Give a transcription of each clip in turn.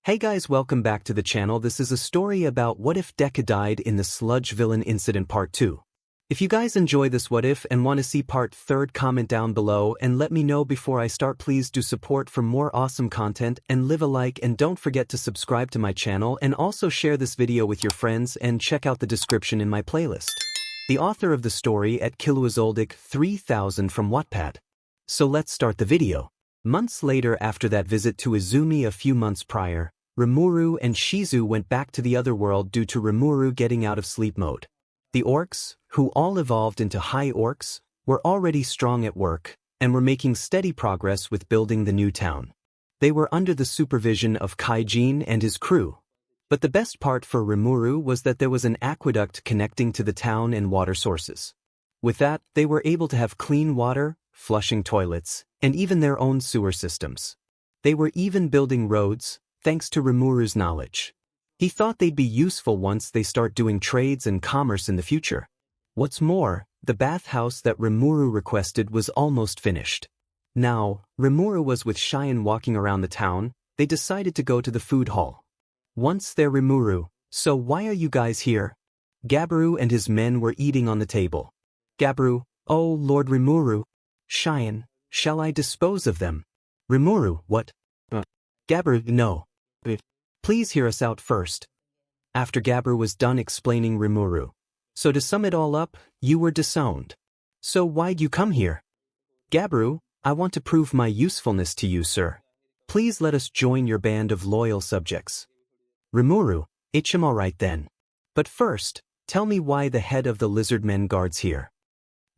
Hey guys, welcome back to the channel. This is a story about what if Deku died in the Sludge villain incident part 2. If you guys enjoy this what if and want to see part 3, comment down below and let me know before I start. Please do support for more awesome content and leave a like, and don't forget to subscribe to my channel and also share this video with your friends and check out the description in my playlist. The author of the story at 𝗧𝗵𝗃 3000 from WhatIf. So let's start the video. Months later, after that visit to Izumi a few months prior, 𝗵𝗃 and 𝗧𝗵𝗃 went back to the other world due to 𝗵𝗃 getting out of sleep mode. The orcs, who all evolved into high orcs, were already strong at work and were making steady progress with building the new town. They were under the supervision of Kaijin and his crew. But the best part for 𝗵𝗃 was that there was an aqueduct connecting to the town and water sources. With that, they were able to have clean water, flushing toilets, and even their own sewer systems. They were even building roads, thanks to 𝗵𝗃's knowledge. He thought they'd be useful once they start doing trades and commerce in the future. What's more, the bathhouse that 𝗵𝗃 requested was almost finished. Now, 𝗵𝗃 was with Cheyenne walking around the town. They decided to go to the food hall. Once there, 𝗵𝗃, "So why are you guys here?" 𝗵𝗃 and his men were eating on the table. 𝗵𝗃, "Oh, Lord 𝗵𝗃. Cheyenne, shall I dispose of them?" 𝗵𝗃, "What?" 𝗵𝗃, "No. Please hear us out first." After 𝗵𝗃 was done explaining 𝗵𝗃, "So to sum it all up, you were disowned. So why'd you come here?" 𝗵𝗃, "I want to prove my usefulness to you, sir. Please let us join your band of loyal subjects." 𝗵𝗃, "It's all right then. But first, tell me why the head of the lizardmen guards here."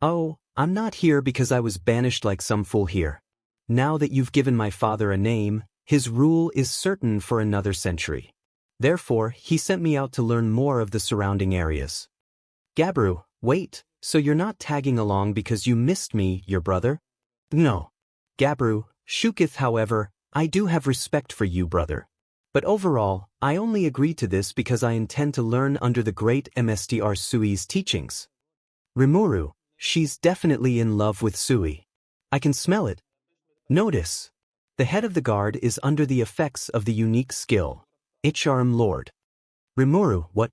"Oh, I'm not here because I was banished like some fool here. Now that you've given my father a name, his rule is certain for another century. Therefore, he sent me out to learn more of the surrounding areas." 𝗵𝗃, "Wait, so you're not tagging along because you missed me, your brother?" "No." 𝗵𝗃, "Shukith, however, I do have respect for you, brother. But overall, I only agreed to this because I intend to learn under the great 𝗵𝘃𝗧𝗟𝗔𝗍's teachings." 𝗵𝗃, "She's definitely in love with 𝗧𝗍𝗍. I can smell it. Notice, the head of the guard is under the effects of the unique skill, 𝗳𝗏𝗄. 𝗵𝗃, "What?"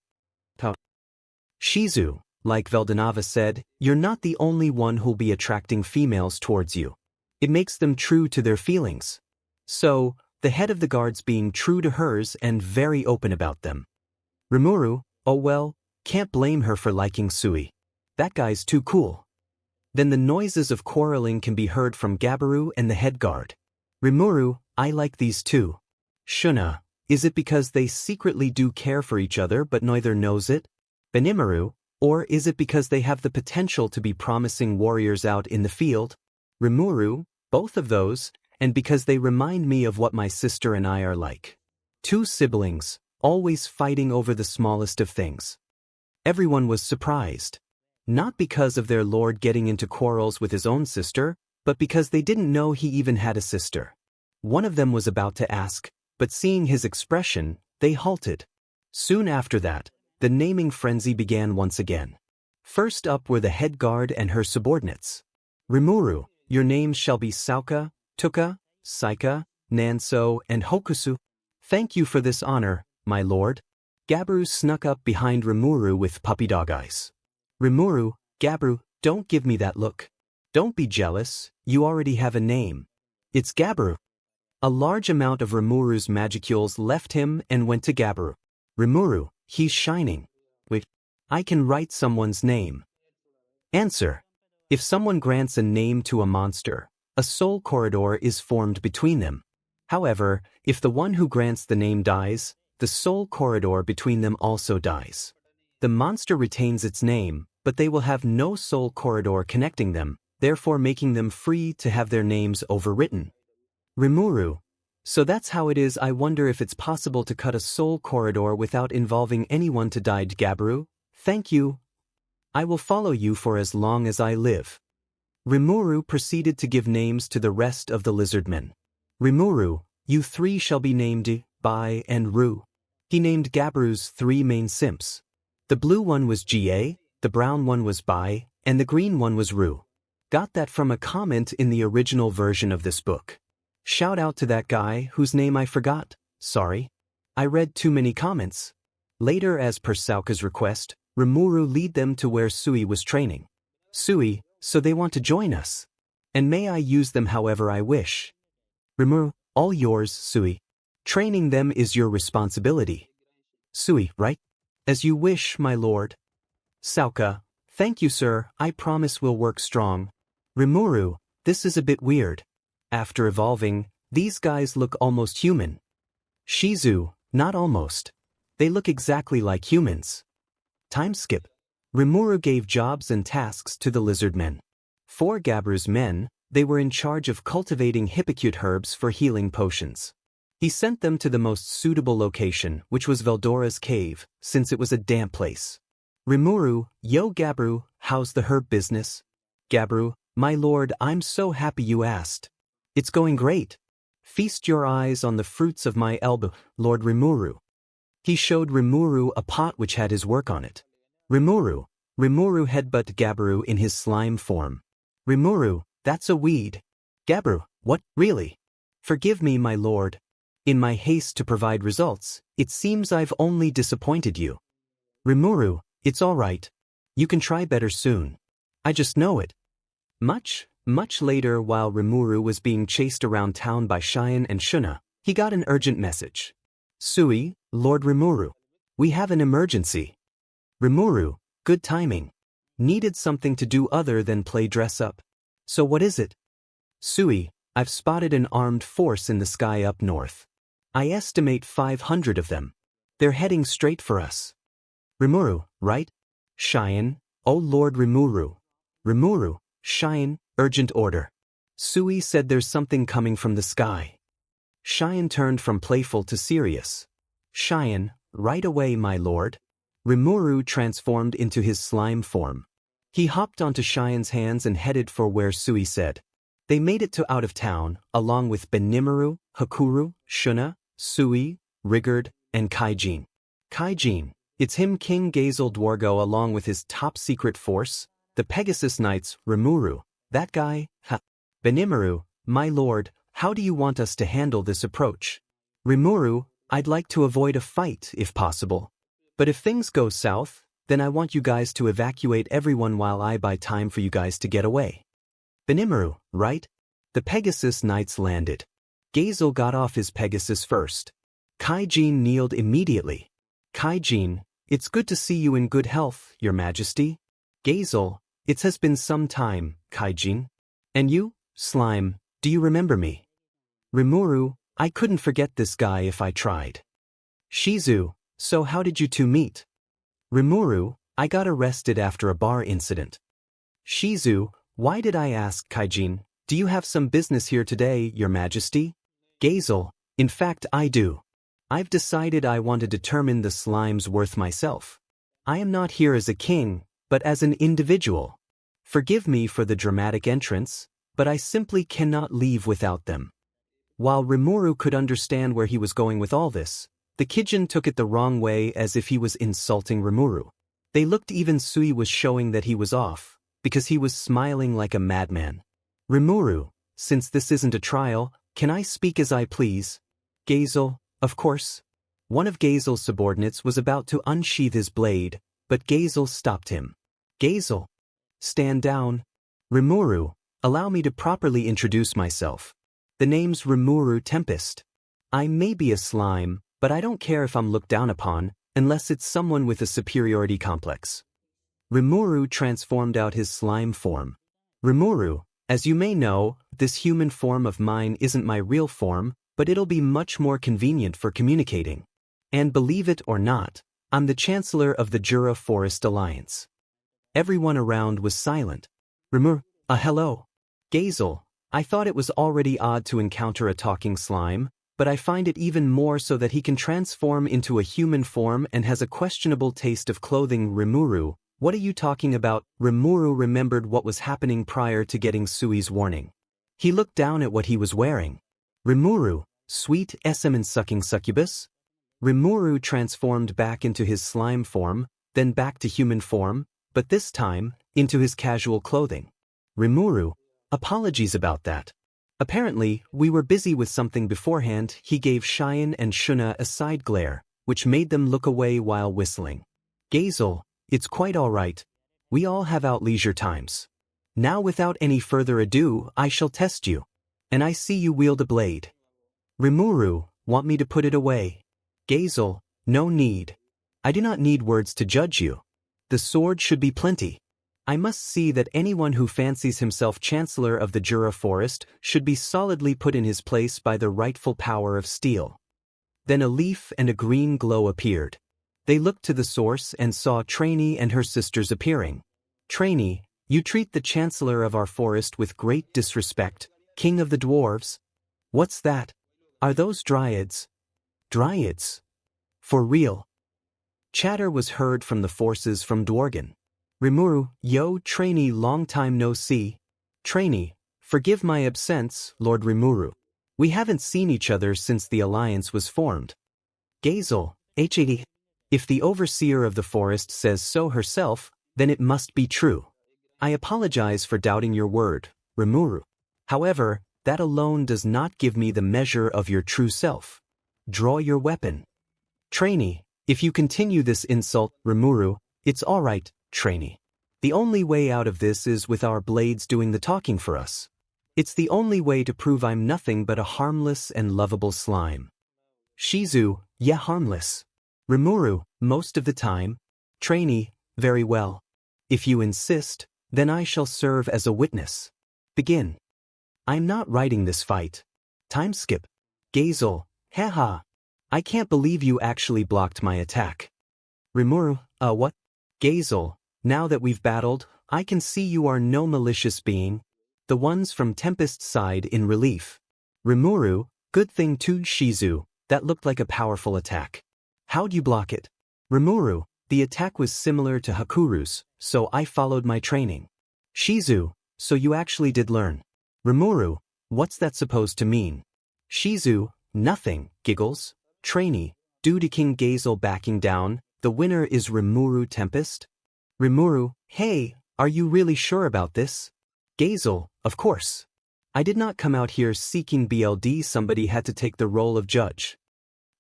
𝗧𝗍𝗍, like 𝗲𝗏𝗍𝗃 said, "You're not the only one who'll be attracting females towards you. It makes them true to their feelings." So, the head of the guards being true to hers and very open about them. 𝗵𝗃, "Oh well, can't blame her for liking 𝗧𝗍𝗍. That guy's too cool." Then the noises of quarreling can be heard from 𝗵𝗃 and the head guard. 𝗵𝗃, "I like these two. Shuna, is it because they secretly do care for each other but neither knows it? 𝗵𝗃, or is it because they have the potential to be promising warriors out in the field? 𝗵𝗃, "Both of those, and because they remind me of what my sister and I are like. Two siblings, always fighting over the smallest of things." Everyone was surprised. Not because of their lord getting into quarrels with his own sister, but because they didn't know he even had a sister. One of them was about to ask, but seeing his expression, they halted. Soon after that, the naming frenzy began once again. First up were the head guard and her subordinates. 𝗵𝗃, "Your names shall be 𝗬𝗏𝗃, 𝗬𝗏𝗃, 𝗧𝗏𝗃, 𝗫𝗏𝗄, and 𝗬𝗏𝗃. Thank you for this honor, my lord." 𝗵𝗃 snuck up behind 𝗵𝗃 with puppy dog eyes. 𝗵𝗃, "𝗵𝗃, don't give me that look. Don't be jealous, you already have a name. It's 𝗵𝗃." A large amount of 𝗵𝗃's magicules left him and went to 𝗵𝗃. 𝗵𝗃, "He's shining. Wait, I can write someone's name." Answer: if someone grants a name to a monster, a soul corridor is formed between them. However, if the one who grants the name dies, the soul corridor between them also dies. The monster retains its name, but they will have no soul corridor connecting them, therefore making them free to have their names overwritten. 𝗵𝗃, "So that's how it is. I wonder if it's possible to cut a soul corridor without involving anyone to die." 𝗵𝗃, "Thank you. I will follow you for as long as I live." 𝗵𝗃 proceeded to give names to the rest of the lizardmen. 𝗵𝗃, "You three shall be named 𝗳𝗏𝗃, 𝗵, and 𝗃." He named 𝗵𝗃's 3 main simps. The blue one was 𝗳𝗏𝗃, the brown one was 𝗵, and the green one was 𝗃. Got that from a comment in the original version of this book. Shout out to that guy whose name I forgot, sorry. I read too many comments. Later, as per 𝗬𝗂𝗧𝗏's request, 𝗵𝗃 lead them to where 𝗬𝗏 was training. 𝗬𝗏, so they want to join us. And may I use them however I wish. 𝗵𝗃, all yours, 𝗬𝗏. Training them is your responsibility. 𝗬𝗏, right? As you wish, my lord. 𝗬𝗂𝗧, thank you, sir, I promise we'll work strong. 𝗵𝗃, this is a bit weird. After evolving, these guys look almost human. 𝗳𝗍𝗪, not almost. They look exactly like humans. Time skip. 𝗵𝗃 gave jobs and tasks to the lizard men. For 𝗵𝗲𝗿𝗺 men, they were in charge of cultivating 𝗵𝗃𝗃𝗃 herbs for healing potions. He sent them to the most suitable location, which was 𝗣𝗿𝗧𝗛𝗍 cave, since it was a damp place. 𝗵𝗃, yo 𝗵𝗲𝗃, how's the herb business? 𝗵𝗵𝗃, my lord, I'm so happy you asked. It's going great. Feast your eyes on the fruits of my elbow, Lord 𝗵𝗃. He showed 𝗵𝗃 a pot which had his work on it. 𝗵𝗃 headbutt 𝗵𝗵𝗃 in his slime form. 𝗵𝗃, that's a weed. 𝗵𝗵𝗃, what, really? Forgive me, my lord. In my haste to provide results, it seems I've only disappointed you. 𝗵𝗃, it's all right. You can try better soon. I just know it. Much later, while 𝗵𝗃 was being chased around town by 𝗪𝗏 and ᴛᴃ, he got an urgent message. 𝗬𝗏, Lord 𝗵𝗃. We have an emergency. 𝗵𝗃, good timing. Needed something to do other than play dress up. So what is it? 𝗬𝗏, I've spotted an armed force in the sky up north. I estimate 500 of them. They're heading straight for us. 𝗵𝗃, right? 𝗪𝗏, oh Lord 𝗵𝗃. 𝗵𝗃, 𝗪𝗏, urgent order. 𝗬𝗏 said there's something coming from the sky. 𝗪𝗏 turned from playful to serious. 𝗪𝗏, right away, my lord. 𝗵𝗃 transformed into his slime form. He hopped onto 𝗪𝗏's hands and headed for where 𝗬𝗏 said. They made it to out of town, along with 𝗵𝗃, 𝗂𝗃, ᴛᴃ, 𝗬𝗏, 𝗵𝗃, and 𝗳𝗏. 𝗳𝗏, it's him, King 𝗳𝗿𝗧𝗛𝗡, along with his top-secret force, the Pegasus Knights. 𝗵𝗃, that guy, ha. 𝗵𝗃, my lord, how do you want us to handle this approach? 𝗵𝗃, I'd like to avoid a fight, if possible. But if things go south, then I want you guys to evacuate everyone while I buy time for you guys to get away. 𝗵𝗃, right? The Pegasus Knights landed. 𝗳𝗏 got off his Pegasus first. 𝗳𝗏 kneeled immediately. 𝗳𝗏, it's good to see you in good health, your majesty. 𝗳𝗏, it has been some time, 𝗳𝗏. And you, slime, do you remember me? 𝗵𝗃, I couldn't forget this guy if I tried. 𝗳𝗍𝗪, so how did you two meet? 𝗵𝗃, I got arrested after a bar incident. 𝗳𝗍𝗪, why did I ask? 𝗳𝗏, do you have some business here today, your majesty? 𝗳𝗏, in fact I do. I've decided I want to determine the slime's worth myself. I am not here as a king, but as an individual. Forgive me for the dramatic entrance, but I simply cannot leave without them. While 𝗵𝗃 could understand where he was going with all this, the 𝗳𝗏 took it the wrong way, as if he was insulting 𝗵𝗃. They looked, even 𝗬𝗏 was showing that he was off, because he was smiling like a madman. 𝗵𝗃, since this isn't a trial, can I speak as I please? 𝗳𝗏, of course. One of 𝗳𝗏's subordinates was about to unsheath his blade, but 𝗳𝗏 stopped him. 𝗳𝗏, stand down. 𝗵𝗃, allow me to properly introduce myself. The name's 𝗵𝗃 Tempest. I may be a slime, but I don't care if I'm looked down upon, unless it's someone with a superiority complex. 𝗵𝗃 transformed out his slime form. 𝗵𝗃, as you may know, this human form of mine isn't my real form, but it'll be much more convenient for communicating. And believe it or not, I'm the Chancellor of the 𝗔𝗏 Forest Alliance. Everyone around was silent. 𝗵𝗃, hello. 𝗳𝗏, I thought it was already odd to encounter a talking slime, but I find it even more so that he can transform into a human form and has a questionable taste of clothing. 𝗵𝗃, what are you talking about? 𝗵𝗃 remembered what was happening prior to getting 𝗬𝗏's warning. He looked down at what he was wearing. 𝗵𝗃, sweet 𝗬𝗵𝗃𝗀𝗃. 𝗵𝗃 transformed back into his slime form, then back to human form, but this time, into his casual clothing. 𝗵𝗃, apologies about that. Apparently, we were busy with something beforehand. He gave 𝗪𝗏 and 𝗪𝗏 a side glare, which made them look away while whistling. 𝗧𝗏𝗧𝗟, it's quite all right. We all have our leisure times. Now without any further ado, I shall test you. And I see you wield a blade. 𝗵𝗃𝗼, want me to put it away? 𝗧𝗏𝗧𝗟, no need. I do not need words to judge you. The sword should be plenty. I must see that anyone who fancies himself Chancellor of the 𝗤𝗲𝗄 forest should be solidly put in his place by the rightful power of steel. Then a leaf and a green glow appeared. They looked to the source and saw 𝗵𝗃𝗏 and her sisters appearing. 𝗵𝗃𝗏, you treat the Chancellor of our forest with great disrespect, King of the Dwarves. What's that? Are those dryads? Dryads? For real? Chatter was heard from the forces from Dworgen. 𝗵𝗃𝗼, yo, 𝗵𝗃𝗏, long time no see. 𝗵𝗃𝗏, forgive my absence, Lord 𝗵𝗃𝗼. We haven't seen each other since the alliance was formed. 𝗧𝗏𝗧𝗟𝗃, if the overseer of the forest says so herself, then it must be true. I apologize for doubting your word, 𝗵𝗃𝗼. However, that alone does not give me the measure of your true self. Draw your weapon. 𝗵𝗃𝗏, if you continue this insult, 𝗵𝗃𝗼, it's all right, 𝗵𝗃𝗏. The only way out of this is with our blades doing the talking for us. It's the only way to prove I'm nothing but a harmless and lovable slime. 𝗧𝗍𝗍, yeah, harmless. 𝗵𝗃𝗼, most of the time. 𝗵𝗃𝗏, very well. If you insist, then I shall serve as a witness. Begin. I'm not writing this fight. Time skip. 𝗧𝗏𝗧𝗟𝗃, haha. I can't believe you actually blocked my attack. 𝗵𝗃𝗼, what? 𝗧𝗏𝗧𝗟𝗃, now that we've battled, I can see you are no malicious being. The ones from Tempest's side in relief. 𝗵𝗃𝗼, good thing too, 𝗧𝗍𝗍, that looked like a powerful attack. How'd you block it? 𝗵𝗃𝗼, the attack was similar to Hakuru's, so I followed my training. 𝗧𝗍𝗍, so you actually did learn. 𝗵𝗃𝗼, what's that supposed to mean? 𝗧𝗍𝗍, nothing, giggles. 𝗵𝗃𝗏, due to King 𝗧𝗏 backing down, the winner is 𝗵𝗃𝗼 Tempest? 𝗵𝗃𝗼, hey, are you really sure about this? 𝗧𝗏𝗧𝗟𝗃, of course. I did not come out here seeking BLD, somebody had to take the role of judge.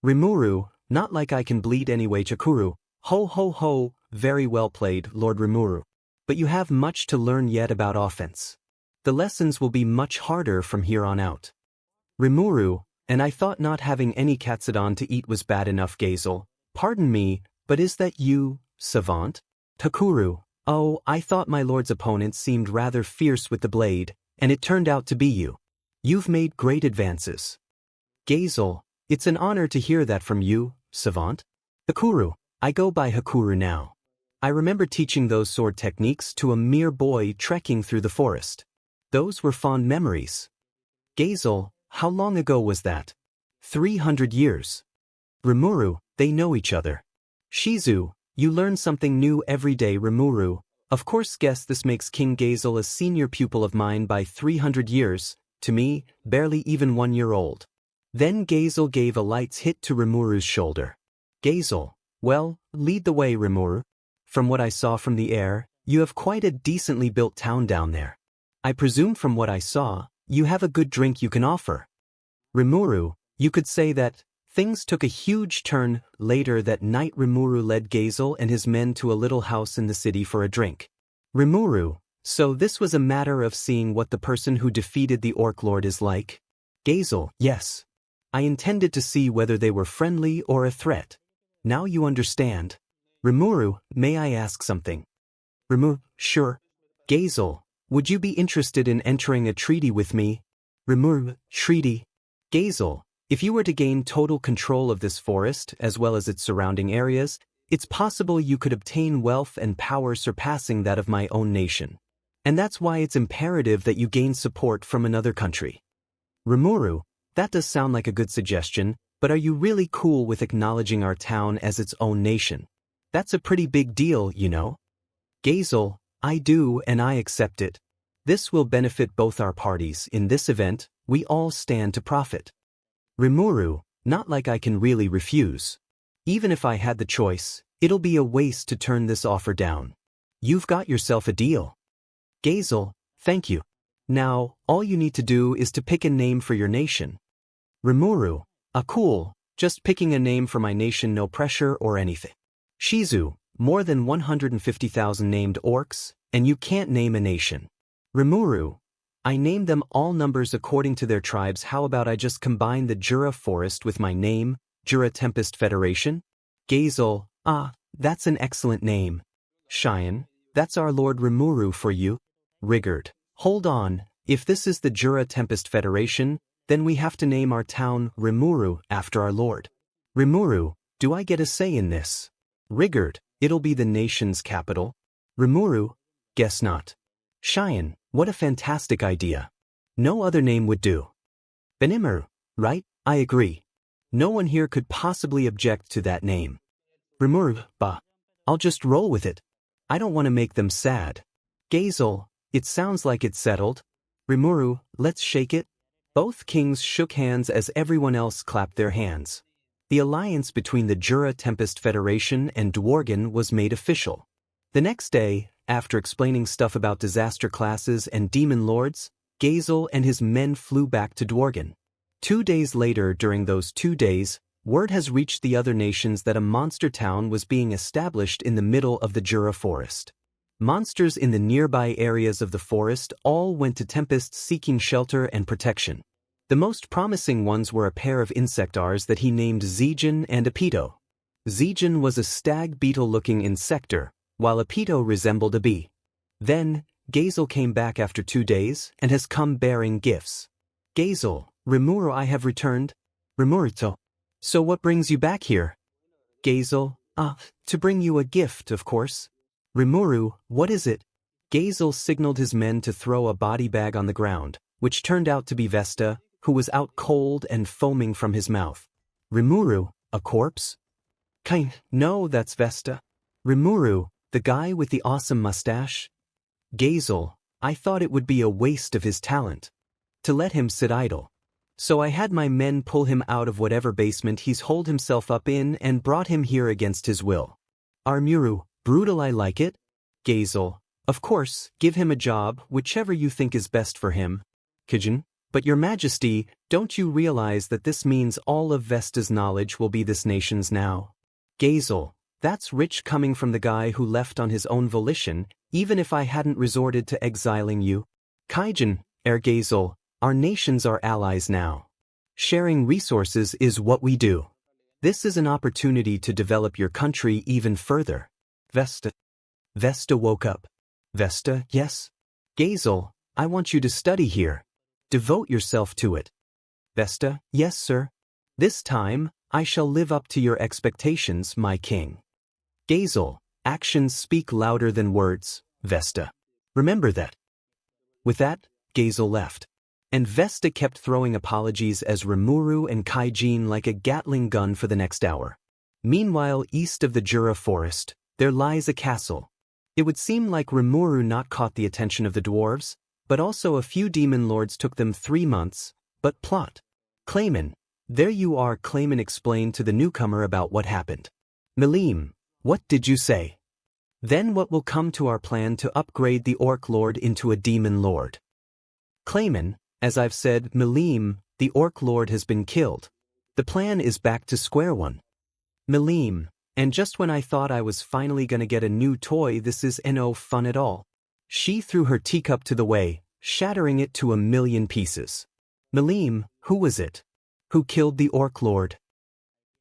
𝗵𝗃𝗼, not like I can bleed anyway, Chikuru. Ho ho ho, very well played, Lord 𝗵𝗃𝗼. But you have much to learn yet about offense. The lessons will be much harder from here on out. 𝗵𝗃𝗼, and I thought not having any 𝗬𝗏𝗄 to eat was bad enough, 𝗧𝗏𝗧. Pardon me, but is that you, savant? Takuru, oh, I thought my lord's opponent seemed rather fierce with the blade, and it turned out to be you. You've made great advances. 𝗧𝗏𝗧𝗟𝗃, it's an honor to hear that from you, savant. Hakuru, I go by Hakuru now. I remember teaching those sword techniques to a mere boy trekking through the forest. Those were fond memories. 𝗧𝗏𝗧𝗟𝗃, how long ago was that? 300 years. 𝗵𝗃𝗼, they know each other. 𝗧𝗍𝗍, you learn something new every day, 𝗵𝗃𝗼. Of course, guess this makes King 𝗧𝗏𝗧 a senior pupil of mine by 300 years, to me, barely even 1 year old. Then 𝗧𝗏𝗧𝗟𝗃 gave a light hit to 𝗵𝗃𝗼's shoulder. 𝗧𝗏𝗧𝗏, well, lead the way, 𝗵𝗃𝗼. From what I saw from the air, you have quite a decently built town down there. I presume from what I saw, you have a good drink you can offer. 𝗵𝗃𝗼, you could say that. Things took a huge turn. Later that night 𝗵𝗃𝗼 led 𝗧𝗏𝗧𝗏 and his men to a little house in the city for a drink. 𝗵𝗃𝗼, so this was a matter of seeing what the person who defeated the Orc Lord is like? 𝗧𝗏𝗧𝗏, yes. I intended to see whether they were friendly or a threat. Now you understand. 𝗵𝗃𝗼, may I ask something? 𝗵𝗃𝗼, sure. 𝗧𝗏𝗧𝗏, would you be interested in entering a treaty with me? 𝗵𝗃𝗼, treaty. 𝗧𝗏𝗧𝗏, if you were to gain total control of this forest as well as its surrounding areas, it's possible you could obtain wealth and power surpassing that of my own nation. And that's why it's imperative that you gain support from another country. 𝗵𝗃𝗼, that does sound like a good suggestion, but are you really cool with acknowledging our town as its own nation? That's a pretty big deal, you know. 𝗧𝗏𝗧𝗏, I do, and I accept it. This will benefit both our parties. In this event, we all stand to profit. 𝗵𝗃𝗼, not like I can really refuse. Even if I had the choice, it'll be a waste to turn this offer down. You've got yourself a deal. 𝗧𝗏𝗧𝗏, thank you. Now, all you need to do is to pick a name for your nation. 𝗵𝗃𝗧𝗏. Cool, just picking a name for my nation, no pressure or anything. 𝗧𝗵𝗲. More than 150,000 named orcs, and you can't name a nation. 𝗵𝗃𝗧𝗏. I named them all numbers according to their tribes. How about I just combine the 𝗔𝗨𝗧𝗛 forest with my name, 𝗔𝗨𝗧𝗵𝗃 Federation? 𝗣𝗲𝗧𝗟. That's an excellent name. 𝗵𝗃𝗃. That's our Lord 𝗵𝗃𝗧𝗏 for you. 𝗵𝗃𝗏. Hold on, if this is the 𝗔𝗨𝗧𝗵𝗃 Federation, then we have to name our town 𝗵𝗃𝗧𝗏 after our Lord. 𝗵𝗃𝗧𝗏. Do I get a say in this? 𝗵𝗃𝗏. It'll be the nation's capital. 𝗵𝗃𝗧𝗏. Guess not. 𝗵𝗃𝗃. What a fantastic idea. No other name would do. 𝗵𝗃𝗃. Right, I agree. No one here could possibly object to that name. 𝗵𝗃𝗏. I'll just roll with it. I don't want to make them sad. 𝗣𝗲𝗧𝗟. It sounds like it's settled. 𝗵𝗃𝗧𝗏. Let's shake it. Both kings shook hands as everyone else clapped their hands. The alliance between the 𝗔𝗨𝗧𝗵𝗃 Federation and Dworgin was made official. The next day, after explaining stuff about disaster classes and demon lords, 𝗣𝗲𝗓 and his men flew back to Dworgin. 2 days later, during those 2 days, word has reached the other nations that a monster town was being established in the middle of the 𝗔𝗨𝗧𝗏 forest. Monsters in the nearby areas of the forest all went to Tempests seeking shelter and protection. The most promising ones were a pair of insectars that he named 𝗂𝗑𝗫 and 𝗵𝗃𝗏. 𝗂𝗑𝗫 was a stag beetle-looking insector, while 𝗵𝗃𝗏 resembled a bee. Then, 𝗣𝗲𝗓 came back after 2 days and has come bearing gifts. 𝗣𝗲𝗓. 𝗵𝗃𝗧𝗏. I have returned. 𝗵𝗃𝗏𝗧. So what brings you back here? 𝗣𝗲𝗓. To bring you a gift, of course. 𝗵𝗃𝗧𝗏. What is it? 𝗣𝗲𝗓 signaled his men to throw a body bag on the ground, which turned out to be 𝗬𝗧𝗏, who was out cold and foaming from his mouth. 𝗵𝗃𝗧𝗏. A corpse? No, that's 𝗬𝗧𝗏. 𝗵𝗃𝗧𝗏. The guy with the awesome mustache? 𝗣𝗲𝗓. I thought it would be a waste of his talent to let him sit idle. So I had my men pull him out of whatever basement he's holed himself up in and brought him here against his will. 𝗵𝗃𝗧𝗏. Brutal, I like it. 𝗣𝗲𝗓. Of course, give him a job, whichever you think is best for him. 𝗂𝗫. But your majesty, don't you realize that this means all of 𝗬𝗧𝗏's knowledge will be this nation's now? 𝗣𝗲𝗓. That's rich coming from the guy who left on his own volition, even if I hadn't resorted to exiling you. 𝗂𝗫. 𝗣𝗲𝗓. Our nations are allies now. Sharing resources is what we do. This is an opportunity to develop your country even further. 𝗬𝗧𝗏. 𝗬𝗧𝗏 woke up. 𝗬𝗧𝗏. Yes. 𝗣𝗲𝗓. I want you to study here. Devote yourself to it. 𝗬𝗧𝗏. Yes, sir. This time, I shall live up to your expectations, my king. 𝗣𝗲𝗓. Actions speak louder than words, 𝗬𝗧𝗏. Remember that. With that, 𝗣𝗲𝗓 left. And 𝗬𝗧𝗏 kept throwing apologies as 𝗵𝗃𝗧𝗏 and 𝗂𝗫 like a Gatling gun for the next hour. Meanwhile, east of the 𝗔𝗨𝗧𝗏 forest, there lies a castle. It would seem like 𝗵𝗃𝗧𝗏 not caught the attention of the dwarves, but also a few demon lords took them 3 months, but plot. 𝗵𝗃𝗃. There you are. 𝗵𝗃𝗃 explained to the newcomer about what happened. 𝗵𝗃. What did you say? Then what will come to our plan to upgrade the Orc Lord into a Demon Lord? 𝗵𝗃𝗃. As I've said, 𝗵𝗃, the Orc Lord has been killed. The plan is back to square one. 𝗵𝗃. And just when I thought I was finally gonna get a new toy, this is no fun at all. She threw her teacup to the way, shattering it to 1,000,000 pieces. 𝗵𝗃. Who was it? Who killed the Orc Lord?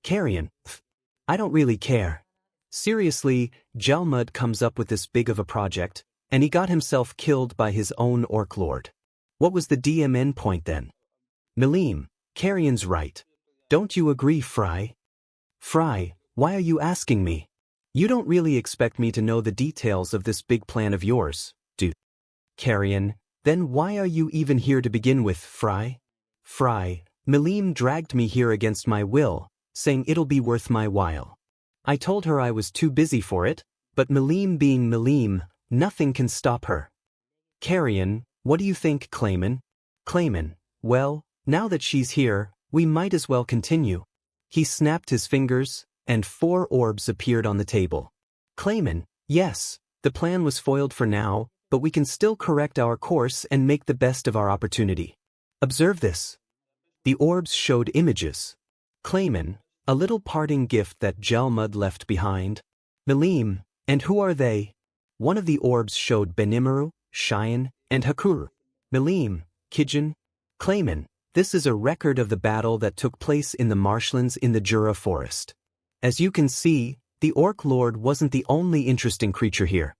Carrion. I don't really care. Seriously, 𝗪𝗵𝗃 comes up with this big of a project, and he got himself killed by his own Orc Lord. What was the DMN point then? 𝗵𝗃. Carrion's right. Don't you agree, Fry? Fry, why are you asking me? You don't really expect me to know the details of this big plan of yours, do? Carrion. Then why are you even here to begin with, Fry? Fry. 𝗵𝗃 dragged me here against my will, saying it'll be worth my while. I told her I was too busy for it, but 𝗵𝗃 being 𝗵𝗃, nothing can stop her. Carrion. What do you think, 𝗪𝗏? 𝗪𝗏. Well, now that she's here, we might as well continue. He snapped his fingers, and 4 orbs appeared on the table. 𝗪𝗏. Yes, the plan was foiled for now, but we can still correct our course and make the best of our opportunity. Observe this. The orbs showed images. 𝗵𝗃𝗲, a little parting gift that 𝗤𝗵𝗲 left behind. 𝗵𝗃𝗲, and who are they? One of the orbs showed 𝗵𝗃𝗲, 𝗫𝗵𝗃, and 𝗂𝗃. 𝗵𝗃𝗃𝗁, 𝗫𝗵𝗃. This is a record of the battle that took place in the marshlands in the 𝗔𝗂𝗧𝗛𝗡 forest. As you can see, the Orc Lord wasn't the only interesting creature here.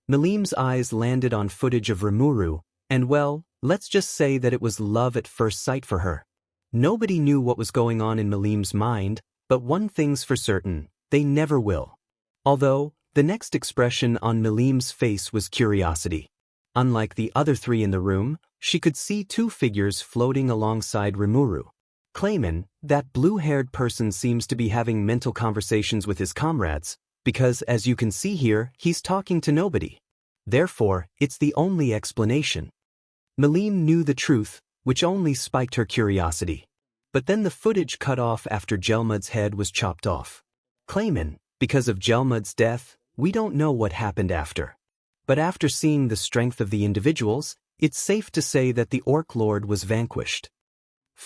𝗵𝗃𝗲's eyes landed on footage of Rimuru, and well, let's just say that it was love at first sight for her. Nobody knew what was going on in 𝗵𝗃𝗲's mind, but one thing's for certain, they never will. Although, the next expression on 𝗵𝗃𝗲's face was curiosity. Unlike the other three in the room, she could see two figures floating alongside Rimuru. 𝗫𝗵𝗃, that blue-haired person seems to be having mental conversations with his comrades, because as you can see here, he's talking to nobody. Therefore, it's the only explanation. 𝗵𝗃𝗲 knew the truth, which only spiked her curiosity. But then the footage cut off after 𝗤𝗵𝗲's head was chopped off. 𝗫𝗵𝗃, because of 𝗤𝗵𝗲's death, we don't know what happened after. But after seeing the strength of the individuals, it's safe to say that the Orc Lord was vanquished.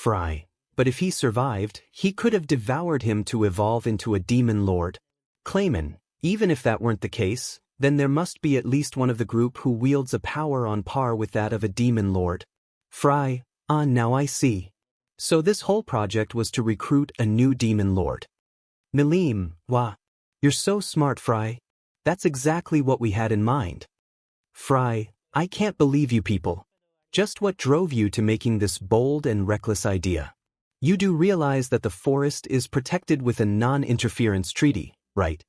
𝗓𝗏, but if he survived, he could have devoured him to evolve into a demon lord. 𝗫𝗵𝗃, even if that weren't the case, then there must be at least one of the group who wields a power on par with that of a demon lord. 𝗓𝗏, now I see. So this whole project was to recruit a new demon lord. 𝗵𝗃𝗲, wow. You're so smart, 𝗓𝗏. That's exactly what we had in mind. 𝗓𝗏, I can't believe you people. Just what drove you to making this bold and reckless idea? You do realize that the forest is protected with a non-interference treaty, right?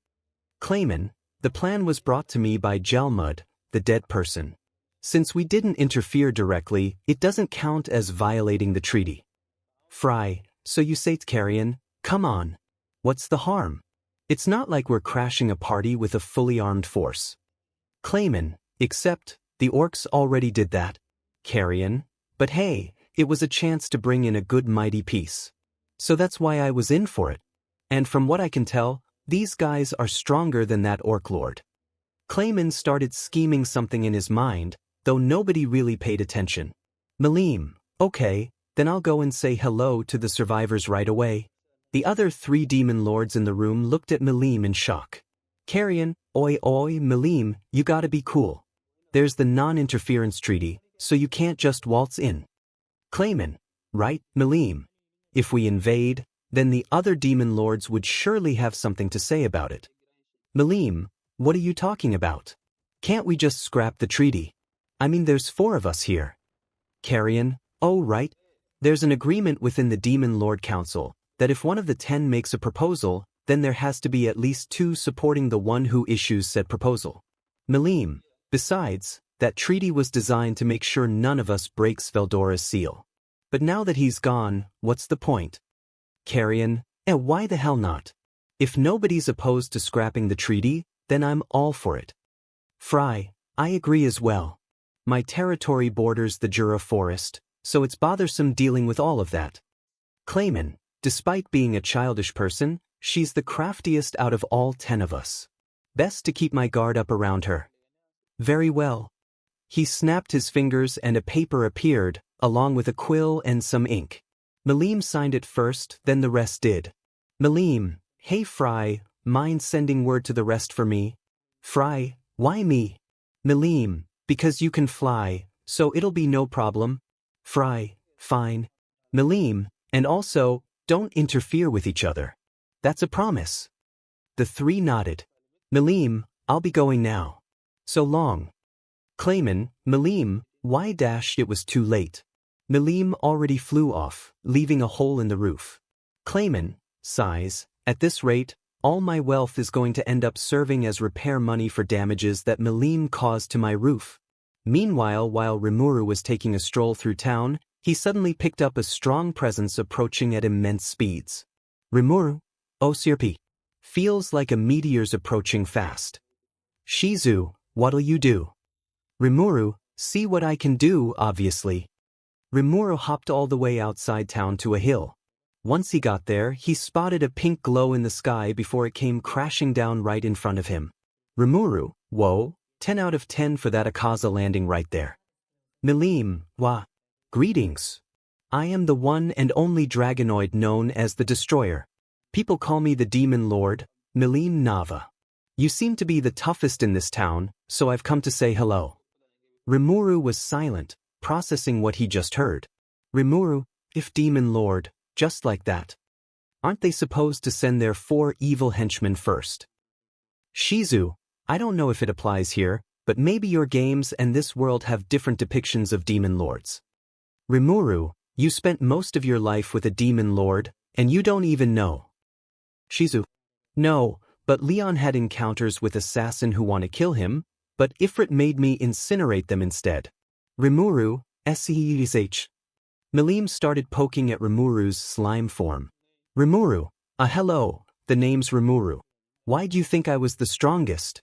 𝗫𝗵𝗃, the plan was brought to me by 𝗤𝗵𝗲, the dead person. Since we didn't interfere directly, it doesn't count as violating the treaty. 𝗓𝗏, so you say 𝗬𝗏𝗃, come on. What's the harm? It's not like we're crashing a party with a fully armed force. 𝗫𝗵𝗃, except, the orcs already did that. 𝗬𝗏𝗃, but hey, it was a chance to bring in a good mighty peace. So that's why I was in for it. And from what I can tell, these guys are stronger than that Orc Lord. 𝗫𝗵𝗃 started scheming something in his mind, though nobody really paid attention. 𝗵𝗃𝗃, okay, then I'll go and say hello to the survivors right away. The other three demon lords in the room looked at 𝗵𝗃𝗃 in shock. 𝗬𝗏𝗃, oi, 𝗵𝗃𝗃, you gotta be cool. There's the non-interference treaty, so you can't just waltz in. 𝗫𝗵𝗃, right, 𝗵𝗃𝗃? If we invade, then the other demon lords would surely have something to say about it. 𝗵𝗃𝗃, what are you talking about? Can't we just scrap the treaty? I mean, there's 4 of us here. 𝗬𝗏𝗃, oh right. There's an agreement within the Demon Lord Council that if one of the 10 makes a proposal, then there has to be at least 2 supporting the one who issues said proposal. 𝗵𝗃𝗃, besides, that treaty was designed to make sure none of us breaks 𝗲𝗏𝗺𝗔 seal. But now that he's gone, what's the point? 𝗬𝗏𝗃, why the hell not? If nobody's opposed to scrapping the treaty, then I'm all for it. 𝗓𝗏, I agree as well. My territory borders the 𝗔𝗂𝗧𝗛𝗡 forest, so it's bothersome dealing with all of that. 𝗫𝗵𝗃, despite being a childish person, she's the craftiest out of all 10 of us. Best to keep my guard up around her. Very well. He snapped his fingers and a paper appeared, along with a quill and some ink. 𝗵𝗃𝗃 signed it first, then the rest did. 𝗵𝗃𝗃, hey 𝗓𝗏, mind sending word to the rest for me? 𝗓𝗏, why me? 𝗵𝗃𝗃, because you can fly, so it'll be no problem. 𝗓𝗏, fine. 𝗵𝗃𝗃, and also, don't interfere with each other. That's a promise. The 3 nodded. 𝗵𝗃𝗃, I'll be going now. So long. 𝗫𝗵𝗃, 𝗵𝗃𝗃, why it was too late. 𝗵𝗃𝗃 already flew off, leaving a hole in the roof. 𝗫𝗵𝗃 sighs, at this rate, all my wealth is going to end up serving as repair money for damages that 𝗵𝗃𝗃 caused to my roof. Meanwhile, while Rimuru was taking a stroll through town, he suddenly picked up a strong presence approaching at immense speeds. Rimuru, 𝗬𝗧𝗵𝗲, feels like a meteor's approaching fast. Shizu, what'll you do? Rimuru, see what I can do, obviously. Rimuru hopped all the way outside town to a hill. Once he got there, he spotted a pink glow in the sky before it came crashing down right in front of him. Rimuru, whoa, 10 out of 10 for that 𝗂𝗧𝗄 landing right there. 𝗵𝗃𝗲. Greetings. I am the one and only dragonoid known as the Destroyer. People call me the Demon Lord, 𝗵𝗃𝗲. You seem to be the toughest in this town, so I've come to say hello. Rimuru was silent, processing what he just heard. Rimuru, if Demon Lord, just like that. Aren't they supposed to send their 4 evil henchmen first? Shizu, I don't know if it applies here, but maybe your games and this world have different depictions of demon lords. Rimuru, you spent most of your life with a demon lord, and you don't even know. Shizu, no, but Leon had encounters with assassins who want to kill him, but Ifrit made me incinerate them instead. Rimuru, 𝗧𝗵𝗃𝗧𝗟𝗘. 𝗵𝗃 started poking at Rimuru's slime form. Rimuru, hello, the name's Rimuru. Why do you think I was the strongest?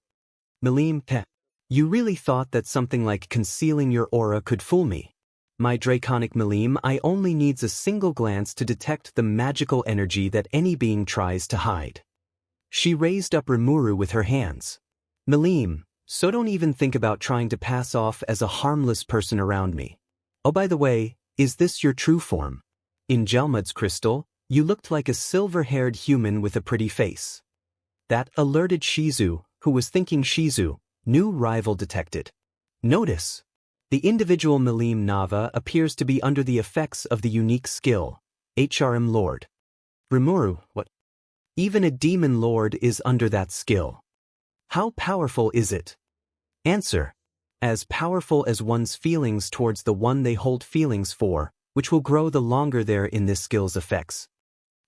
𝗵𝗃𝗲. You really thought that something like concealing your aura could fool me? My draconic 𝗵𝗃 I only needs a single glance to detect the magical energy that any being tries to hide. She raised up Rimuru with her hands. 𝗵𝗃, so don't even think about trying to pass off as a harmless person around me. Oh, by the way, is this your true form? In 𝗪𝗵𝗲 crystal, you looked like a silver-haired human with a pretty face. That alerted Shizu, who was thinking Shizu, new rival detected. Notice. The individual 𝗵𝗃𝗲 appears to be under the effects of the unique skill, 𝗳𝗵𝗲. Rimuru, what? Even a demon lord is under that skill. How powerful is it? Answer. As powerful as one's feelings towards the one they hold feelings for, which will grow the longer they're in this skill's effects.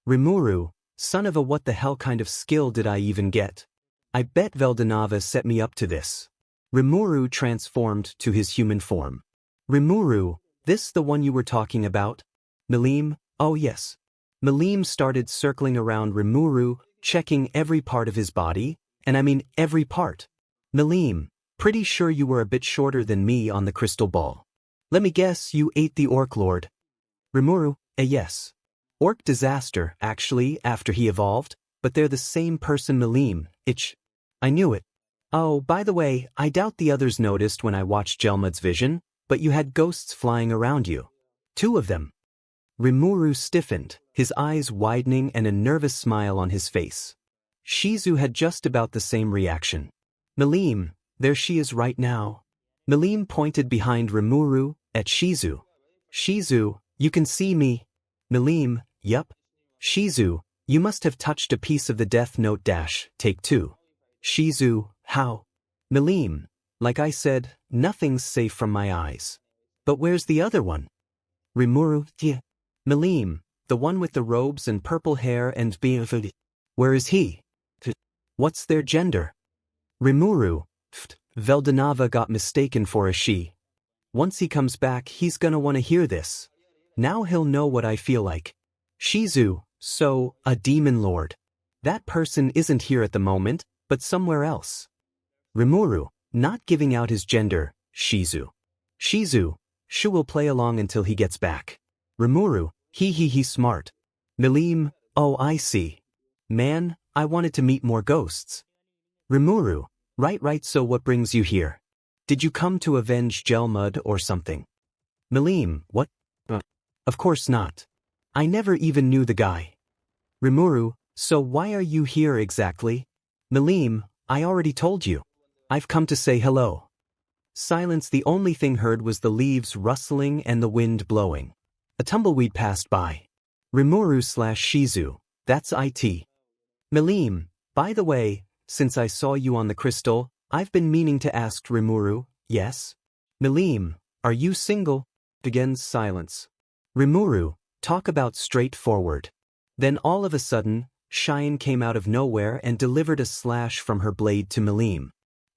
Rimuru, son of a what the hell kind of skill did I even get? I bet 𝗪𝗲𝗃 set me up to this. Rimuru transformed to his human form. Rimuru, this the one you were talking about? 𝗵𝗃, oh yes. 𝗵𝗃 started circling around Rimuru, checking every part of his body, and I mean every part. 𝗵𝗃, pretty sure you were a bit shorter than me on the crystal ball. Let me guess you ate the Orc Lord. Rimuru, yes. Orc Disaster, actually, after he evolved, but they're the same person 𝗵𝗃𝗲. I knew it. Oh, by the way, I doubt the others noticed when I watched 𝗪𝗵𝗲's vision, but you had ghosts flying around you. 2 of them. Rimuru stiffened, his eyes widening and a nervous smile on his face. Shizu had just about the same reaction. 𝗵𝗃, there she is right now. 𝗵𝗃 pointed behind Rimuru, at Shizu. Shizu, you can see me. 𝗵𝗃, yup. Shizu, you must have touched a piece of the Death Note - take 2. Shizu, how? 𝗵𝗃, like I said, nothing's safe from my eyes. But where's the other one? Rimuru, 𝗵𝗃, the one with the robes and purple hair and 𝗵𝗃𝗲. Where is he? What's their gender? Rimuru, 𝗪𝗲𝗃 got mistaken for a she. Once he comes back, he's gonna wanna hear this. Now he'll know what I feel like. Shizu, so, a demon lord. That person isn't here at the moment, but somewhere else. Rimuru, not giving out his gender, Shizu. Shizu, Shu will play along until he gets back. Rimuru, he smart. 𝗵𝗃, oh I see. Man, I wanted to meet more ghosts. Rimuru, right, so what brings you here? Did you come to avenge 𝗪𝗵𝗲 or something? 𝗵𝗃, what? Of course not. I never even knew the guy. Rimuru, so why are you here exactly? 𝗵𝗃, I already told you. I've come to say hello. Silence. The only thing heard was the leaves rustling and the wind blowing. A tumbleweed passed by. Rimuru/Shizu, that's it. 𝗵𝗃, by the way, since I saw you on the crystal, I've been meaning to ask Rimuru, yes? 𝗵𝗃, are you single? Begins silence. Rimuru, talk about straightforward. Then all of a sudden, 𝗪𝗏 came out of nowhere and delivered a slash from her blade to 𝗵𝗃.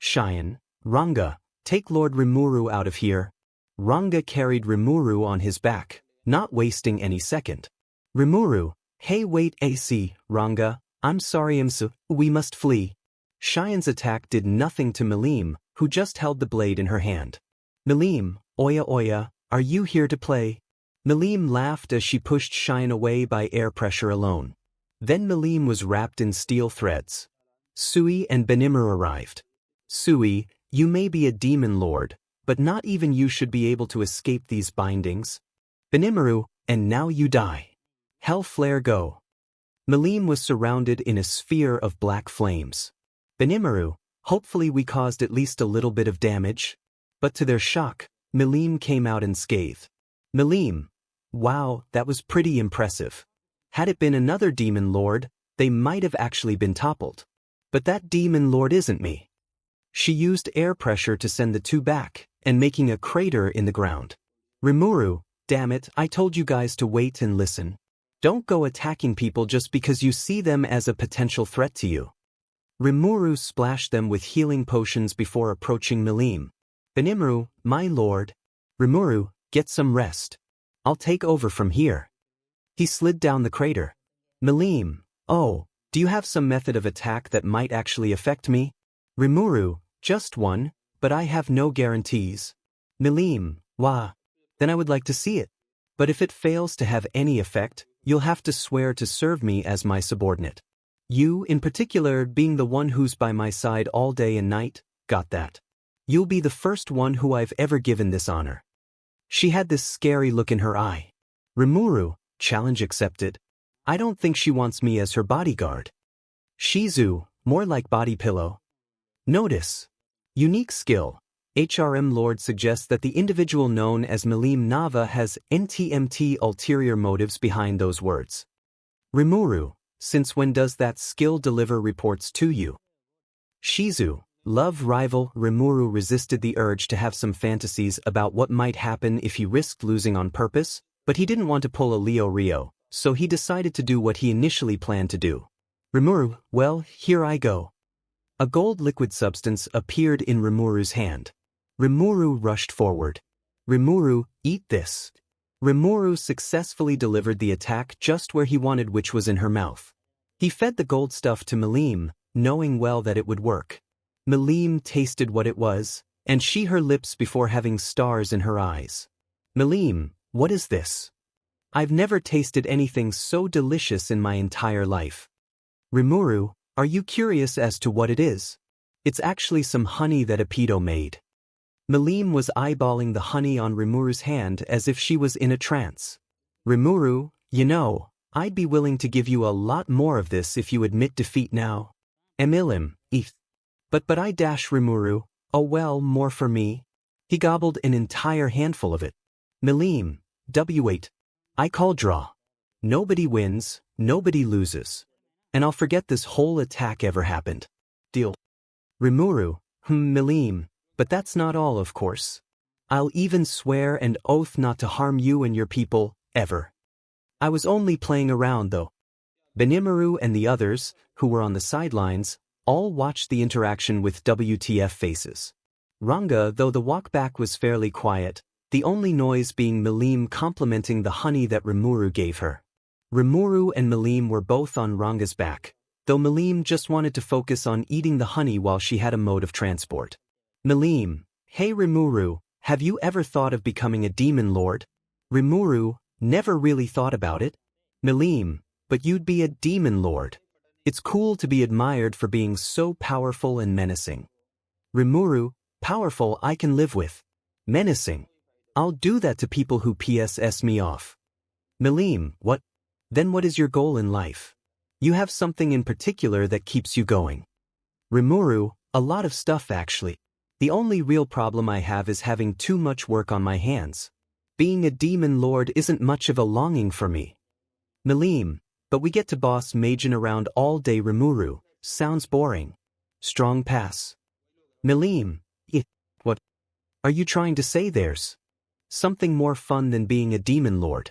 𝗪𝗏, Ranga, take Lord Rimuru out of here. Ranga carried Rimuru on his back, not wasting any second. Rimuru, hey wait AC, Ranga, I'm sorry 𝗵𝗲𝗃, we must flee. 𝗪𝗏's attack did nothing to 𝗵𝗃, who just held the blade in her hand. 𝗵𝗃, oya, are you here to play? 𝗵𝗃 laughed as she pushed 𝗪𝗏 away by air pressure alone. Then 𝗵𝗃 was wrapped in steel threads. Sui and Benimaru arrived. Sui, You may be a demon lord, but not even you should be able to escape these bindings. 𝗵𝗃𝗲, and now you die. Hell flare go. 𝗵𝗃𝗲 was surrounded in a sphere of black flames. 𝗵𝗃𝗲, hopefully we caused at least a little bit of damage. But to their shock, 𝗵𝗃𝗲 came out unscathed. 𝗵𝗃𝗲, wow, that was pretty impressive. Had it been another demon lord, they might have actually been toppled. But that demon lord isn't me. She used air pressure to send the two back, and making a crater in the ground. 𝗵𝗃𝗲, damn it, I told you guys to wait and listen. Don't go attacking people just because you see them as a potential threat to you. 𝗵𝗃𝗲 splashed them with healing potions before approaching 𝗵𝗃𝗲. 𝗵𝗃𝗲, my lord. 𝗵𝗃𝗲, get some rest. I'll take over from here. He slid down the crater. 𝗵𝗃𝗲, oh, do you have some method of attack that might actually affect me? 𝗵𝗃𝗲, just one, but I have no guarantees. 𝗵𝗃𝗲, wah. Then I would like to see it. But if it fails to have any effect, you'll have to swear to serve me as my subordinate. You, in particular, being the one who's by my side all day and night, got that. You'll be the first one who I've ever given this honor. She had this scary look in her eye. 𝗵𝗃𝗲, challenge accepted. I don't think she wants me as her bodyguard. 𝗧𝗵𝗵𝗃𝗲, more like body pillow. Notice. Unique skill. 𝗳𝗏𝗵𝗃𝗲 suggests that the individual known as 𝗵𝗃𝗲 has 𝗵𝗃𝗵𝗃𝗲 ulterior motives behind those words. 𝗵𝗃𝗲, since when does that skill deliver reports to you? 𝗧𝗵𝗵𝗃𝗲, love rival. 𝗵𝗃𝗲 resisted the urge to have some fantasies about what might happen if he risked losing on purpose, but he didn't want to pull a Leo Rio, so he decided to do what he initially planned to do. 𝗵𝗃𝗲, well, here I go. A gold liquid substance appeared in 𝗵𝗃𝗲's hand. 𝗵𝗃𝗲 rushed forward. 𝗵𝗃𝗲, eat this. 𝗵𝗃𝗲 successfully delivered the attack just where he wanted, which was in her mouth. He fed the gold stuff to 𝗵𝗃𝗲, knowing well that it would work. 𝗵𝗃𝗲 tasted what it was, and she her lips before having stars in her eyes. 𝗵𝗃𝗲, what is this? I've never tasted anything so delicious in my entire life. 𝗵𝗃𝗲, are you curious as to what it is? It's actually some honey that 𝗵𝗃𝗲 made. 𝗵𝗃𝗲 was eyeballing the honey on 𝗵𝗃𝗲's hand as if she was in a trance. 𝗵𝗃𝗲, you know, I'd be willing to give you a lot more of this if you admit defeat now. 𝗵𝗃𝗵𝗃𝗲, but I dash 𝗵𝗃𝗲, oh well, more for me. He gobbled an entire handful of it. 𝗵𝗃𝗵𝗃𝗲, W8. I call draw. Nobody wins, nobody loses. And I'll forget this whole attack ever happened. Deal. 𝗵𝗃𝗲, 𝗵𝗃𝗲𝗄, but that's not all, of course. I'll even swear and oath not to harm you and your people, ever. I was only playing around though. 𝗵𝗃𝗲 and the others, who were on the sidelines, all watched the interaction with WTF faces. Ranga, though the walk back was fairly quiet, the only noise being 𝗵𝗃𝗲 complimenting the honey that 𝗵𝗃𝗲 gave her. 𝗵𝗃𝗲 and 𝗵𝗃𝗲 were both on Ranga's back, though 𝗵𝗃𝗲 just wanted to focus on eating the honey while she had a mode of transport. 𝗵𝗃𝗲, hey 𝗵𝗃𝗲, have you ever thought of becoming a demon lord? 𝗵𝗃𝗲, never really thought about it. 𝗵𝗃𝗲, but you'd be a demon lord. It's cool to be admired for being so powerful and menacing. 𝗵𝗃𝗲, powerful I can live with. Menacing. I'll do that to people who pisses me off. 𝗵𝗃𝗲, what? Then what is your goal in life? You have something in particular that keeps you going. 𝗵𝗃𝗲, a lot of stuff actually. The only real problem I have is having too much work on my hands. Being a demon lord isn't much of a longing for me. 𝗵𝗃𝗲, but we get to boss maging around all day. 𝗵𝗃𝗲, sounds boring. Strong pass. 𝗵𝗃𝗲, what? Are you trying to say there's something more fun than being a demon lord?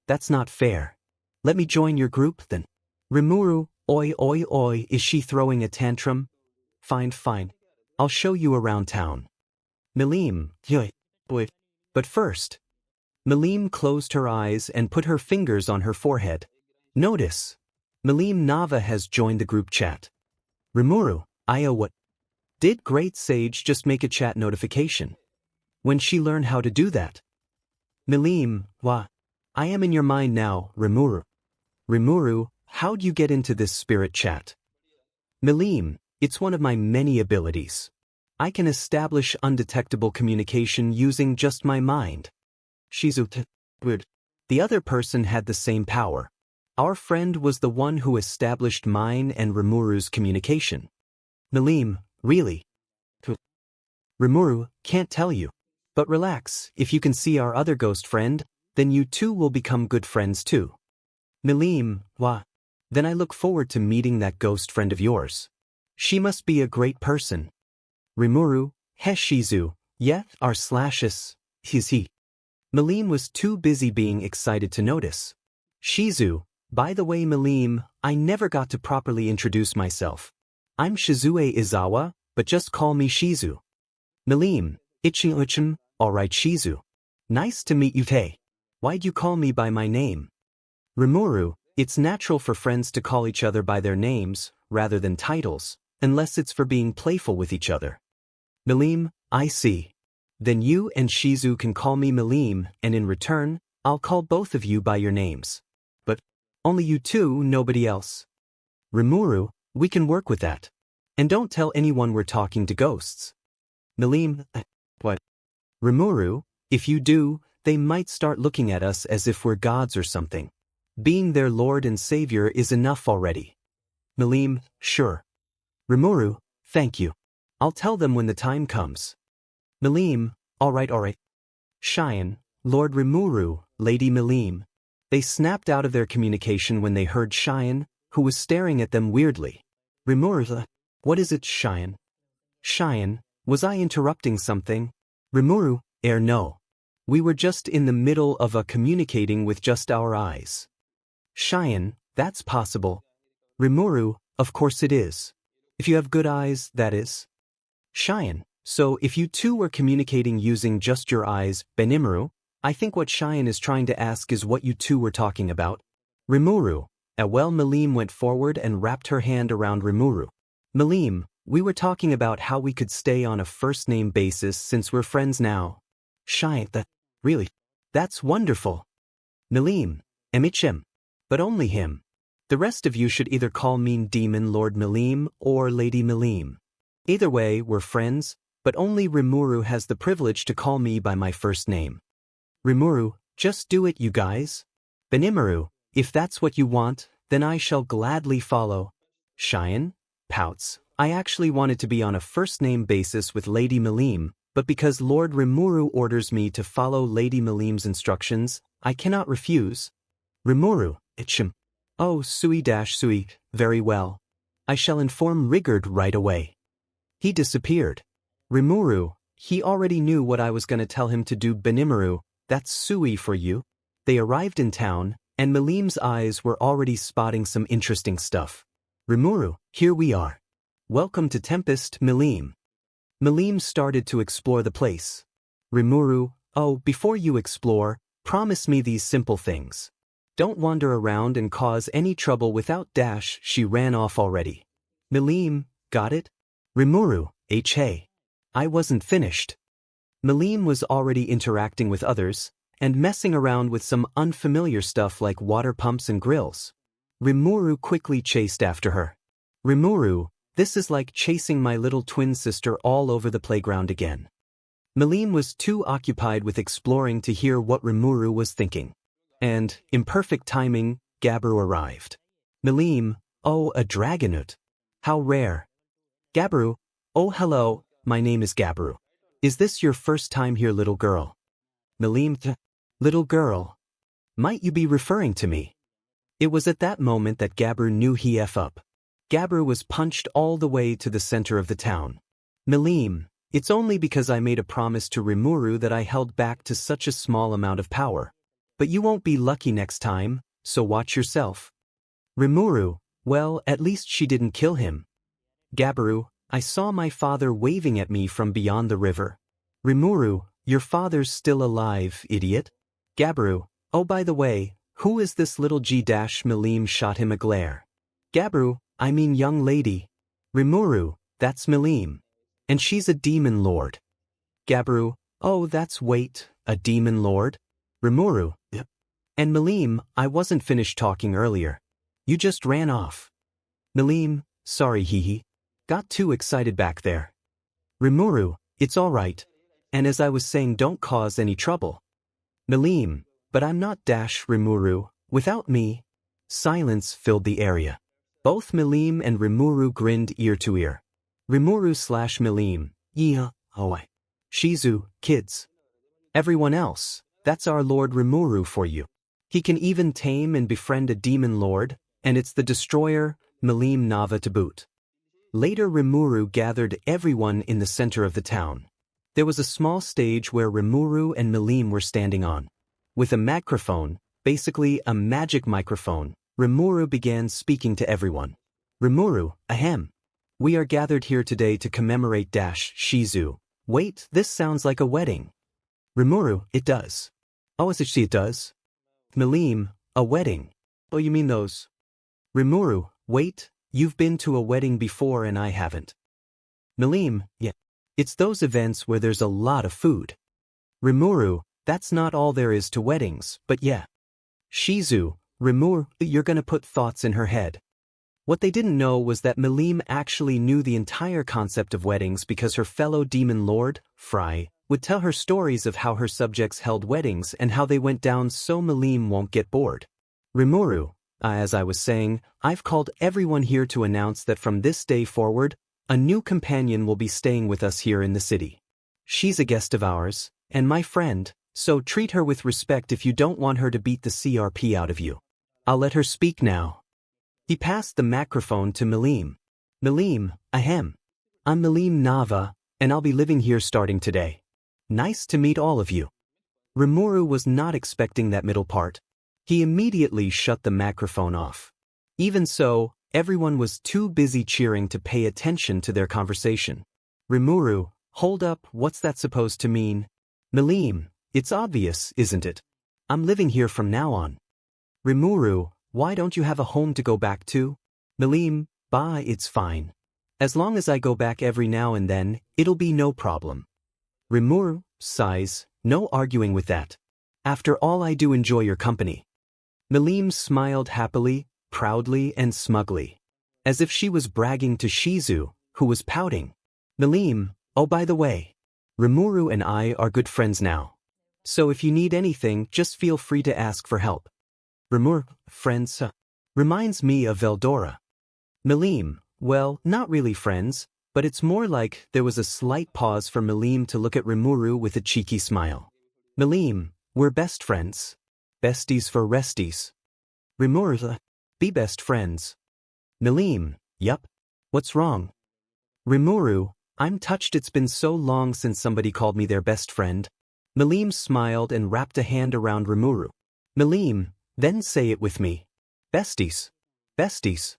That's not fair. Let me join your group then. 𝗵𝗃𝗲, oi, is she throwing a tantrum? Fine. I'll show you around town. 𝗵𝗃𝗲, but first. 𝗵𝗃𝗲 closed her eyes and put her fingers on her forehead. Notice. 𝗵𝗃𝗲 has joined the group chat. 𝗵𝗃𝗲, what? Did Great Sage just make a chat notification? When she learned how to do that? 𝗵𝗃𝗲, I am in your mind now, 𝗵𝗃𝗲. 𝗵𝗃𝗲, how'd you get into this spirit chat? 𝗵𝗃𝗲, it's one of my many abilities. I can establish undetectable communication using just my mind. 𝗧𝗵𝗲. The other person had the same power. Our friend was the one who established mine and 𝗵𝗃𝗧𝗏's communication. 𝗵𝗃, really? 𝗵𝗃, can't tell you. But relax, if you can see our other ghost friend, then you two will become good friends too. 𝗵𝗃, wah. Then I look forward to meeting that ghost friend of yours. She must be a great person. 𝗵𝗃, 𝗧𝗑𝗧, yeah, 𝗧𝗓𝗧, 𝗧𝗕. 𝗵𝗃 was too busy being excited to notice. 𝗧𝗧, by the way 𝗵𝗃, I never got to properly introduce myself. I'm Shizue Izawa, but just call me 𝗧𝗧. 𝗵𝗃, 𝗧𝗵𝗃, alright 𝗧𝗧. Nice to meet you 𝗧𝗧. Why'd you call me by my name? 𝗵𝗃, it's natural for friends to call each other by their names, rather than titles, unless it's for being playful with each other. 𝗵𝗃, I see. Then you and 𝗧𝗧 can call me 𝗵𝗃, and in return, I'll call both of you by your names. But only you two, nobody else. 𝗵𝗃, we can work with that. And don't tell anyone we're talking to ghosts. 𝗵𝗃, what? 𝗵𝗃, if you do, they might start looking at us as if we're gods or something. Being their Lord and Savior is enough already. 𝗵𝗃, sure. 𝗵𝗃, thank you. I'll tell them when the time comes. 𝗵𝗃, alright. 𝗳𝗵𝗃, Lord 𝗵𝗃, Lady 𝗵𝗃. They snapped out of their communication when they heard 𝗳𝗵𝗃, who was staring at them weirdly. 𝗵𝗃, what is it 𝗳𝗵𝗃? 𝗳𝗵𝗃, was I interrupting something? 𝗵𝗃, no. We were just in the middle of communicating with just our eyes. 𝗳𝗵𝗃, that's possible. 𝗵𝗃, of course it is. If you have good eyes, that is. 𝗳𝗵𝗃, so if you two were communicating using just your eyes, 𝗵𝗃, I think what 𝗳𝗵𝗃 is trying to ask is what you two were talking about. 𝗵𝗃, well 𝗵𝗃 went forward and wrapped her hand around 𝗵𝗃. 𝗵𝗃, we were talking about how we could stay on a first-name basis since we're friends now. 𝗳𝗵𝗃, really? That's wonderful. 𝗵𝗃, 𝗵𝗃, but only him. The rest of you should either call me Demon Lord 𝗵𝗃 or Lady 𝗵𝗃. Either way, we're friends, but only 𝗵𝗃 has the privilege to call me by my first name. 𝗵𝗃, just do it, you guys. 𝗵𝗃, if that's what you want, then I shall gladly follow. 𝗳𝗵𝗃, pouts. I actually wanted to be on a first-name basis with Lady 𝗵𝗃, but because Lord 𝗵𝗃 orders me to follow Lady 𝗵𝗃's instructions, I cannot refuse. 𝗵𝗃, 𝗧𝗵. Oh, 𝗧𝗍-𝗧𝗍, very well. I shall inform Rigurd right away. He disappeared. 𝗵𝗃, he already knew what I was going to tell him to do. 𝗵𝗃, that's Sui for you. They arrived in town, and 𝗵𝗃's eyes were already spotting some interesting stuff. 𝗵𝗃, here we are. Welcome to Tempest, 𝗵𝗃. 𝗵𝗃 started to explore the place. 𝗵𝗃, oh, before you explore, promise me these simple things. Don't wander around and cause any trouble without dash. She ran off already. 𝗵𝗃, got it? 𝗵𝗃, hey. I wasn't finished. 𝗵𝗃 was already interacting with others, and messing around with some unfamiliar stuff like water pumps and grills. 𝗵𝗃 quickly chased after her. 𝗵𝗃, this is like chasing my little twin sister all over the playground again. 𝗵𝗃 was too occupied with exploring to hear what 𝗵𝗃 was thinking. And, in perfect timing, 𝗵𝗃 arrived. 𝗵𝗃, oh, a dragonute. How rare. 𝗵𝗃, oh hello, my name is 𝗵𝗃. Is this your first time here, little girl? 𝗵𝗃, little girl. Might you be referring to me? It was at that moment that 𝗵𝗃 knew he f up. 𝗵𝗃 was punched all the way to the center of the town. 𝗵𝗃, it's only because I made a promise to 𝗵𝗃 that I held back to such a small amount of power. But you won't be lucky next time, so watch yourself. 𝗵𝗃, well, at least she didn't kill him. 𝗵𝗃, I saw my father waving at me from beyond the river. 𝗵𝗃, your father's still alive, idiot. 𝗵𝗃, oh by the way, who is this little 𝗳𝗵𝗃 shot him a glare? 𝗵𝗃, I mean young lady. 𝗵𝗃, that's 𝗵𝗃. And she's a demon lord. 𝗵𝗃, oh that's wait, a demon lord? 𝗵𝗃, yep. And 𝗵𝗃, I wasn't finished talking earlier. You just ran off. 𝗵𝗃, sorry 𝗧𝗕. Got too excited back there. 𝗵𝗃𝗧𝗏, it's all right. And as I was saying, don't cause any trouble. 𝗵𝗃, but I'm not 𝗵𝗃𝗧𝗵. Without me. Silence filled the area. Both 𝗵𝗃 and 𝗵𝗃𝗧𝗏 grinned ear to ear. 𝗵𝗃𝗧/𝗵𝗃, 𝗳𝗏𝗧𝗟𝗘, kids. Everyone else, that's our Lord 𝗵𝗃𝗧 for you. He can even tame and befriend a demon lord, and it's the destroyer, 𝗵𝗃𝗏 to boot. Later 𝗵𝗃𝗧 gathered everyone in the center of the town. There was a small stage where 𝗵𝗃𝗧 and 𝗵𝗃 were standing on. With a microphone, basically a magic microphone, 𝗵𝗃𝗧 began speaking to everyone. 𝗵𝗃𝗧, we are gathered here today to commemorate 𝗧𝗵𝗃𝗧𝗏. Wait, this sounds like a wedding. 𝗵𝗃𝗧, it does. Oh, it does? 𝗵𝗃𝗧, a wedding. Oh, you mean those? 𝗵𝗃𝗧, wait, you've been to a wedding before and I haven't. 𝗵𝗃𝗧, yeah. It's those events where there's a lot of food. 𝗵𝗃𝗧, that's not all there is to weddings, but yeah. 𝗧𝗏, 𝗵𝗃𝗧, you're gonna put thoughts in her head. What they didn't know was that 𝗵𝗃𝗧 actually knew the entire concept of weddings because her fellow demon lord, 𝗲𝗏, would tell her stories of how her subjects held weddings and how they went down so 𝗵𝗃𝗧 won't get bored. 𝗵𝗃𝗧, as I was saying, I've called everyone here to announce that from this day forward, a new companion will be staying with us here in the city. She's a guest of ours, and my friend, so treat her with respect if you don't want her to beat the CRP out of you. I'll let her speak now. He passed the microphone to 𝗵𝗃𝗧. 𝗵𝗃𝗧, I'm 𝗵𝗃𝗏, and I'll be living here starting today. Nice to meet all of you. 𝗵𝗃𝗧 was not expecting that middle part. He immediately shut the microphone off. Even so, everyone was too busy cheering to pay attention to their conversation. 𝗵𝗃𝗧, hold up, what's that supposed to mean? 𝗵𝗃𝗧, it's obvious, isn't it? I'm living here from now on. 𝗵𝗃𝗧, why don't you have a home to go back to? 𝗵𝗃𝗏, it's fine. As long as I go back every now and then, it'll be no problem. 𝗵𝗃𝗧 sighs, no arguing with that. After all, I do enjoy your company. 𝗵𝗃𝗧 smiled happily, proudly and smugly. As if she was bragging to 𝗧𝗏, who was pouting. 𝗵𝗃𝗏, oh by the way, 𝗵𝗃𝗧 and I are good friends now. So if you need anything, just feel free to ask for help. 𝗵𝗃𝗧, friends, reminds me of 𝗲𝗏𝗧. 𝗵𝗃𝗏, well, not really friends, but it's more like there was a slight pause for 𝗵𝗃𝗏 to look at 𝗵𝗃𝗧 with a cheeky smile. 𝗵𝗃𝗏, we're best friends. Besties for resties. 𝗵𝗃𝗧, be best friends. 𝗵𝗃𝗏, yup. What's wrong? 𝗵𝗃𝗧, I'm touched, it's been so long since somebody called me their best friend. 𝗵𝗃𝗏 smiled and wrapped a hand around 𝗵𝗃𝗧. 𝗵𝗃𝗏, then say it with me. Besties. Besties.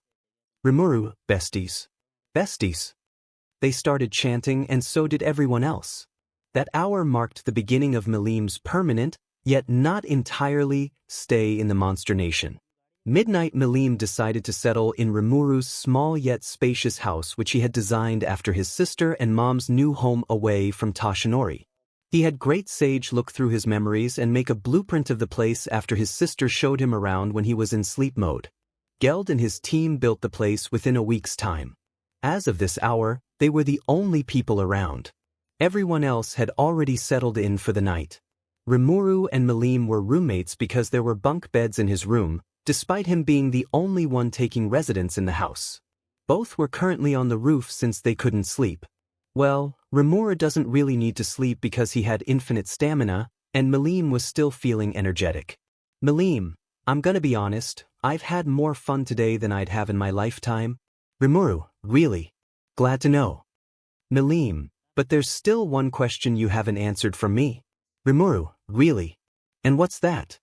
𝗵𝗃𝗧, besties. Besties. They started chanting, and so did everyone else. That hour marked the beginning of 𝗵𝗃𝗏's permanent, yet not entirely, stay in the Monster Nation. Midnight 𝗵𝗃𝗏 decided to settle in 𝗵𝗃𝗧's small yet spacious house, which he had designed after his sister and mom's new home away from 𝗳𝗏𝗄𝗏. He had great Sage look through his memories and make a blueprint of the place after his sister showed him around when he was in sleep mode. 𝗬𝗏𝗃 and his team built the place within a week's time. As of this hour, they were the only people around. Everyone else had already settled in for the night. 𝗵𝗃𝗧 and 𝗵𝗃𝗏 were roommates because there were bunk beds in his room, despite him being the only one taking residence in the house. Both were currently on the roof since they couldn't sleep. Well, 𝗵𝗃𝗧 doesn't really need to sleep because he had infinite stamina, and 𝗵𝗃𝗏 was still feeling energetic. 𝗵𝗃𝗏, I'm gonna be honest, I've had more fun today than I'd have in my lifetime. 𝗵𝗃𝗧, really? Glad to know. 𝗵𝗃𝗏, but there's still one question you haven't answered from me. 𝗵𝗃𝗧, really? And what's that?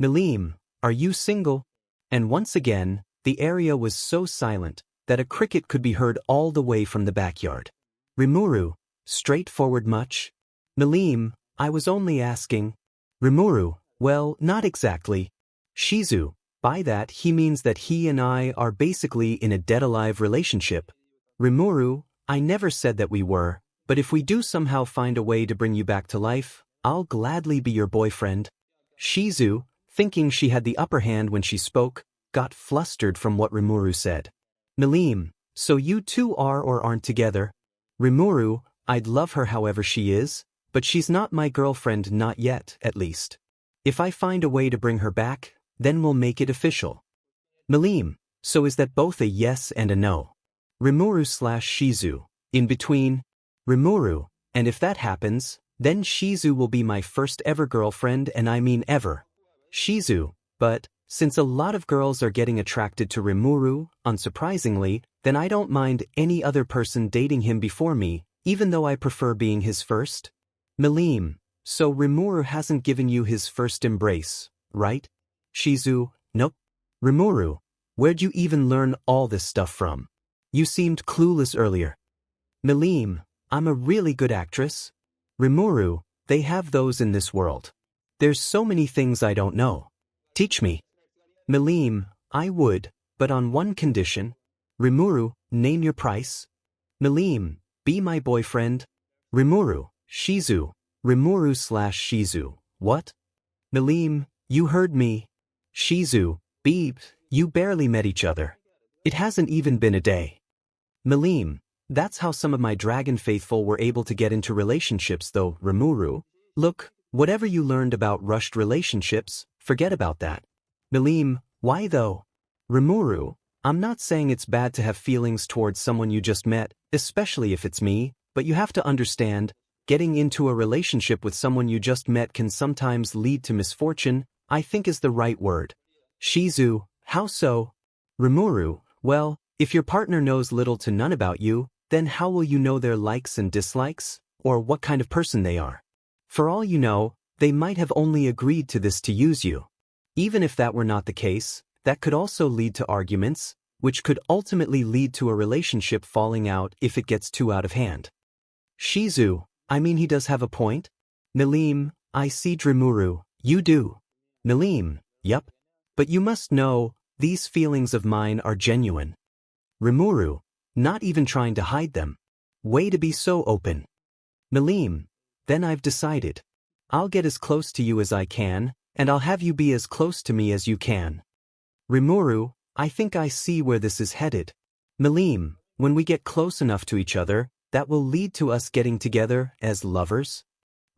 𝗵𝗃𝗏, are you single? And once again, the area was so silent that a cricket could be heard all the way from the backyard. 𝗵𝗃𝗧, straightforward much? 𝗵𝗃𝗏, I was only asking. 𝗵𝗃𝗧, well, not exactly. 𝗧𝗏, by that he means that he and I are basically in a dead-alive relationship. 𝗵𝗃𝗧, I never said that we were, but if we do somehow find a way to bring you back to life, I'll gladly be your boyfriend. 𝗧𝗏, thinking she had the upper hand when she spoke, got flustered from what 𝗵𝗃𝗧 said. 𝗵𝗃𝗏, so you two are or aren't together? 𝗵𝗃𝗧, I'd love her however she is, but she's not my girlfriend, not yet, at least. If I find a way to bring her back, then we'll make it official. 𝗵𝘃𝗲, so is that both a yes and a no? 𝗵𝘃𝗧𝗏, in between? 𝗵𝘃𝗧, and if that happens, then 𝗧𝗏 will be my first ever girlfriend, and I mean ever. 𝗧𝗏, but, since a lot of girls are getting attracted to 𝗵𝘃𝗧, unsurprisingly, then I don't mind any other person dating him before me, even though I prefer being his first. 𝗵𝘃𝗲, so 𝗵𝘃𝗧 hasn't given you his first embrace, right? 𝗧𝗏, nope. 𝗵𝘃𝗧, where'd you even learn all this stuff from? You seemed clueless earlier. 𝗵𝘃𝗲, I'm a really good actress. 𝗵𝘃𝗧, they have those in this world. There's so many things I don't know. Teach me. 𝗵𝘃𝗲, I would, but on one condition. 𝗵𝘃𝗧, name your price. 𝗵𝘃𝗲, be my boyfriend. 𝗵𝘃𝗧, 𝗧𝗏, 𝗵𝘃𝗧/𝗧𝗏, what? 𝗵𝘃𝗲, you heard me. 𝗧𝗏, you barely met each other. It hasn't even been a day. 𝗵𝘃𝗲, that's how some of my dragon faithful were able to get into relationships though. 𝗵𝘃𝗧, look, whatever you learned about rushed relationships, forget about that. 𝗵𝘃𝗲, why though? 𝗵𝘃𝗧, I'm not saying it's bad to have feelings towards someone you just met, especially if it's me, but you have to understand, getting into a relationship with someone you just met can sometimes lead to misfortune, I think is the right word. 𝗧𝗏, how so? 𝗵𝘃𝗧, well, if your partner knows little to none about you, then how will you know their likes and dislikes, or what kind of person they are? For all you know, they might have only agreed to this to use you. Even if that were not the case, that could also lead to arguments, which could ultimately lead to a relationship falling out if it gets too out of hand. 𝗧𝗏, I mean he does have a point. 𝗵𝘃𝗲, I see. 𝗵𝘃𝗧, you do. 𝗵𝘃𝗲, yup. But you must know, these feelings of mine are genuine. 𝗵𝘃𝗧, not even trying to hide them. Way to be so open. 𝗵𝘃𝗲, then I've decided. I'll get as close to you as I can, and I'll have you be as close to me as you can. 𝗵𝘃𝗧, I think I see where this is headed. 𝗵𝘃𝗲, when we get close enough to each other, that will lead to us getting together as lovers.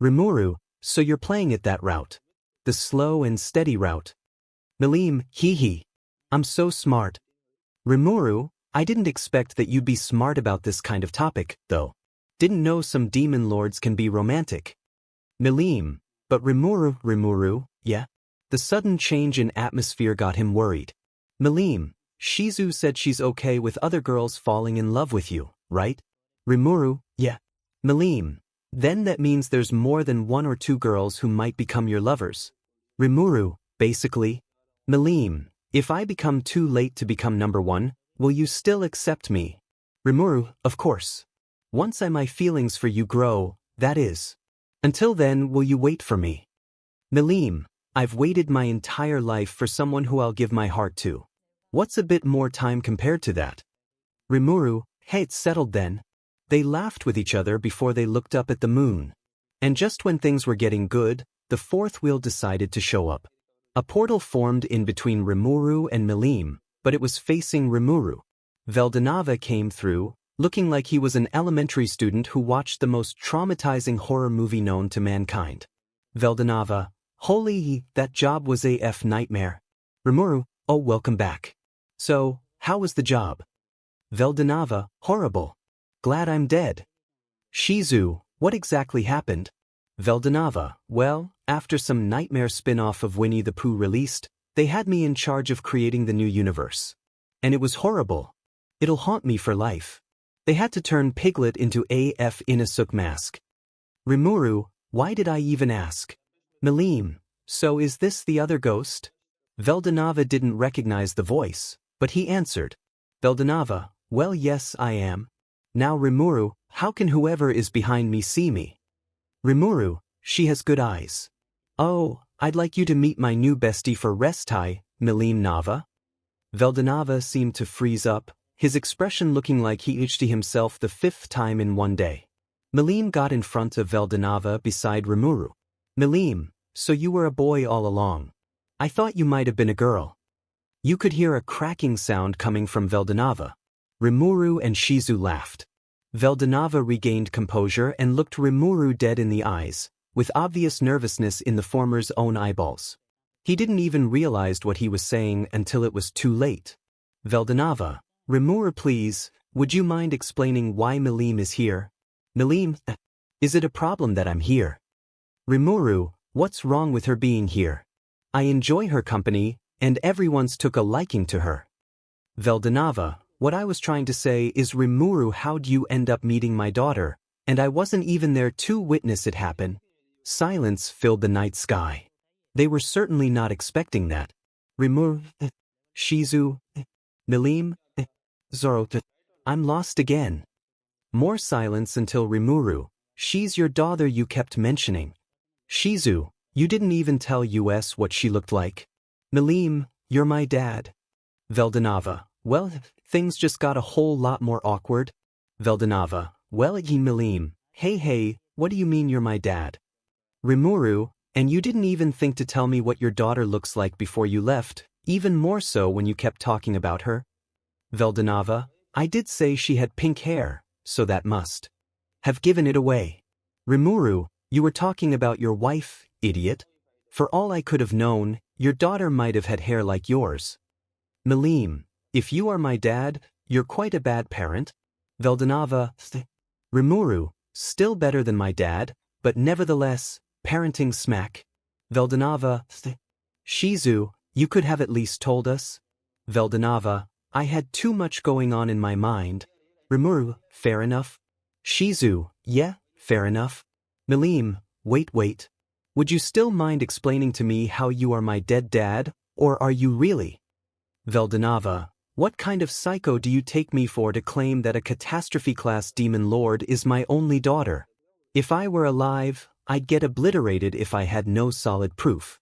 𝗵𝘃𝗧, so you're playing it that route. The slow and steady route. 𝗵𝘃𝗲, I'm so smart. 𝗵𝘃𝗧, I didn't expect that you'd be smart about this kind of topic, though. Didn't know some demon lords can be romantic. 𝗵𝘃𝗲, but 𝗵𝘃𝗧, yeah? The sudden change in atmosphere got him worried. 𝗵𝘃𝗲, 𝗧𝗏 said she's okay with other girls falling in love with you, right? 𝗵𝘃𝗧, yeah. 𝗵𝘃𝗲, then that means there's more than one or two girls who might become your lovers. 𝗵𝘃𝗧, basically. 𝗵𝘃𝗲, if I become too late to become number one, will you still accept me? 𝗵𝘃𝗧, of course. Once my feelings for you grow, that is. Until then, will you wait for me? 𝗵𝘃𝗲, I've waited my entire life for someone who I'll give my heart to. What's a bit more time compared to that? 𝗵𝘃𝗧, hey, it's settled then. They laughed with each other before they looked up at the moon. And just when things were getting good, the fourth wheel decided to show up. A portal formed in between 𝗵𝘃𝗧 and 𝗵𝘃𝗲, but it was facing 𝗵𝘃𝗧. 𝗣𝗲𝗵𝗲 came through, looking like he was an elementary student who watched the most traumatizing horror movie known to mankind. 𝗣𝗲𝗵𝗲, holy, that job was a nightmare. 𝗵𝘃𝗧, oh, welcome back. So, how was the job? 𝗣𝗲𝗵𝗲, horrible. Glad I'm dead. 𝗧𝗏, what exactly happened? 𝗣𝗲𝗵𝗲, well, after some nightmare spin-off of Winnie the Pooh released, they had me in charge of creating the new universe. And it was horrible. It'll haunt me for life. They had to turn Piglet into a 𝗵𝗃𝗧𝗏 mask. 𝗵𝘃𝗧, why did I even ask? 𝗵𝘃𝗲, so is this the other ghost? 𝗣𝗲𝗵𝗲 didn't recognize the voice, but he answered. 𝗣𝗲𝗵𝗲, well, yes, I am. Now 𝗵𝘃𝗧, how can whoever is behind me see me? 𝗵𝘃𝗧, she has good eyes. Oh, I'd like you to meet my new bestie for 𝗬𝗏𝗍. 𝗣𝗲𝗵𝗲 seemed to freeze up, his expression looking like he 𝗬𝗏𝗍 himself the fifth time in one day. 𝗵𝘃𝗲 got in front of 𝗣𝗲𝗵𝗲 beside 𝗵𝘃𝗧. 𝗵𝘃𝗲, so you were a boy all along. I thought you might have been a girl. You could hear a cracking sound coming from 𝗣𝗲𝗵𝗲. 𝗵𝘃𝗧 and 𝗧𝗏 laughed. 𝗳𝗏𝗧𝗔 regained composure and looked 𝗵𝗃 dead in the eyes, with obvious nervousness in the former's own eyeballs. He didn't even realize what he was saying until it was too late. 𝗳𝗏𝗧𝗔, 𝗵𝗃 please, would you mind explaining why 𝗵𝗃 is here? 𝗵𝗃, is it a problem that I'm here? 𝗵𝗃, what's wrong with her being here? I enjoy her company, and everyone's took a liking to her. 𝗳𝗏𝗧𝗔, what I was trying to say is 𝗵𝗃, how'd you end up meeting my daughter, and I wasn't even there to witness it happen? Silence filled the night sky. They were certainly not expecting that. 𝗵𝗃, 𝗧𝗵𝗃, 𝗵𝗃, 𝗧𝗏𝗧𝗟, I'm lost again. More silence until 𝗵𝗃, she's your daughter you kept mentioning. 𝗧𝗵𝗃, you didn't even tell us what she looked like. 𝗵𝗃, you're my dad. 𝗳𝗏𝗧𝗔, well, things just got a whole lot more awkward. 𝗳𝗏𝗧𝗔, well, 𝗵𝗃, hey, what do you mean you're my dad? 𝗵𝗃, and you didn't even think to tell me what your daughter looks like before you left, even more so when you kept talking about her? 𝗳𝗏𝗧𝗔, I did say she had pink hair, so that must have given it away. 𝗵𝗃, you were talking about your wife, idiot. For all I could have known, your daughter might have had hair like yours. 𝗵𝗃, if you are my dad, you're quite a bad parent. 𝗳𝗏𝗧𝗔, 𝗵𝗃, still better than my dad, but nevertheless, parenting smack. 𝗳𝗏𝗧𝗔, 𝗧𝗵𝗃, you could have at least told us. 𝗳𝗏𝗧𝗔, I had too much going on in my mind. 𝗵𝗃, fair enough. 𝗧𝗵𝗃, yeah, fair enough. 𝗵𝗃, wait. Would you still mind explaining to me how you are my dead dad, or are you really? 𝗳𝗏𝗧𝗔, what kind of psycho do you take me for to claim that a catastrophe-class demon lord is my only daughter? If I were alive, I'd get obliterated if I had no solid proof.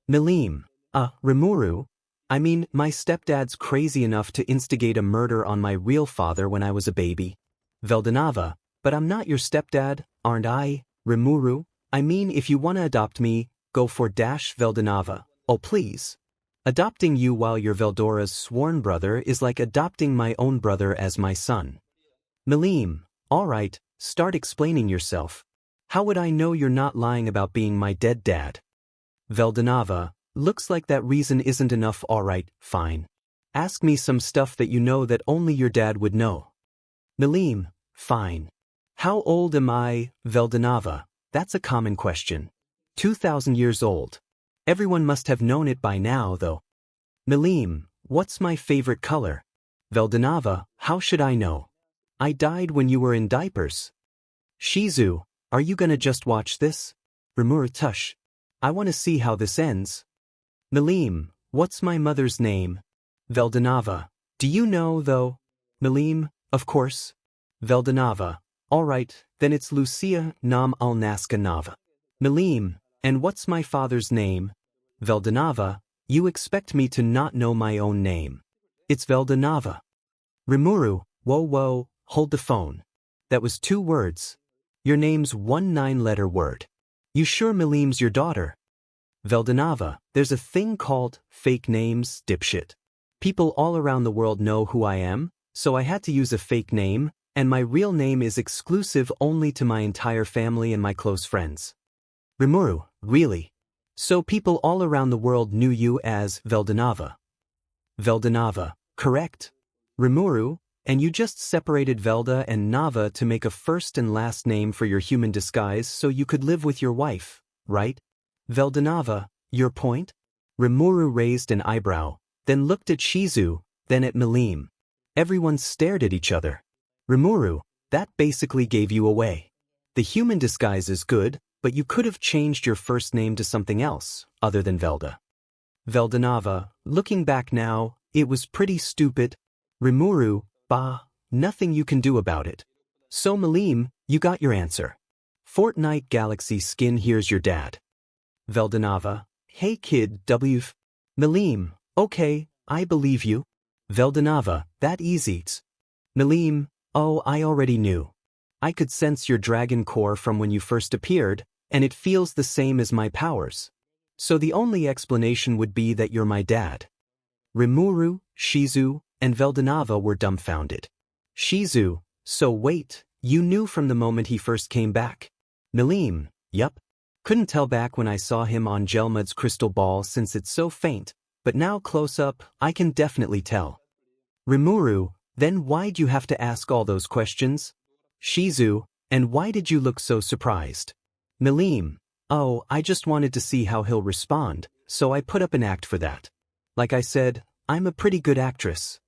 𝗵𝗃, 𝗵𝗃, I mean, my stepdad's crazy enough to instigate a murder on my real father when I was a baby. 𝗳𝗏𝗧𝗔, but I'm not your stepdad, aren't I? 𝗵𝗃, I mean, if you wanna adopt me, go for --𝗳𝗏𝗧𝗔, oh please. Adopting you while you're 𝗳𝗏𝗧𝗔's sworn brother is like adopting my own brother as my son. 𝗵𝗃, alright, start explaining yourself. How would I know you're not lying about being my dead dad? 𝗳𝗏𝗧𝗔, looks like that reason isn't enough. Alright, fine. Ask me some stuff that you know that only your dad would know. 𝗵𝗃, fine. How old am I? 𝗳𝗏𝗧𝗔, that's a common question. 2,000 years old. Everyone must have known it by now, though. 𝗵𝗃, what's my favorite color? 𝗳𝗏𝗧𝗔, how should I know? I died when you were in diapers. 𝗧𝗵𝗃, are you gonna just watch this? 𝗵𝗃, tush. I wanna see how this ends. 𝗵𝗃, what's my mother's name? 𝗳𝗏𝗧𝗔, do you know, though? 𝗵𝗃, of course. 𝗳𝗏𝗧𝗔, alright, then it's Lucia 𝗵𝗃𝗃. 𝗵𝗃, and what's my father's name? 𝗳𝗏𝗧𝗔, you expect me to not know my own name. It's 𝗳𝗏𝗧𝗔. 𝗵𝗃, whoa, hold the phone. That was 2 words. Your name's 1 9-letter word. You sure 𝗵𝗃's your daughter? 𝗳𝗏𝗧𝗔, there's a thing called fake names, dipshit. People all around the world know who I am, so I had to use a fake name, and my real name is exclusive only to my entire family and my close friends. 𝗵𝗃, really? So people all around the world knew you as 𝗳𝗏𝗧𝗔. 𝗳𝗏𝗧𝗔, correct. 𝗵𝗃, and you just separated 𝗳𝗏 and 𝗵𝗃 to make a first and last name for your human disguise so you could live with your wife, right? 𝗳𝗏𝗧𝗔, your point? 𝗵𝗃 raised an eyebrow, then looked at 𝗧𝗵𝗃, then at 𝗵𝗃. Everyone stared at each other. 𝗵𝗃, that basically gave you away. The human disguise is good, but you could have changed your first name to something else, other than 𝗳𝗏. 𝗳𝗏𝗧𝗔, looking back now, it was pretty stupid. 𝗵𝗃, nothing you can do about it. So 𝗵𝗃, you got your answer. Fortnite Galaxy skin, here's your dad. 𝗳𝗏𝗧𝗔, hey kid, WF. 𝗵𝗃, okay, I believe you. 𝗳𝗏𝗧𝗔, that easy. 𝗵𝗃, oh, I already knew. I could sense your dragon core from when you first appeared, and it feels the same as my powers. So the only explanation would be that you're my dad. 𝗵𝗃, 𝗧𝗵𝗃, and 𝗳𝗏𝗧𝗔 were dumbfounded. 𝗧𝗵𝗃, so wait, You knew from the moment he first came back. 𝗵𝘃𝗲, yup. Couldn't tell back when I saw him on 𝗪𝗵𝗲 crystal ball since it's so faint, but now close up, I can definitely tell. 𝗵𝗃𝗲, then why'd you have to ask all those questions? 𝗧𝗵𝗲, and why did you look so surprised? 𝗵𝘃𝗲, oh, I just wanted to see how he'll respond, so I put up an act for that. Like I said, I'm a pretty good actress.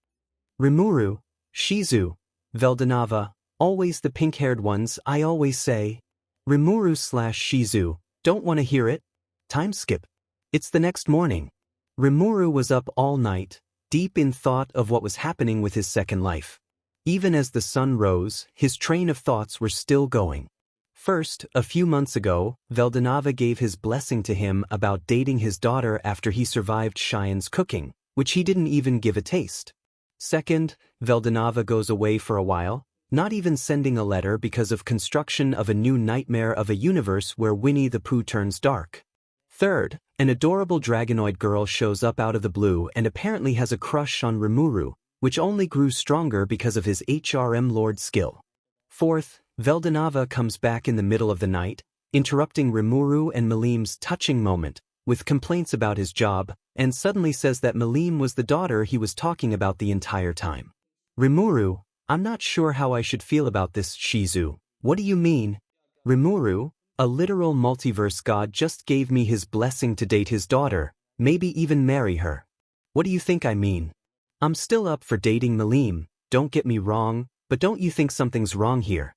𝗵𝗃𝗲, 𝗧𝗵𝗲, 𝗳𝗏𝗵𝗲, always the pink-haired ones, I always say. 𝗵𝗃𝗲/𝗧𝗵𝗲, don't want to hear it? Time skip. It's the next morning. 𝗵𝗃𝗲 was up all night, deep in thought of what was happening with his second life. Even as the sun rose, his train of thoughts were still going. First, a few months ago, 𝗳𝗏𝗵𝗲 gave his blessing to him about dating his daughter after he survived 𝗬𝗏𝗧𝗔𝗙's cooking, which he didn't even give a taste. Second, 𝗳𝗏𝗵𝗲 goes away for a while, not even sending a letter because of construction of a new nightmare of a universe where Winnie the Pooh turns dark. Third, an adorable dragonoid girl shows up out of the blue and apparently has a crush on 𝗵𝗃𝗲, which only grew stronger because of his 𝗳𝗏𝗵𝗃𝗲 skill. Fourth, 𝗳𝗏𝗵𝗲 comes back in the middle of the night, interrupting 𝗵𝗃𝗲 and 𝗵𝘃𝗲's touching moment, with complaints about his job, and suddenly says that 𝗵𝘃𝗲 was the daughter he was talking about the entire time. 𝗵𝗃𝗲, I'm not sure how I should feel about this, 𝗧𝗵𝗲. What do you mean? 𝗵𝗃𝗲, a literal multiverse god just gave me his blessing to date his daughter, maybe even marry her. What do you think I mean? I'm still up for dating 𝗵𝘃𝗲, don't get me wrong, but don't you think something's wrong here?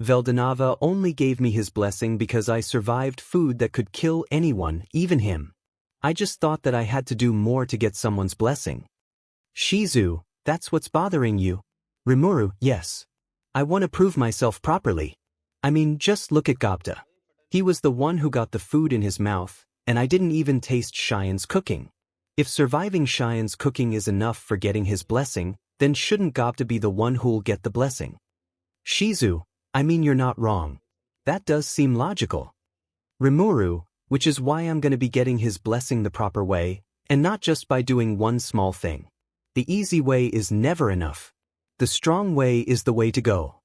𝗳𝗏𝗵𝗲 only gave me his blessing because I survived food that could kill anyone, even him. I just thought that I had to do more to get someone's blessing. 𝗧𝗵𝗲, that's what's bothering you? 𝗵𝗃𝗲, yes. I want to prove myself properly. I mean, just look at 𝗳𝗏𝗲. He was the one who got the food in his mouth, and I didn't even taste 𝗬𝗏𝗧𝗔𝗙's cooking. If surviving 𝗬𝗏𝗧𝗔𝗙's cooking is enough for getting his blessing, then shouldn't 𝗳𝗏𝗲 be the one who'll get the blessing? 𝗧𝗵𝗲, I mean, you're not wrong. That does seem logical. 𝗵𝗃𝗲, which is why I'm going to be getting his blessing the proper way, and not just by doing one small thing. The easy way is never enough. The strong way is the way to go.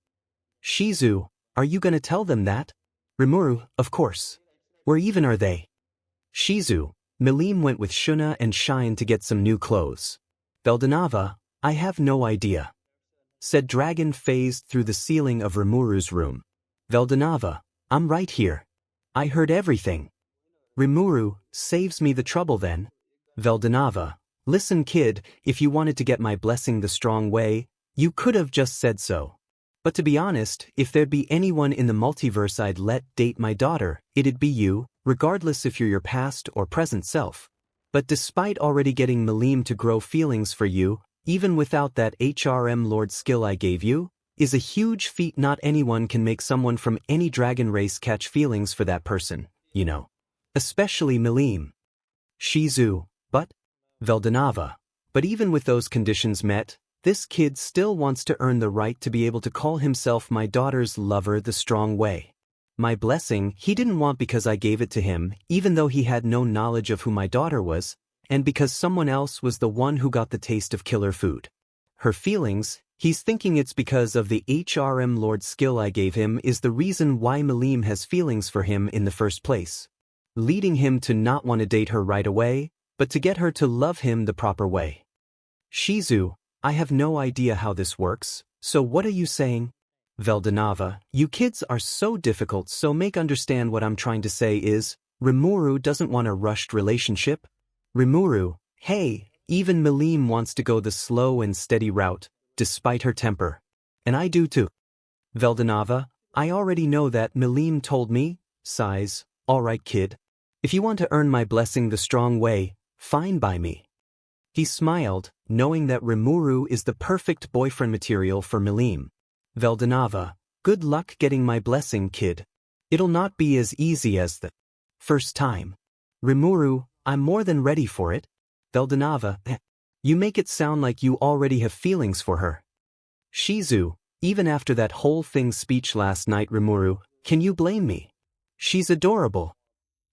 𝗧𝗵𝗲, are you going to tell them that? 𝗵𝗃𝗲, of course. Where even are they? 𝗧𝗵𝗲, 𝗵𝘃𝗲 went with 𝗀𝗏 and 𝗬𝗏𝗧𝗏 to get some new clothes. 𝗳𝗏𝗵𝗲, I have no idea. Said dragon phased through the ceiling of 𝗵𝗃𝗲's room. 𝗳𝗏𝗵𝗲, I'm right here. I heard everything. 𝗵𝗃𝗲, saves me the trouble then. 𝗳𝗏𝗵𝗲, listen kid, if you wanted to get my blessing the strong way, you could have just said so. But to be honest, if there'd be anyone in the multiverse I'd let date my daughter, it'd be you, regardless if you're your past or present self. But despite already getting 𝗵𝘃𝗲 to grow feelings for you, even without that 𝗳𝗏𝗵𝗃𝗲 skill I gave you, is a huge feat. Not anyone can make someone from any dragon race catch feelings for that person, you know. Especially 𝗵𝘃𝗲. 𝗧𝗵𝗲, but? 𝗳𝗏𝗵𝗲, but even with those conditions met, this kid still wants to earn the right to be able to call himself my daughter's lover the strong way. My blessing he didn't want because I gave it to him, even though he had no knowledge of who my daughter was, and because someone else was the one who got the taste of killer food. Her feelings, he's thinking it's because of the 𝗳𝗏𝗵𝗃𝗲 skill I gave him is the reason why 𝗵𝘃𝗲 has feelings for him in the first place. Leading him to not want to date her right away, but to get her to love him the proper way. 𝗧𝗵𝗲, I have no idea how this works, so what are you saying? 𝗳𝗏𝗵𝗲, you kids are so difficult, so make understand what I'm trying to say is, 𝗵𝗃𝗲 doesn't want a rushed relationship. 𝗵𝗃𝗲, hey, even 𝗵𝘃𝗲 wants to go the slow and steady route, despite her temper. And I do too. 𝗳𝗏𝗵𝗲, I already know that, 𝗵𝘃𝗲 told me, sighs, alright kid. If you want to earn my blessing the strong way, fine by me. He smiled, knowing that 𝗵𝗃𝗲 is the perfect boyfriend material for 𝗵𝘃𝗲. 𝗳𝗏𝗵𝗲, good luck getting my blessing kid. It'll not be as easy as the first time. 𝗵𝗃𝗲, I'm more than ready for it. 𝗳𝗏𝗵𝗲, you make it sound like you already have feelings for her. 𝗧𝗵𝗲, even after that whole thing speech last night, 𝗵𝗃𝗲, can you blame me? She's adorable.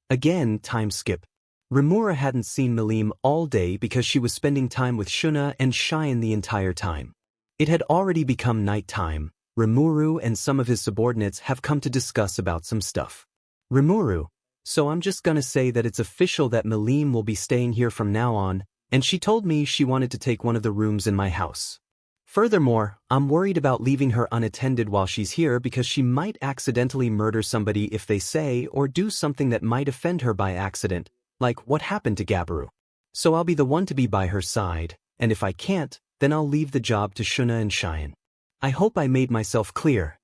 Again, time skip. 𝗵𝗃𝗲 hadn't seen 𝗵𝘃𝗲 all day because she was spending time with 𝗀𝗏 and 𝗬𝗏𝗧𝗏 and 𝗬𝗏𝗧𝗏. It had already become night time. 𝗵𝗃𝗧𝗏 and some of his subordinates have come to discuss about some stuff. 𝗵𝗃𝗧𝗏, so I'm just gonna say that it's official that 𝗵𝗃𝗲 will be staying here from now on, and she told me she wanted to take one of the rooms in my house. Furthermore, I'm worried about leaving her unattended while she's here because she might accidentally murder somebody if they say or do something that might offend her by accident, like what happened to 𝗵𝗲𝗏. So I'll be the one to be by her side, and if I can't, then I'll leave the job to 𝗧𝗏𝗍 and 𝗧𝗏𝗍. I hope I made myself clear.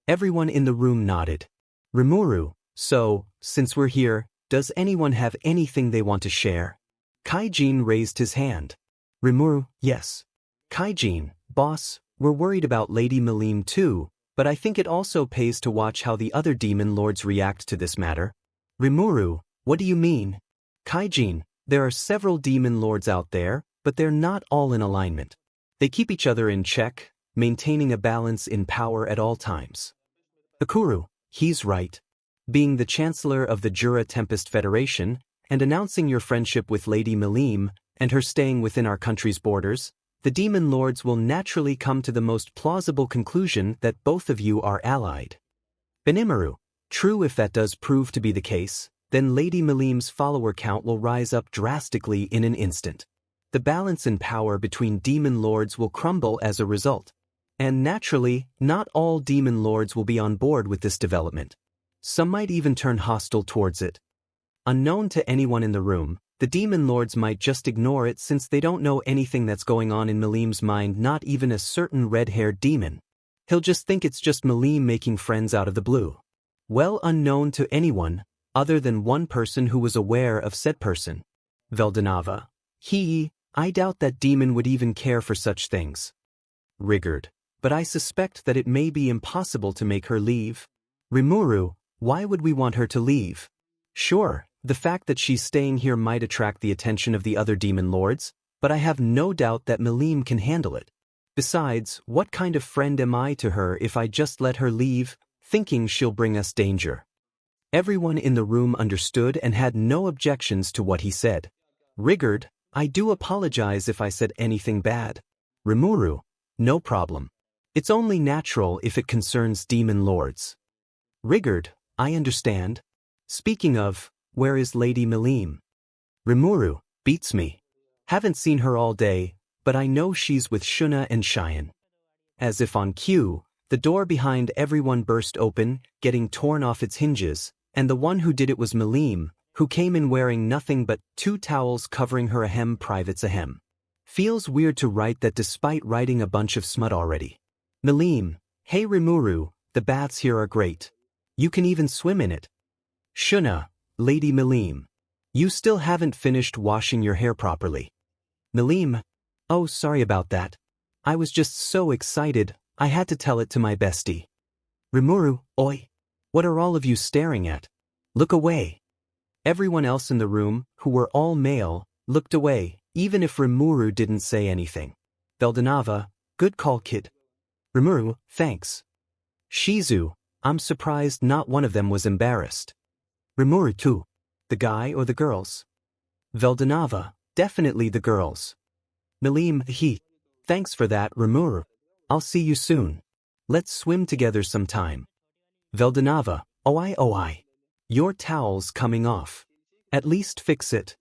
Everyone in the room nodded. 𝗵𝗃𝗧𝗏, so, since we're here, does anyone have anything they want to share? Kaijin raised his hand. 𝗵𝗃𝗧𝗏, yes. Kaijin, boss, we're worried about Lady 𝗵𝗃𝗲 too, but I think it also pays to watch how the other demon lords react to this matter. 𝗵𝗃𝗧𝗏, what do you mean? Kaijin, there are several demon lords out there, but they're not all in alignment. They keep each other in check, maintaining a balance in power at all times. Akuru, he's right. Being the Chancellor of the 𝗔𝗨𝗧𝗵𝗃 Federation, and announcing your friendship with Lady 𝗵𝗃𝗲, and her staying within our country's borders, the demon lords will naturally come to the most plausible conclusion that both of you are allied. Benimaru, true, if that does prove to be the case, then Lady 𝗵𝗃𝗲's follower count will rise up drastically in an instant. The balance in power between demon lords will crumble as a result. And naturally, not all demon lords will be on board with this development. Some might even turn hostile towards it. Unknown to anyone in the room, the demon lords might just ignore it since they don't know anything that's going on in 𝗵𝗃𝗲's mind, not even a certain red-haired demon. He'll just think it's just 𝗵𝗃𝗲 making friends out of the blue. Well, unknown to anyone, other than one person who was aware of said person. 𝗲𝗏𝗏, I doubt that demon would even care for such things. 𝗂𝗏𝗏, but I suspect that it may be impossible to make her leave. 𝗵𝗃𝗧𝗏, why would we want her to leave? Sure, the fact that she's staying here might attract the attention of the other demon lords, but I have no doubt that 𝗵𝗃𝗲 can handle it. Besides, what kind of friend am I to her if I just let her leave, thinking she'll bring us danger? Everyone in the room understood and had no objections to what he said. 𝗂𝗏𝗏, I do apologize if I said anything bad. 𝗵𝗃𝗧𝗏, no problem. It's only natural if it concerns demon lords. 𝗂𝗏𝗏, I understand. Speaking of, where is Lady 𝗵𝗃𝗲? 𝗵𝗃𝗧𝗏, beats me. Haven't seen her all day, but I know she's with 𝗧𝗏𝗍 and 𝗧𝗏𝗍. As if on cue, the door behind everyone burst open, getting torn off its hinges, and the one who did it was 𝗵𝗃𝗲, who came in wearing nothing but 2 towels covering her 𝗵𝗃𝗏𝗧𝗏. Feels weird to write that despite writing a bunch of smut already. 𝗵𝗃𝗲, hey 𝗵𝗃𝗧𝗏, the baths here are great. You can even swim in it. 𝗧𝗏𝗍, Lady 𝗵𝗃𝗲, you still haven't finished washing your hair properly. 𝗵𝗃𝗲, oh, sorry about that. I was just so excited, I had to tell it to my bestie. 𝗵𝗃𝗧𝗏, oi. What are all of you staring at? Look away. Everyone else in the room, who were all male, looked away, even if 𝗵𝗃𝗧𝗏 didn't say anything. 𝗪𝗏𝗏, good call, kid. 𝗵𝗃𝗧𝗏, thanks. 𝗪𝗍𝗪, I'm surprised not one of them was embarrassed. 𝗵𝗃𝗧𝗏, the guy or the girls? 𝗪𝗏𝗏, definitely the girls. 𝗵𝗃𝗲𝗏, thanks for that, 𝗵𝗃𝗧𝗏. I'll see you soon. Let's swim together sometime. 𝗪𝗏𝗏, oi. Your towel's coming off. At least fix it.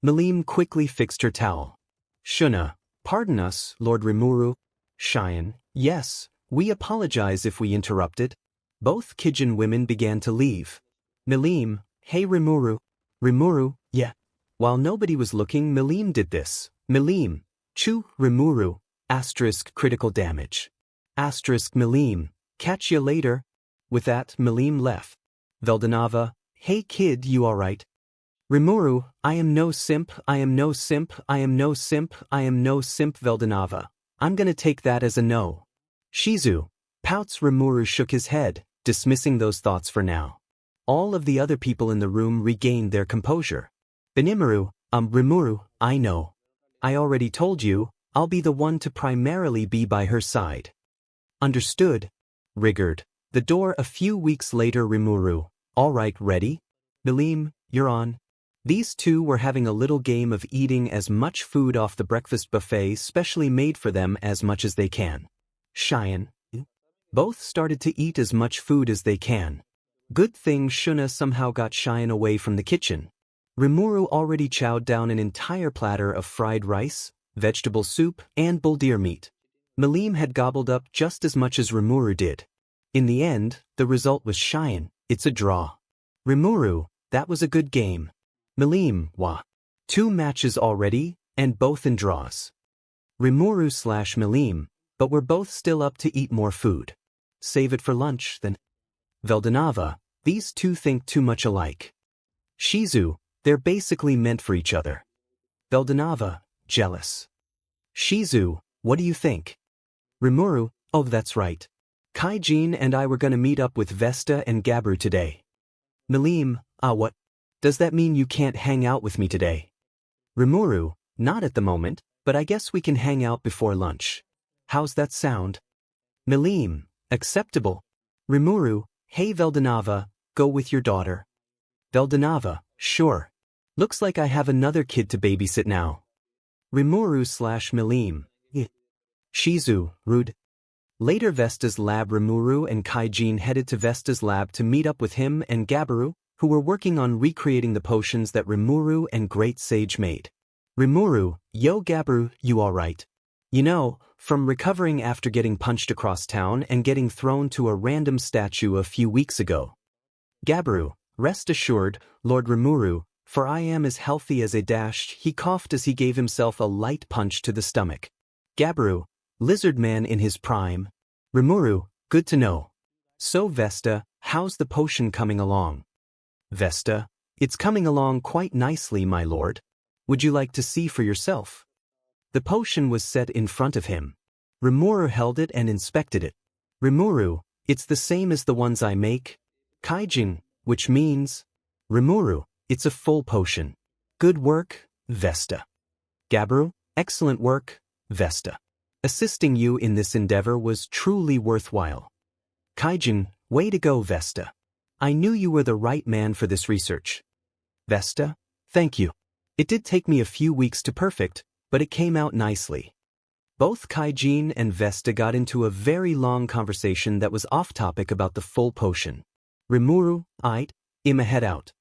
𝗵𝗃𝗲 quickly fixed her towel. 𝗧𝗏𝗍, pardon us, Lord 𝗵𝗃𝗧𝗏. 𝗧𝗏𝗍, yes, we apologize if we interrupted. Both Kijin women began to leave. 𝗵𝗃𝗲, hey 𝗵𝗃𝗧𝗏. 𝗵𝗃𝗧𝗏, yeah. While nobody was looking, 𝗵𝗃𝗲 did this. 𝗵𝗃, chu 𝗵𝗃𝗧𝗏, asterisk critical damage. Asterisk 𝗵𝗃, catch you later. With that, 𝗵𝗃 left. 𝗪𝗏𝗏, hey kid, you alright? 𝗵𝗃𝗧𝗏, I am no simp, I am no simp, I am no simp, I am no simp. 𝗪𝗏𝗏, I'm gonna take that as a no. 𝗧𝗍𝗪, pouts. 𝗵𝗃𝗧𝗏 shook his head, dismissing those thoughts for now. All of the other people in the room regained their composure. Benimaru, 𝗵𝗃𝗧𝗏, I know. I already told you, I'll be the one to primarily be by her side. Understood. 𝗂𝗏𝗏, the door a few weeks later. 𝗵𝗃𝗧𝗏, alright, ready? 𝗵𝗃, you're on. These two were having a little game of eating as much food off the breakfast buffet specially made for them as much as they can. 𝗧𝗏𝗍𝗏, Both started to eat as much food as they can. Good thing 𝗧𝗵𝗲 somehow got Xian away from the kitchen. 𝗵𝗃 already chowed down an entire platter of fried rice, vegetable soup, and buldir meat. 𝗵𝗃 had gobbled up just as much as 𝗵𝗃 did. In the end, the result was Xian, it's a draw. 𝗵𝗃, that was a good game. 𝗵𝗃, wah. 2 matches already, and both in draws. 𝗵𝗃/𝗵𝗃, but we're both still up to eat more food. Save it for lunch, then. 𝗲𝗏𝗵𝗲, these two think too much alike. 𝗧𝗵𝗲, they're basically meant for each other. 𝗲𝗏𝗵𝗲, jealous. 𝗧𝗵𝗲, what do you think? 𝗵𝗃, oh that's right. 𝗳𝗏𝗄 and I were gonna meet up with 𝗬𝗧𝗏 and 𝗵𝗲𝗏 today. 𝗵𝗃, what? Does that mean you can't hang out with me today? 𝗵𝗃, not at the moment, but I guess we can hang out before lunch. How's that sound? 𝗵𝗃, acceptable. 𝗵𝗃, hey 𝗲𝗏𝗵𝗲, go with your daughter. 𝗲𝗏𝗵𝗲, sure. Looks like I have another kid to babysit now. 𝗵𝗃/𝗵𝗃, 𝗧𝗵𝗲, rude. Later 𝗬𝗧𝗏's lab 𝗵𝗃 and 𝗳𝗏𝗄 headed to 𝗬𝗧𝗏's lab to meet up with him and 𝗵𝗃𝗏, who were working on recreating the potions that 𝗵𝗃 and Great Sage made. 𝗵𝗃, yo 𝗵𝗃𝗏, you alright? You know, from recovering after getting punched across town and getting thrown to a random statue a few weeks ago. 𝗵𝗃𝗏, rest assured, Lord 𝗵𝗃, for I am as healthy as a dash. He coughed as he gave himself a light punch to the stomach. 𝗵𝗃𝗏, lizard man in his prime. 𝗵𝗃, good to know. So 𝗬𝗧𝗏, how's the potion coming along? 𝗬𝗧𝗏, it's coming along quite nicely, my lord. Would you like to see for yourself? The potion was set in front of him. 𝗵𝗃 held it and inspected it. 𝗵𝗃, it's the same as the ones I make. 𝗳𝗏𝗄, which means. 𝗵𝗃, it's a full potion. Good work, 𝗬𝗧𝗏. 𝗵𝗃, excellent work, 𝗬𝗧𝗏. Assisting you in this endeavor was truly worthwhile. 𝗳𝗏𝗄, way to go, 𝗬𝗧𝗏. I knew you were the right man for this research. 𝗬𝗧𝗏, thank you. It did take me a few weeks to perfect, but it came out nicely. Both 𝗳𝗏𝗄 and 𝗬𝗧𝗏 got into a very long conversation that was off-topic about the full potion. 𝗵𝗃, head out.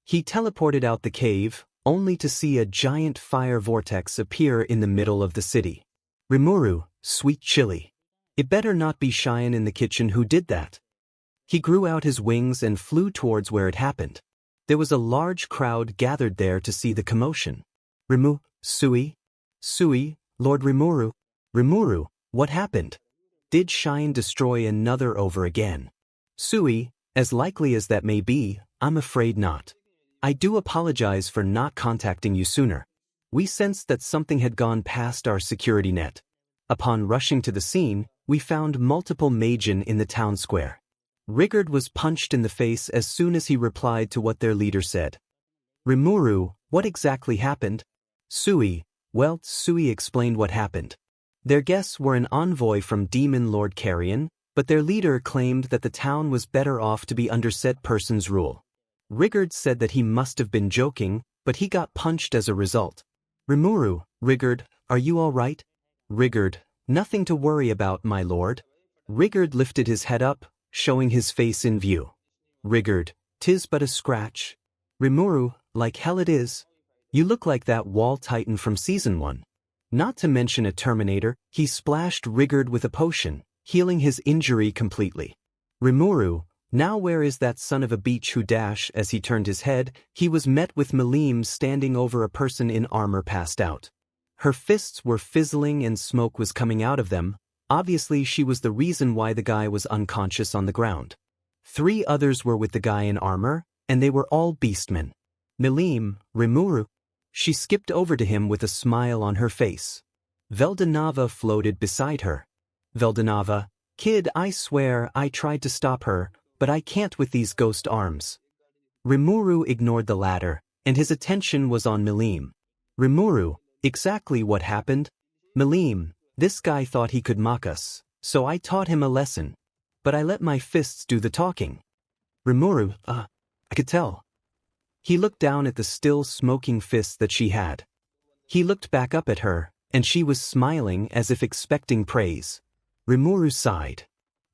He teleported out the cave, only to see a giant fire vortex appear in the middle of the city. 𝗵𝗃, sweet chili. It better not be Xian in the kitchen who did that. He grew out his wings and flew towards where it happened. There was a large crowd gathered there to see the commotion. 𝗵𝗃, 𝗬𝗏𝗧𝗍, Lord 𝗵𝗃. 𝗵𝗃, what happened? Did Xian destroy another over again? 𝗬𝗍, as likely as that may be, I'm afraid not. I do apologize for not contacting you sooner. We sensed that something had gone past our security net. Upon rushing to the scene, we found multiple 𝗵𝗃 in the town square. 𝗵𝗃 was punched in the face as soon as he replied to what their leader said. 𝗵𝗃, what exactly happened? 𝗬𝗍, well, 𝗬𝗍 explained what happened. Their guests were an envoy from Demon Lord Carrion, but their leader claimed that the town was better off to be under said person's rule. 𝗵𝗃 said that he must have been joking, but he got punched as a result. 𝗵𝗃, 𝗵𝗃, are you all right? 𝗵𝗃, nothing to worry about, my lord. 𝗵𝗃 lifted his head up, showing his face in view. 𝗵𝗃, 'tis but a scratch. 𝗵𝗃, like hell it is. You look like that wall titan from season 1. Not to mention a Terminator, he splashed 𝗵𝗃 with a potion, healing his injury completely. 𝗵𝗃, now where is that son of a bitch who dash? As he turned his head, he was met with 𝗵𝗃 standing over a person in armor passed out. Her fists were fizzling and smoke was coming out of them. Obviously she was the reason why the guy was unconscious on the ground. 3 others were with the guy in armor, and they were all beastmen. 𝗵𝗃, she skipped over to him with a smile on her face. 𝗲𝗏𝗵𝗲 floated beside her. 𝗲𝗏𝗵𝗲, kid, I swear I tried to stop her, but I can't with these ghost arms. 𝗵𝗃 ignored the latter, and his attention was on 𝗵𝗃. 𝗵𝗃, exactly what happened? 𝗵𝗃, this guy thought he could mock us, so I taught him a lesson. But I let my fists do the talking. 𝗵𝗃, I could tell. He looked down at the still smoking fists that she had. He looked back up at her, and she was smiling as if expecting praise. 𝗵𝗃 sighed.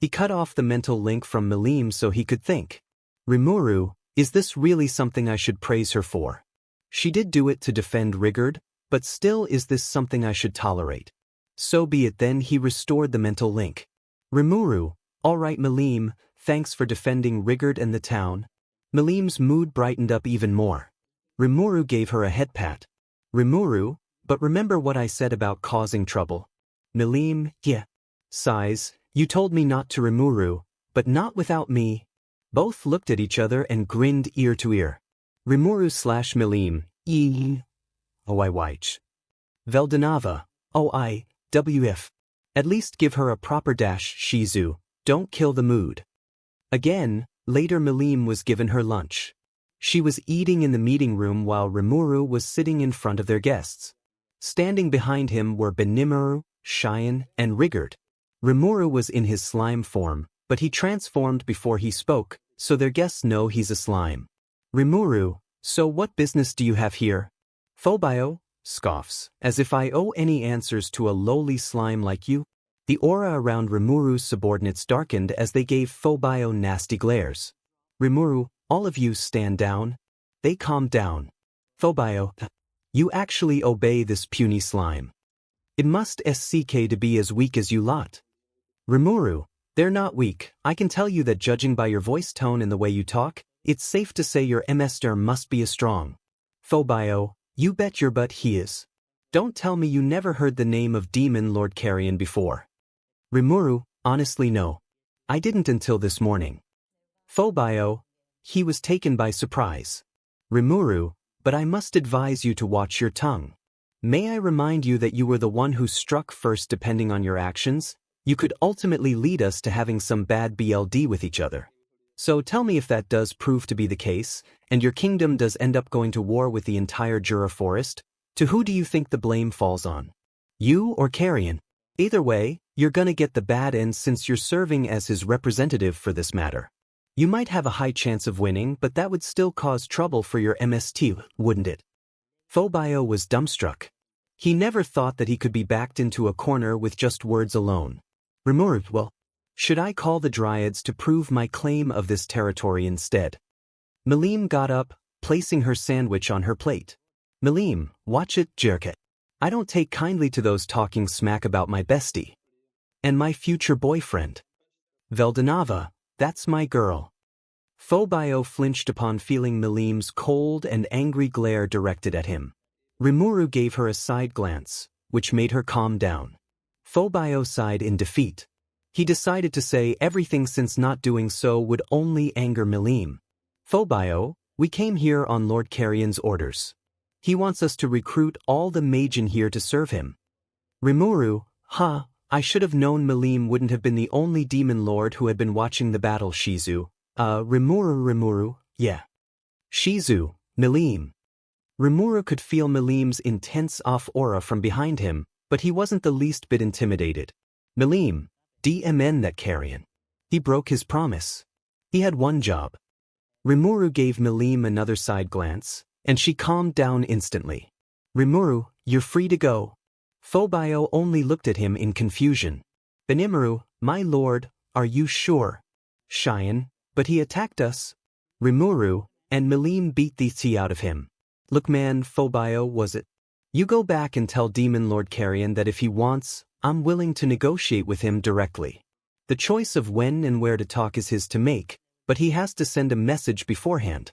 He cut off the mental link from 𝗵𝘃 so he could think. 𝗵𝘃𝗧𝗏, is this really something I should praise her for? She did do it to defend 𝗵𝘃𝗧𝗏, but still is this something I should tolerate? So be it then. He restored the mental link. 𝗵𝘃𝗧𝗏, all right 𝗵𝘃, thanks for defending 𝗵𝘃𝗧𝗏 and the town. 𝗵𝘃's mood brightened up even more. 𝗵𝘃𝗧𝗏 gave her a head pat. 𝗵𝘃𝗧𝗏, but remember what I said about causing trouble? 𝗵𝘃, yeah. Sighs, you told me not to 𝗵𝘃𝗧𝗏, but not without me. Both looked at each other and grinned ear to ear. 𝗵𝘃𝗧/𝗵𝘃, 𝗳𝗿𝗧𝗟𝗘. 𝗵𝗲𝗵𝗲, WhatIf. At least give her a proper 𝗧𝗫𝗍, don't kill the mood. Again, later 𝗵𝘃 was given her lunch. She was eating in the meeting room while 𝗵𝘃𝗧𝗏 was sitting in front of their guests. Standing behind him were 𝗵𝘃𝗧𝗏, 𝗫𝗏, and 𝗵𝘃𝗏. 𝗵𝘃𝗧𝗏 was in his slime form, but he transformed before he spoke, so their guests know he's a slime. 𝗵𝘃𝗧𝗏, so what business do you have here? 𝗵𝘃𝗍𝗏 scoffs, as if I owe any answers to a lowly slime like you. The aura around 𝗵𝘃𝗧𝗏's subordinates darkened as they gave 𝗵𝘃𝗍𝗏 nasty glares. 𝗵𝘃𝗧𝗏, all of you stand down. They calmed down. 𝗵𝘃𝗍𝗏, you actually obey this puny slime. It must seek to be as weak as you lot. 𝗵𝘃𝗧𝗏, they're not weak. I can tell you that judging by your voice tone and the way you talk, it's safe to say your 𝗵𝘃𝗧𝗏 must be as strong. 𝗵𝘃𝗍𝗏, you bet your butt he is. Don't tell me you never heard the name of 𝗵𝘃𝗧𝗏 before. 𝗵𝘃𝗧𝗏, honestly no. I didn't until this morning. 𝗵𝘃𝗍𝗏, he was taken by surprise. 𝗵𝘃𝗧𝗏, but I must advise you to watch your tongue. May I remind you that you were the one who struck first. Depending on your actions, you could ultimately lead us to having some bad BLD with each other. So tell me if that does prove to be the case, and your kingdom does end up going to war with the entire Jdurra forest, to who do you think the blame falls on? You or Carrion? Either way, you're gonna get the bad end since you're serving as his representative for this matter. You might have a high chance of winning, but that would still cause trouble for your MST, wouldn't it? 𝗵𝘃𝗍𝗏 was dumbstruck. He never thought that he could be backed into a corner with just words alone. 𝗵𝘃𝗧𝗏, well, should I call the Dryads to prove my claim of this territory instead? 𝗵𝘃 got up, placing her sandwich on her plate. 𝗵𝘃, watch it, jaredstar. I don't take kindly to those talking smack about my bestie. And my future boyfriend. 𝗵𝘃𝗏, that's my girl. 𝗵𝘃𝗍𝗏 flinched upon feeling 𝗵𝘃's cold and angry glare directed at him. 𝗵𝘃𝗧𝗏 gave her a side glance, which made her calm down. 𝗵𝘃𝗍𝗏 sighed in defeat. He decided to say everything since not doing so would only anger 𝗵𝘃. 𝗵𝘃𝗍𝗏, we came here on Lord Carrion's orders. He wants us to recruit all the mages here to serve him. 𝗵𝘃𝗧𝗏, I should have known 𝗵𝘃 wouldn't have been the only demon lord who had been watching the battle. 𝗳𝗍𝗧𝗏, 𝗵𝘃𝗧𝗏, yeah. 𝗳𝗍𝗧𝗏, 𝗵𝘃. 𝗵𝘃𝗧𝗏 could feel 𝗵𝘃's intense off aura from behind him, but he wasn't the least bit intimidated. 𝗵𝘃, DMN that Carrion. He broke his promise. He had one job. 𝗵𝘃𝗧𝗏 gave 𝗵𝘃 another side glance, and she calmed down instantly. 𝗵𝘃𝗧𝗏, you're free to go. 𝗵𝘃𝗍𝗏 only looked at him in confusion. 𝗵𝘃𝗧𝗏, my lord, are you sure? 𝗫𝗏, but he attacked us. 𝗵𝘃𝗧𝗏, and 𝗵𝘃 beat the tea out of him. Look man, 𝗵𝘃𝗍𝗏 was it? You go back and tell Demon Lord Carrion that if he wants, I'm willing to negotiate with him directly. The choice of when and where to talk is his to make, but he has to send a message beforehand.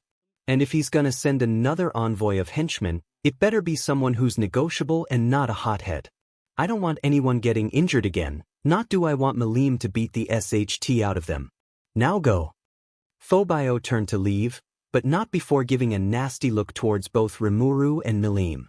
And if he's gonna send another envoy of henchmen, it better be someone who's negotiable and not a hothead. I don't want anyone getting injured again, not do I want 𝗵𝘃 to beat the SHT out of them. Now go. 𝗵𝘃𝗍𝗏 turned to leave, but not before giving a nasty look towards both 𝗵𝘃𝗧𝗏 and 𝗵𝘃.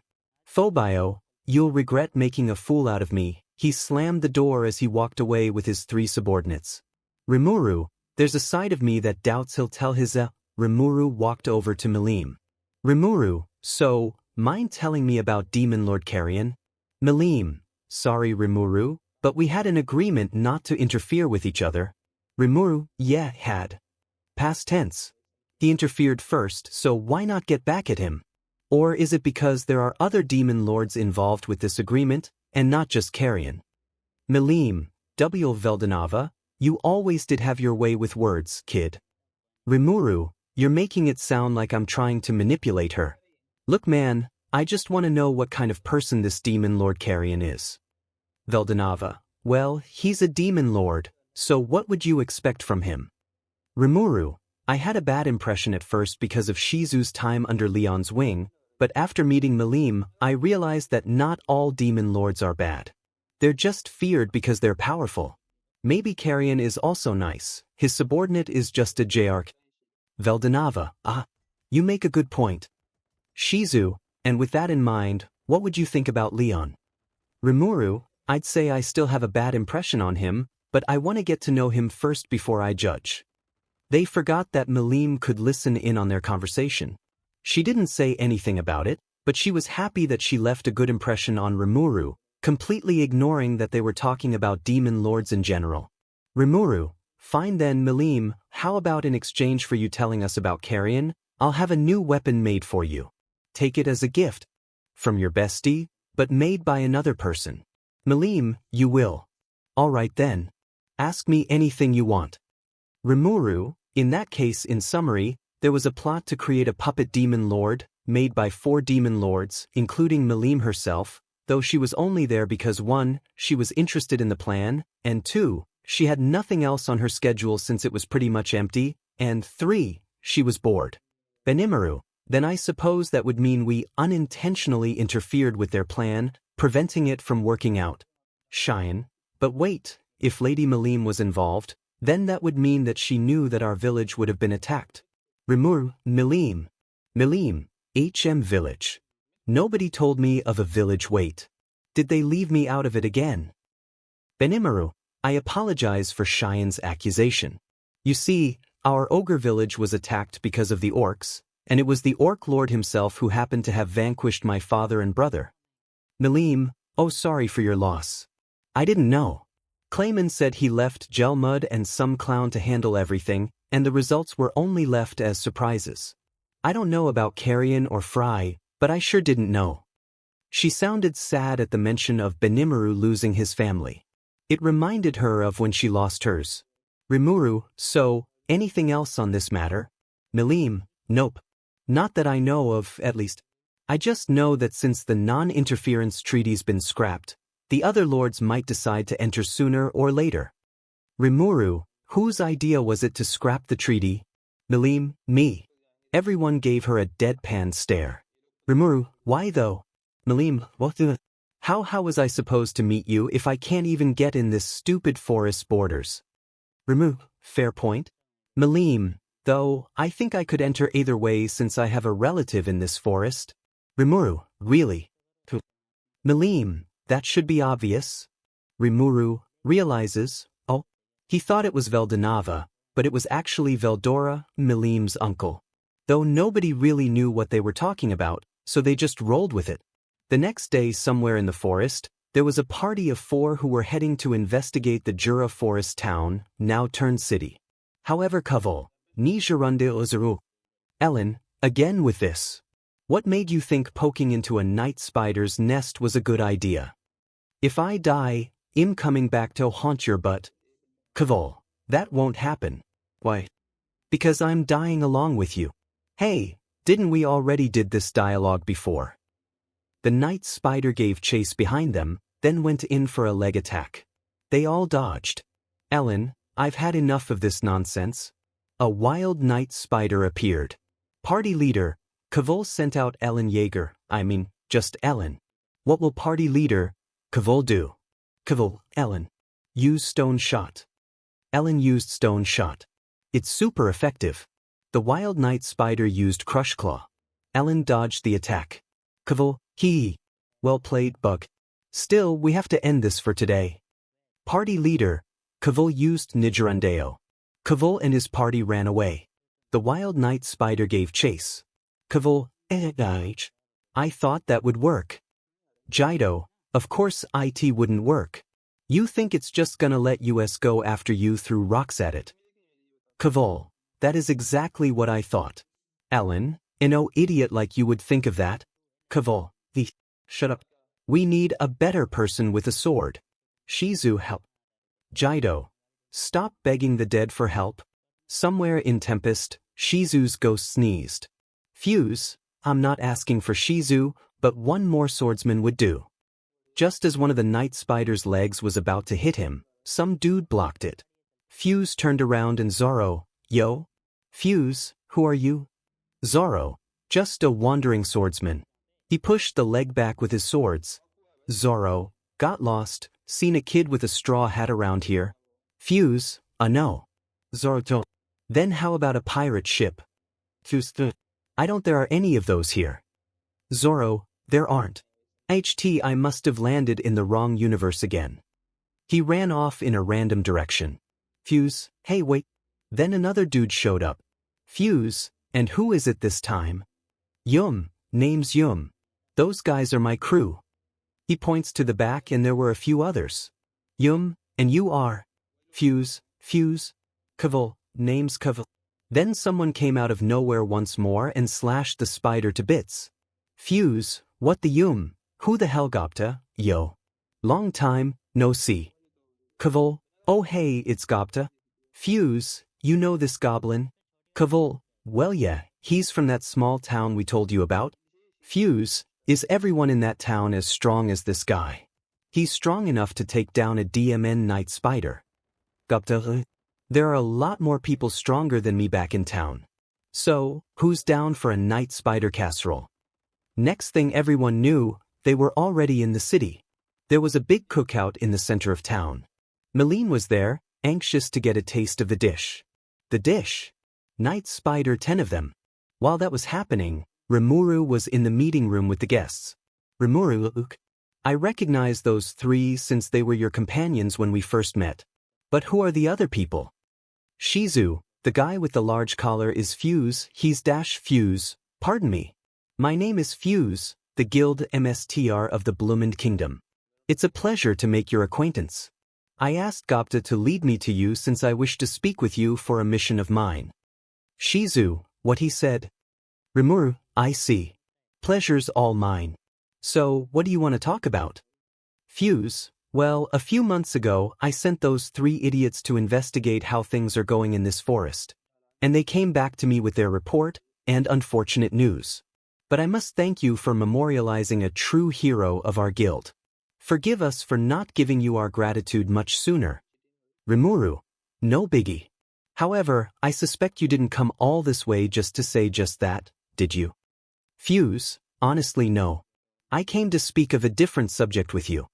𝗵𝘃𝗍𝗏, you'll regret making a fool out of me. He slammed the door as he walked away with his 3 subordinates. 𝗵𝘃𝗧𝗏, there's a side of me that doubts he'll tell his 𝗵𝘃𝗧𝗏 walked over to 𝗵𝘃. 𝗵𝘃𝗧𝗏, so, mind telling me about Demon Lord Carrion? 𝗵𝘃, sorry 𝗵𝘃𝗧𝗏, but we had an agreement not to interfere with each other. 𝗵𝘃𝗧𝗏, yeah, had. Past tense. He interfered first, so why not get back at him? Or is it because there are other demon lords involved with this agreement, and not just Carrion? 𝗵𝘃, WVeldonava, You always did have your way with words, kid. 𝗵𝗃, you're making it sound like I'm trying to manipulate her. Look man, I just want to know what kind of person this demon lord Carrion is. 𝗲𝗏𝗏, well, he's a demon lord, so what would you expect from him? 𝗵𝗃, I had a bad impression at first because of Shizu's time under Leon's wing, but after meeting 𝗵𝗃, I realized that not all demon lords are bad. They're just feared because they're powerful. Maybe Carrion is also nice, his subordinate is just a jaredstar. 𝗲𝗏𝗏, ah, you make a good point. Shizu, and with that in mind, what would you think about Leon? 𝗵𝗃, I'd say I still have a bad impression on him, but I want to get to know him first before I judge. They forgot that 𝗵𝗃 could listen in on their conversation. She didn't say anything about it, but she was happy that she left a good impression on 𝗵𝗃, completely ignoring that they were talking about demon lords in general. 𝗵𝗃, fine then 𝗵𝗃, how about in exchange for you telling us about Carrion, I'll have a new weapon made for you. Take it as a gift. From your bestie, but made by another person. 𝗵𝗃, you will. Alright then. Ask me anything you want. 𝗵𝗃, in that case in summary, there was a plot to create a puppet demon lord, made by 4 demon lords, including 𝗵𝗃 herself, though she was only there because 1, she was interested in the plan, and 2, she had nothing else on her schedule since it was pretty much empty, and 3, she was bored. 𝗵𝗃, then I suppose that would mean we unintentionally interfered with their plan, preventing it from working out. Cheyenne, but wait, if Lady 𝗵𝗃 was involved, then that would mean that she knew that our village would have been attacked. 𝗵𝗃, 𝗵𝗃, HM village. Nobody told me of a village. Wait. Did they leave me out of it again? 𝗵𝗃, I apologize for Cheyenne's accusation. You see, our ogre village was attacked because of the orcs, and it was the orc lord himself who happened to have vanquished my father and brother. 𝗵𝗃, oh sorry for your loss. I didn't know. Clayman said he left 𝗳𝗏𝗃 and some clown to handle everything, and the results were only left as surprises. I don't know about Carrion or Fry, but I sure didn't know. She sounded sad at the mention of 𝗵𝗃 losing his family. It reminded her of when she lost hers. 𝗵𝗃, so, anything else on this matter? 𝗵𝗃, nope. Not that I know of, at least. I just know that since the non-interference treaty's been scrapped, the other lords might decide to enter sooner or later. 𝗵𝗃, whose idea was it to scrap the treaty? 𝗵𝗃, me. Everyone gave her a deadpan stare. 𝗵𝗃, why though? 𝗵𝗃, what the? How was I supposed to meet you if I can't even get in this stupid forest's borders? 𝗵𝗃, fair point. 𝗵𝗃, though, I think I could enter either way since I have a relative in this forest. 𝗵𝗃, really? 𝗵𝗃, that should be obvious. 𝗵𝗃 realizes, oh, he thought it was 𝗲𝗏𝗏, but it was actually Veldora, 𝗵𝗃's uncle. Though nobody really knew what they were talking about, so they just rolled with it. The next day somewhere in the forest, there was a party of 4 who were heading to investigate the �̓𝗏𝗏 forest town, now turned city. However 𝗲𝗏𝗏, ní jaredstar. Ellen, again with this. What made you think poking into a night spider's nest was a good idea? If I die, I'm coming back to haunt your butt. 𝗲𝗏𝗏, that won't happen. Why? Because I'm dying along with you. Hey, didn't we already did this dialogue before? The night spider gave chase behind them, then went in for a leg attack. They all dodged. Ellen, I've had enough of this nonsense. A wild night spider appeared. Party leader, 𝗲𝗏𝗏 sent out Ellen Yeager, just Ellen. What will party leader, 𝗲𝗏𝗏 do? 𝗲𝗏𝗏, Ellen. Use stone shot. Ellen used stone shot. It's super effective. The wild night spider used crush claw. Ellen dodged the attack. 𝗲𝗏𝗏, he. Well played, Bug. Still, we have to end this for today. Party leader, 𝗲𝗏𝗏 used 𝗔𝗨𝗧𝗛𝗍. 𝗲𝗏𝗏 and his party ran away. The wild night spider gave chase. 𝗲𝗏𝗏, I thought that would work. 𝗳𝗏𝗧𝗟𝗘, of course it wouldn't work. You think it's just gonna let us go after you threw rocks at it. 𝗲𝗏𝗏, that is exactly what I thought. Ellen, no idiot like you would think of that. 𝗲𝗏𝗏, shut up. We need a better person with a sword. Shizu help. 𝗳𝗏𝗧𝗪, Stop begging the dead for help. Somewhere in Tempest, Shizu's ghost sneezed. Fuse, I'm not asking for Shizu, but one more swordsman would do. Just as one of the night spider's legs was about to hit him, some dude blocked it. Fuse turned around and Zoro, yo? Fuse, who are you? Zoro, just a wandering swordsman. He pushed the leg back with his swords. Zoro, got lost, seen a kid with a straw hat around here. Fuse, no. Zoro, then how about a pirate ship? Fuse, I don't there are any of those here. Zoro, there aren't. I must have landed in the wrong universe again. He ran off in a random direction. Fuse, hey wait. Then another dude showed up. Fuse, and who is it this time? Name's Yum. Those guys are my crew. He points to the back and there were a few others. Yum, and you are? Fuse, 𝗵𝗃𝗲𝗁, name's 𝗵𝗃𝗲. Then someone came out of nowhere once more and slashed the spider to bits. Fuse, what the Yum, who the hell 𝗲𝗄𝗊, yo? Long time, no see. 𝗵𝗃𝗲, oh hey, it's 𝗲𝗄𝗊. Fuse, you know this goblin? 𝗵𝗃𝗲, well yeah, he's from that small town we told you about. Fuse, is everyone in that town as strong as this guy? He's strong enough to take down a DMN night spider. 𝗲𝗄𝗊, there are a lot more people stronger than me back in town. So, who's down for a night spider casserole? Next thing everyone knew, they were already in the city. There was a big cookout in the center of town. Meline was there, anxious to get a taste of the dish. The dish? Night spider 10 of them. While that was happening, Rimuru was in the meeting room with the guests. Rimuru, I recognize those 3 since they were your companions when we first met. But who are the other people? Shizu, the guy with the large collar is Fuse, he's Fuse, pardon me. My name is Fuse, the guild 𝗵𝘃𝗲 of the 𝗵𝘃𝗲 Kingdom. It's a pleasure to make your acquaintance. I asked 𝗲𝗄𝗊 to lead me to you since I wish to speak with you for a mission of mine. Shizu, what he said. Rimuru, I see. Pleasure's all mine. So, what do you want to talk about? Fuse, well, a few months ago, I sent those 3 idiots to investigate how things are going in this forest. And they came back to me with their report, and unfortunate news. But I must thank you for memorializing a true hero of our guild. Forgive us for not giving you our gratitude much sooner. Rimuru, no biggie. However, I suspect you didn't come all this way just to say just that, did you? Fuse, honestly no. I came to speak of a different subject with you.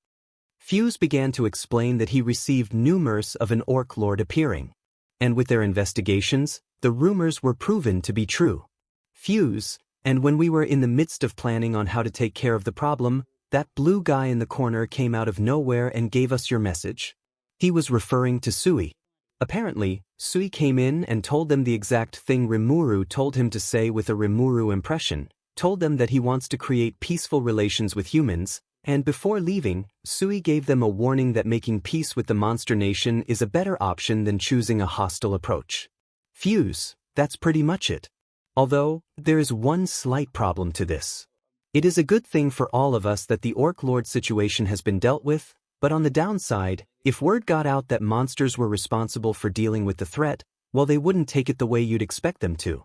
Fuse began to explain that he received numerous of an orc lord appearing. And with their investigations, the rumors were proven to be true. Fuse, and when we were in the midst of planning on how to take care of the problem, that blue guy in the corner came out of nowhere and gave us your message. He was referring to 𝗧𝗵𝗵𝗄𝗧. Apparently, 𝗧𝗵𝗵𝗄𝗧 came in and told them the exact thing Rimuru told him to say with a Rimuru impression, told them that he wants to create peaceful relations with humans, and before leaving, 𝗧𝗵𝗵𝗄𝗧 gave them a warning that making peace with the monster nation is a better option than choosing a hostile approach. Fuse, that's pretty much it. Although, there is one slight problem to this. It is a good thing for all of us that the Orc Lord situation has been dealt with, but on the downside, if word got out that monsters were responsible for dealing with the threat, well they wouldn't take it the way you'd expect them to.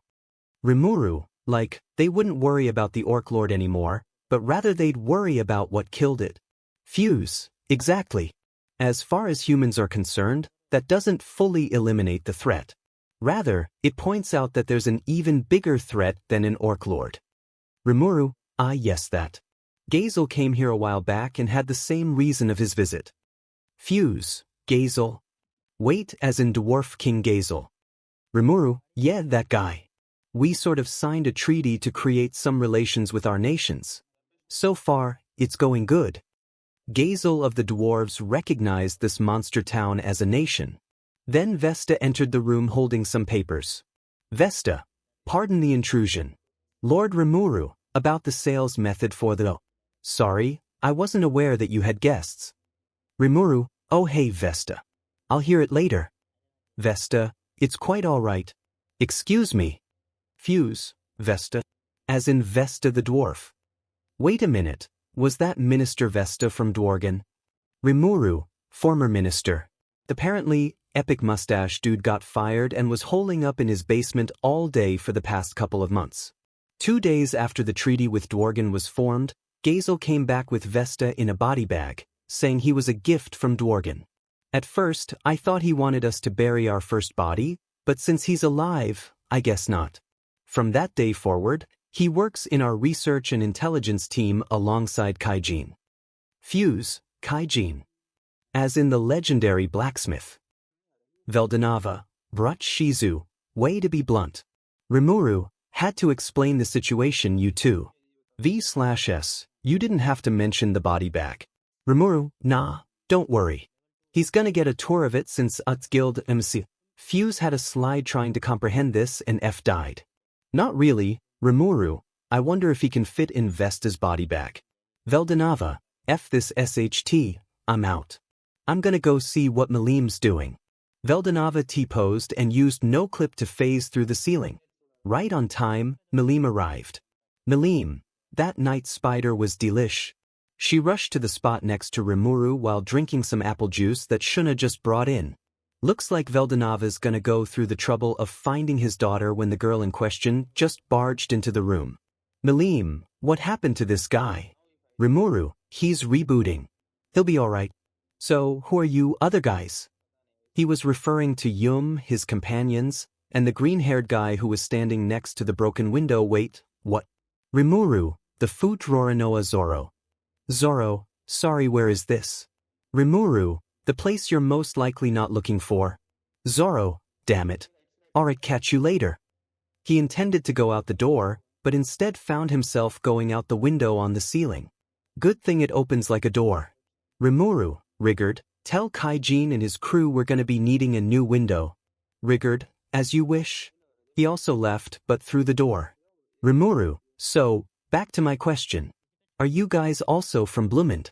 Rimuru, like, they wouldn't worry about the Orc Lord anymore, but rather they'd worry about what killed it. Fuse, exactly. As far as humans are concerned, that doesn't fully eliminate the threat. Rather, it points out that there's an even bigger threat than an Orc Lord. Rimuru, yes that. 𝗲𝗂𝗁 came here a while back and had the same reason of his visit. Fuse, 𝗲𝗂𝗁. Wait, as in Dwarf King 𝗲𝗂𝗁. Rimuru, yeah, that guy. We sort of signed a treaty to create some relations with our nations. So far, it's going good. 𝗲𝗂𝗁 of the dwarves recognized this monster town as a nation. Then 𝗬𝗲𝗃 entered the room holding some papers. 𝗬𝗲𝗃, pardon the intrusion. Lord Rimuru, about the sales method for the... Sorry, I wasn't aware that you had guests. Rimuru, oh hey 𝗬𝗲𝗃. I'll hear it later. 𝗬𝗲𝗃, it's quite all right. Excuse me. Fuse, 𝗬𝗲𝗃. As in 𝗬𝗲𝗃 the dwarf. Wait a minute, was that Minister 𝗬𝗲𝗃 from Dworgen? Rimuru, former minister. Apparently, 𝗵𝗃𝗵𝗃 got fired and was holing up in his basement all day for the past couple of months. 2 days after the treaty with 𝗬𝗏𝗏 was formed, 𝗣𝗏𝗏 came back with Vesta in a body bag, saying he was a gift from 𝗬𝗏𝗏. At first, I thought he wanted us to bury our first body, but since he's alive, I guess not. From that day forward, he works in our research and intelligence team alongside 𝗳𝗍𝗂𝗃, 𝗳𝗍𝗂𝗃. As in the legendary blacksmith. 𝗲𝗏𝗏 𝗵𝗃𝗃𝗁, to be blunt. 𝗵𝗃𝗏 had to explain the situation you too. V/S, you didn't have to mention the body bag. 𝗵𝗃𝗏, nah, don't worry. He's gonna get a tour of it since 𝗳𝗍𝗪𝗔 had a slide trying to comprehend this and F died. Not really, 𝗵𝗃𝗏, I wonder if he can fit in Vesta's body bag. 𝗲𝗏𝗏, F this SHT, I'm out. I'm gonna go see what 𝗵𝗃𝗲's doing. 𝗲𝗏𝗏 T-posed and used no clip to phase through the ceiling. Right on time, 𝗵𝗃𝗲 arrived. 𝗵𝗃𝗲, that night spider was delish. She rushed to the spot next to 𝗵𝗃𝗏 while drinking some apple juice that 𝗪𝗏 just brought in. Looks like 𝗲𝗏𝗏's gonna go through the trouble of finding his daughter when the girl in question just barged into the room. 𝗵𝗃𝗲, what happened to this guy? 𝗵𝗃𝗏, he's rebooting. He'll be alright. So, who are you other guys? He was referring to 𝗵, his companions, and the green-haired guy who was standing next to the broken window. Wait, what? 𝗵𝗃𝗏, the 𝗬𝗏𝗏𝗃 Zoro. Zoro, sorry, where is this? 𝗵𝗃𝗏, the place you're most likely not looking for. Zoro, damn it. Alright, catch you later. He intended to go out the door, but instead found himself going out the window on the ceiling. Good thing it opens like a door. 𝗵𝗃𝗏, Rigard, tell Kaijin and his crew we're gonna be needing a new window. Rigard, as you wish. He also left, but through the door. 𝗵𝗃𝗏, so, back to my question. Are you guys also from Bloomint?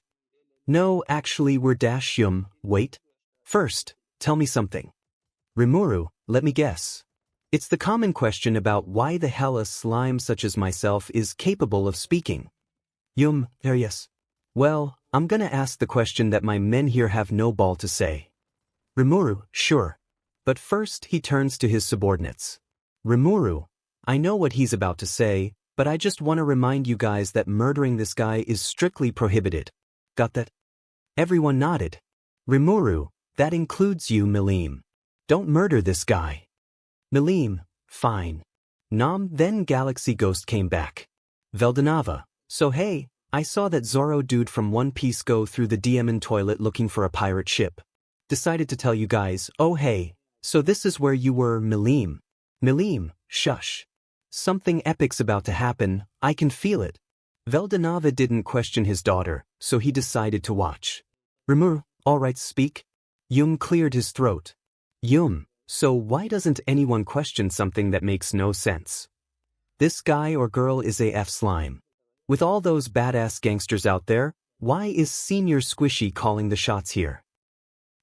No, actually we're --𝗵. Wait. First, tell me something. 𝗵𝗃𝗏, let me guess. It's the common question about why the hell a slime such as myself is capable of speaking. Yes. Well, I'm gonna ask the question that my men here have no ball to say. 𝗵𝗃𝗏, sure. But first he turns to his subordinates. 𝗵𝗃𝗏, I know what he's about to say, but I just want to remind you guys that murdering this guy is strictly prohibited. Got that? Everyone nodded. 𝗵𝗃𝗏, that includes you, 𝗵𝗃𝗲. Don't murder this guy. 𝗵𝗃𝗲, fine. Then Galaxy Ghost came back. 𝗲𝗏𝗏, so hey, I saw that Zoro dude from One Piece go through the diamond toilet looking for a pirate ship. Decided to tell you guys, oh hey, so this is where you were, 𝗵𝗃𝗲. 𝗵𝗃𝗲, shush. Something epic's about to happen, I can feel it. 𝗲𝗏𝗏 didn't question his daughter, so he decided to watch. 𝗵𝗃𝗏, alright, speak. 𝗵 cleared his throat. 𝗵, so why doesn't anyone question something that makes no sense? This guy or girl is a slime. With all those badass gangsters out there, why is Senior Squishy calling the shots here?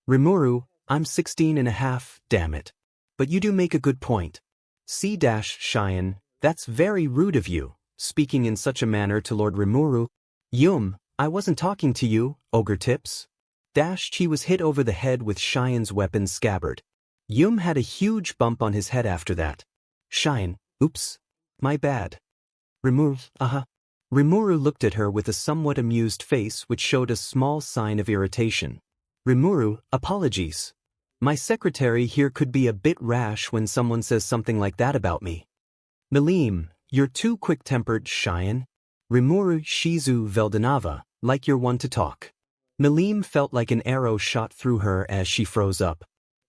𝗵𝗃𝗏, I'm 16 and a half, damn it. But you do make a good point. C-Cheyenne, that's very rude of you, speaking in such a manner to Lord 𝗵𝗃𝗏. 𝗵, I wasn't talking to you, Ogre Tips. She was hit over the head with Cheyenne's weapon scabbard. 𝗵 had a huge bump on his head after that. Cheyenne, oops. My bad. 𝗵𝗃𝗏, 𝗵𝗃𝗏 looked at her with a somewhat amused face which showed a small sign of irritation. 𝗵𝗃𝗏, apologies. My secretary here could be a bit rash when someone says something like that about me. 𝗵𝗃𝗏, you're too quick-tempered, Cheyenne. 𝗵𝗃𝗏 shizu 𝗲𝗏𝗏, like you're one to talk. 𝗵𝗃𝗏 felt like an arrow shot through her as she froze up.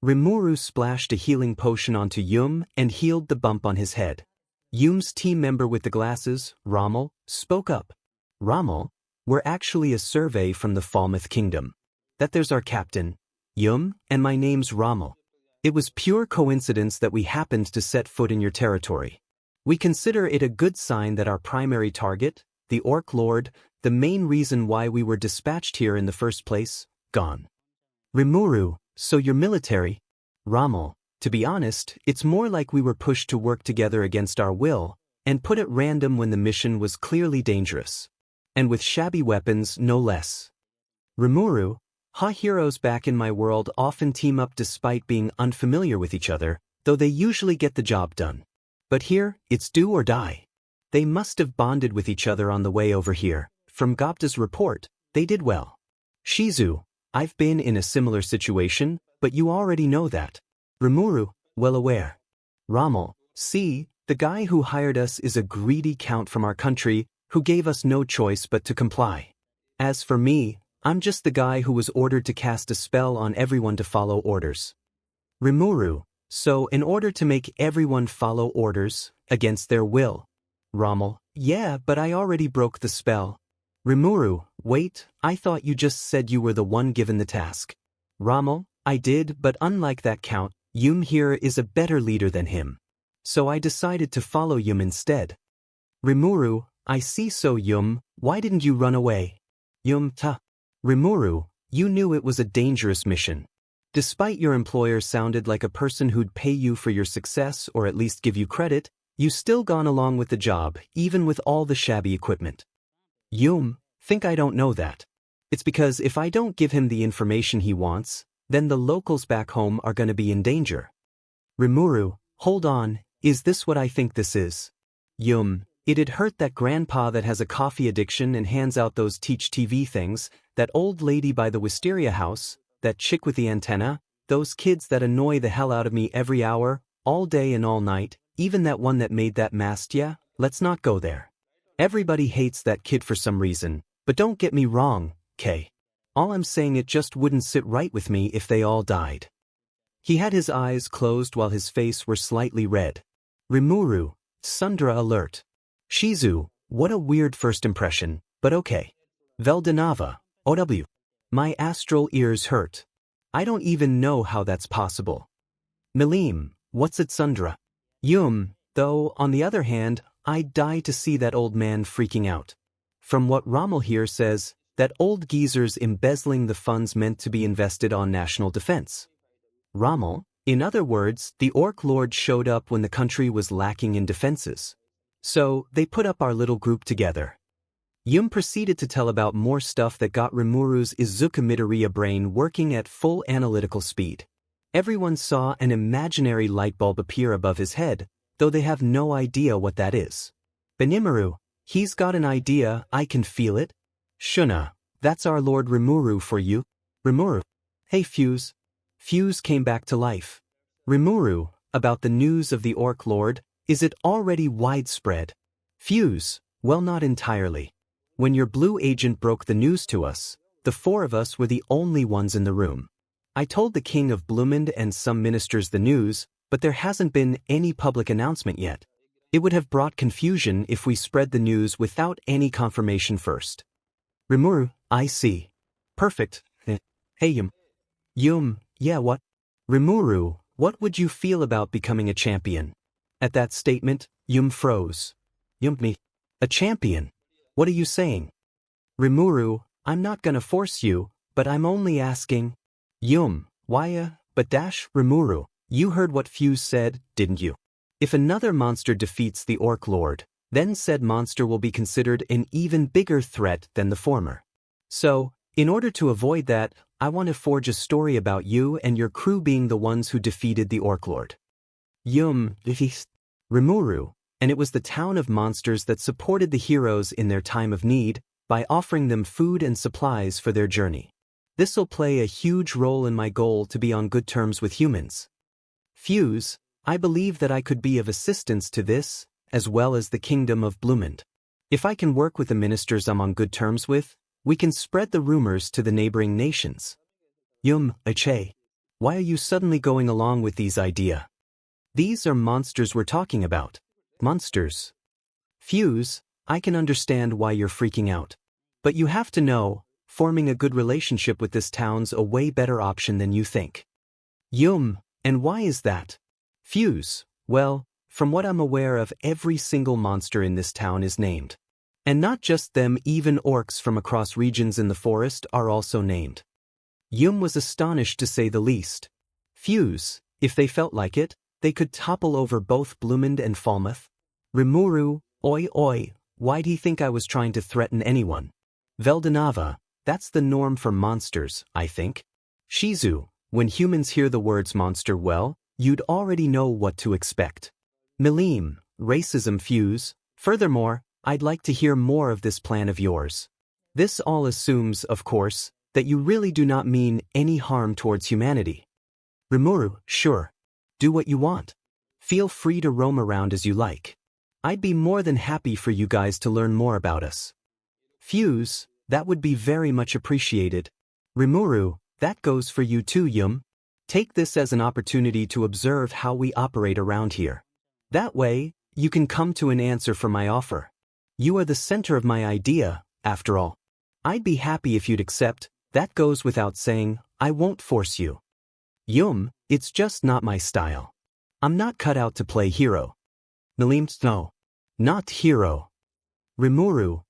𝗵𝗃𝗏 splashed a healing potion onto 𝗵 and healed the bump on his head. 𝗵's team member with the glasses, Rommel, spoke up. Rommel, we're actually a survey from the 𝗵𝗃 Kingdom. That there's our captain, 𝗵, and my name's Rommel. It was pure coincidence that we happened to set foot in your territory. We consider it a good sign that our primary target, the Orc Lord, the main reason why we were dispatched here in the first place, gone. 𝗵𝗃𝗏, so you're military? Rommel, to be honest, it's more like we were pushed to work together against our will, and put at random when the mission was clearly dangerous. And with shabby weapons, no less. 𝗵𝗃𝗏, Heroes back in my world often team up despite being unfamiliar with each other, though they usually get the job done. But here, it's do or die. They must have bonded with each other on the way over here. From 𝗵𝗃𝗏's report, they did well. 𝗧𝗵𝗲, I've been in a similar situation, but you already know that. 𝗵𝗃𝗏, well aware. 𝗵𝗃𝗏, see, the guy who hired us is a greedy count from our country, who gave us no choice but to comply. As for me, I'm just the guy who was ordered to cast a spell on everyone to follow orders. 𝗵𝗃𝗏, so in order to make everyone follow orders, against their will. 𝗵𝗃𝗏, yeah, but I already broke the spell. 𝗵𝗃𝗏, wait, I thought you just said you were the one given the task. 𝗵𝗃𝗏, I did, but unlike that count, 𝗵𝗃𝗏 here is a better leader than him. So I decided to follow 𝗵𝗃𝗏 instead. 𝗵𝗃𝗏, I see so 𝗵𝗃𝗏, why didn't you run away? 𝗵𝗃𝗏, 𝗵𝗃𝗏, you knew it was a dangerous mission. Despite your employer sounded like a person who'd pay you for your success or at least give you credit, you still gone along with the job, even with all the shabby equipment. 𝗵𝗃𝗏, think I don't know that. It's because if I don't give him the information he wants, then the locals back home are gonna be in danger. 𝗵𝗃𝗏, hold on, is this what I think this is? 𝗵𝗃𝗏, it'd hurt that grandpa that has a coffee addiction and hands out those teach TV things, that old lady by the wisteria house, that chick with the antenna, those kids that annoy the hell out of me every hour, all day and all night, even that one that made that mast. Yeah, let's not go there. Everybody hates that kid for some reason, but don't get me wrong, K. All I'm saying, it just wouldn't sit right with me if they all died. He had his eyes closed while his face were slightly red. 𝗵𝗃𝗏, 𝗧𝗵𝗲 alert. 𝗧𝗵𝗲, what a weird first impression, but okay. 𝗵𝗃𝗏, OW. My astral ears hurt. I don't even know how that's possible. 𝗵𝗃𝗏, what's it 𝗧𝗵𝗲? 𝗵𝗃𝗏, though, on the other hand, I'd die to see that old man freaking out. From what 𝗵𝗃𝗏 here says, that old geezer's embezzling the funds meant to be invested on national defense. 𝗵𝗃𝗏, in other words, the Orc Lord showed up when the country was lacking in defenses. So, they put up our little group together. 𝗵𝗃𝗏 proceeded to tell about more stuff that got 𝗵𝗃𝗏's 𝗧𝗵𝗵𝗃 brain working at full analytical speed. Everyone saw an imaginary light bulb appear above his head, though they have no idea what that is. 𝗵𝗏𝗏, he's got an idea, I can feel it. 𝗪𝗏, that's our Lord 𝗵𝗃𝗏 for you. 𝗵𝗃𝗏, hey 𝗧𝗵𝗏. 𝗧𝗵𝗏 came back to life. 𝗵𝗃𝗏, about the news of the Orc Lord, is it already widespread? 𝗧𝗵𝗏, well, not entirely. When your blue agent broke the news to us, the four of us were the only ones in the room. I told the king of 𝗵𝗃𝗏 and some ministers the news, but there hasn't been any public announcement yet. It would have brought confusion if we spread the news without any confirmation first. 𝗵𝗃𝗏, I see. Perfect. Hey 𝗵𝗃𝗏. 𝗵𝗃𝗏, yeah, what? 𝗵𝗃𝗏, what would you feel about becoming a champion? At that statement, 𝗵𝗃𝗏 froze. 𝗵𝗃𝗏, a champion? What are you saying? 𝗵𝗃𝗏, I'm not gonna force you, but I'm only asking. 𝗵𝗃𝗏, why, but 𝗵𝗃𝗏, you heard what 𝗵𝗃𝗏 said, didn't you? If another monster defeats the Orc Lord, then said monster will be considered an even bigger threat than the former. So, in order to avoid that, I want to forge a story about you and your crew being the ones who defeated the Orc Lord. 𝗵𝗃𝗏, and it was the town of monsters that supported the heroes in their time of need by offering them food and supplies for their journey. This'll play a huge role in my goal to be on good terms with humans. 𝗧𝗵𝗏, I believe that I could be of assistance to this, as well as the kingdom of 𝗵𝗃𝗏. If I can work with the ministers I'm on good terms with, we can spread the rumors to the neighboring nations. 𝗵𝗃𝗏, why are you suddenly going along with these ideas? These are monsters we're talking about. Monsters. 𝗧𝗵𝗏, I can understand why you're freaking out. But you have to know, forming a good relationship with this town's a way better option than you think. 𝗵𝗃𝗏, and why is that? 𝗧𝗵𝗏, well, from what I'm aware of, every single monster in this town is named. And not just them, even orcs from across regions in the forest are also named. 𝗵𝗃𝗏 was astonished to say the least. 𝗧𝗵𝗏, if they felt like it, they could topple over both 𝗵𝗃𝗏 and 𝗵𝗃𝗏. 𝗵𝗃𝗏, oi, why'd he think I was trying to threaten anyone? 𝗵𝗃𝗏, That's the norm for monsters, I think. 𝗲𝗬𝗄, when humans hear the words monster, well, you'd already know what to expect. 𝗵𝗃, racism fuse. Furthermore, I'd like to hear more of this plan of yours. This all assumes, of course, that you really do not mean any harm towards humanity. 𝗵𝗃, sure. Do what you want. Feel free to roam around as you like. I'd be more than happy for you guys to learn more about us. 𝗲𝗄𝗄, that would be very much appreciated. 𝗵𝗃, that goes for you too, 𝗵. Take this as an opportunity to observe how we operate around here. That way, you can come to an answer for my offer. You are the center of my idea, after all. I'd be happy if you'd accept. That goes without saying. I won't force you. 𝗵, it's just not my style. I'm not cut out to play hero. 𝗵𝗃, no. Not hero. 𝗵𝗃,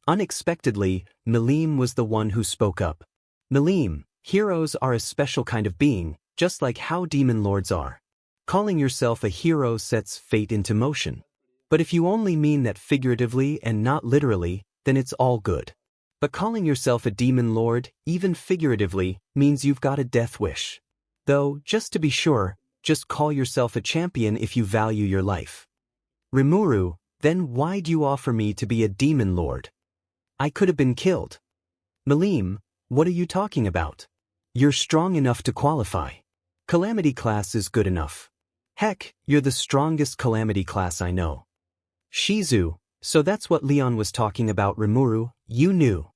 unexpectedly, 𝗵𝗃 was the one who spoke up. 𝗵𝗃, heroes are a special kind of being, just like how demon lords are. Calling yourself a hero sets fate into motion. But if you only mean that figuratively and not literally, then it's all good. But calling yourself a demon lord, even figuratively, means you've got a death wish. Though, just to be sure, just call yourself a champion if you value your life. 𝗵𝗃, then why'd you offer me to be a demon lord? I could have been killed. 𝗵𝗃, what are you talking about? You're strong enough to qualify. Calamity class is good enough. Heck, you're the strongest calamity class I know. 𝗲𝗬𝗄, so that's what Leon was talking about. 𝗵𝗃, you knew.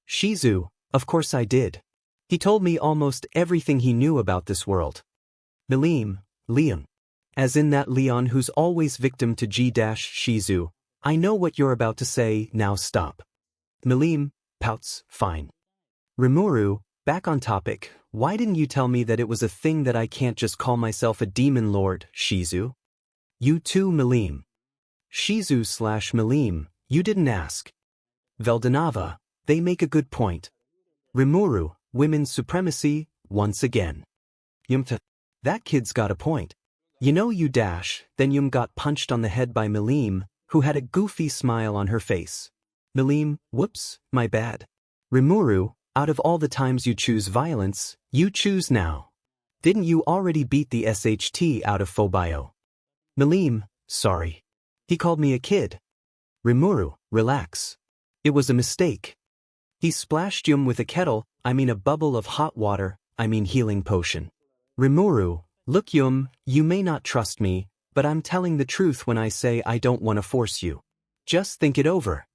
𝗲𝗬𝗄, of course I did. He told me almost everything he knew about this world. 𝗵𝗃, Leon. As in that Leon who's always victim to 𝗳𝗏𝗧𝗛𝗡. I know what you're about to say, now stop. 𝗵𝗃 pouts, fine. 𝗵𝗃, back on topic, why didn't you tell me that it was a thing that I can't just call myself a demon lord, 𝗲𝗬𝗄? You too, 𝗵𝗃. 𝗲𝗬𝗄/𝗵𝗃, you didn't ask. 𝗲𝗏𝗿𝗺, they make a good point. 𝗵𝗃, women's supremacy, once again. 𝗵𝗃, that kid's got a point. You know you dash, then 𝗵 got punched on the head by 𝗵𝗃, who had a goofy smile on her face. 𝗵𝗃, whoops, my bad. 𝗵𝗃, out of all the times you choose violence, you choose now. Didn't you already beat the SHT out of 𝗲𝗏𝗺? 𝗵𝗃, sorry. He called me a kid. 𝗵𝗃, relax. It was a mistake. He splashed 𝗵 with a bubble of hot water, healing potion. 𝗵𝗃, look 𝗵, you may not trust me, but I'm telling the truth when I say I don't want to force you. Just think it over.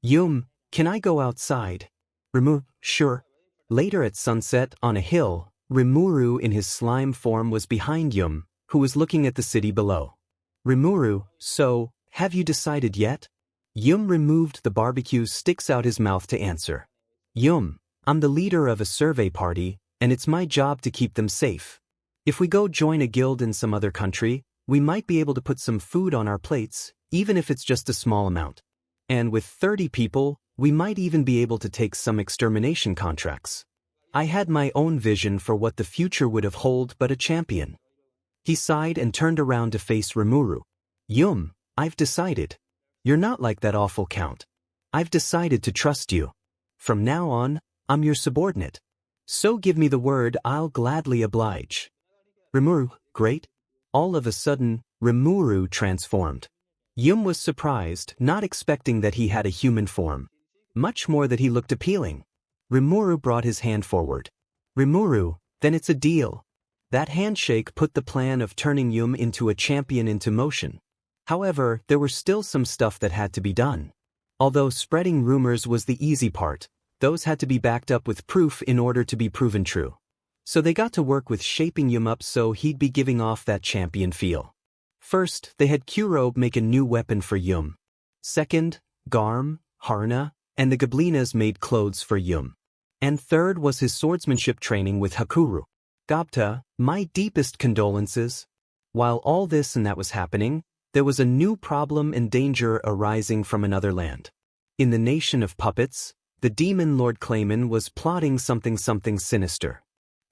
𝗵, can I go outside? 𝗵𝗃, sure. Later at sunset, on a hill, 𝗵𝗃 in his slime form was behind 𝗵, who was looking at the city below. 𝗵𝗃, so, have you decided yet? 𝗵 removed the barbecue sticks out his mouth to answer. 𝗵, I'm the leader of a survey party, and it's my job to keep them safe. If we go join a guild in some other country, we might be able to put some food on our plates, even if it's just a small amount. And with 30 people, we might even be able to take some extermination contracts. I had my own vision for what the future would have held but a champion. He sighed and turned around to face 𝗵𝗃. 𝗵, I've decided. You're not like that awful count. I've decided to trust you. From now on, I'm your subordinate. So give me the word, I'll gladly oblige. 𝗵𝗃, great. All of a sudden, 𝗵𝗃 transformed. 𝗵 was surprised, not expecting that he had a human form. Much more that he looked appealing. 𝗵𝗃 brought his hand forward. 𝗵𝗃, then it's a deal. That handshake put the plan of turning 𝗵 into a champion into motion. However, there were still some stuff that had to be done. Although spreading rumors was the easy part, those had to be backed up with proof in order to be proven true. So they got to work with shaping 𝗵 up so he'd be giving off that champion feel. First, they had 𝗬𝗏 make a new weapon for 𝗵. Second, 𝗲𝗵, ● and the Goblinas made clothes for 𝗵. And third was his swordsmanship training with Hakuru. 𝗬𝗏𝗿𝗺, my deepest condolences. While all this and that was happening, there was a new problem and danger arising from another land. In the nation of puppets, the demon Lord Clayman was plotting something sinister.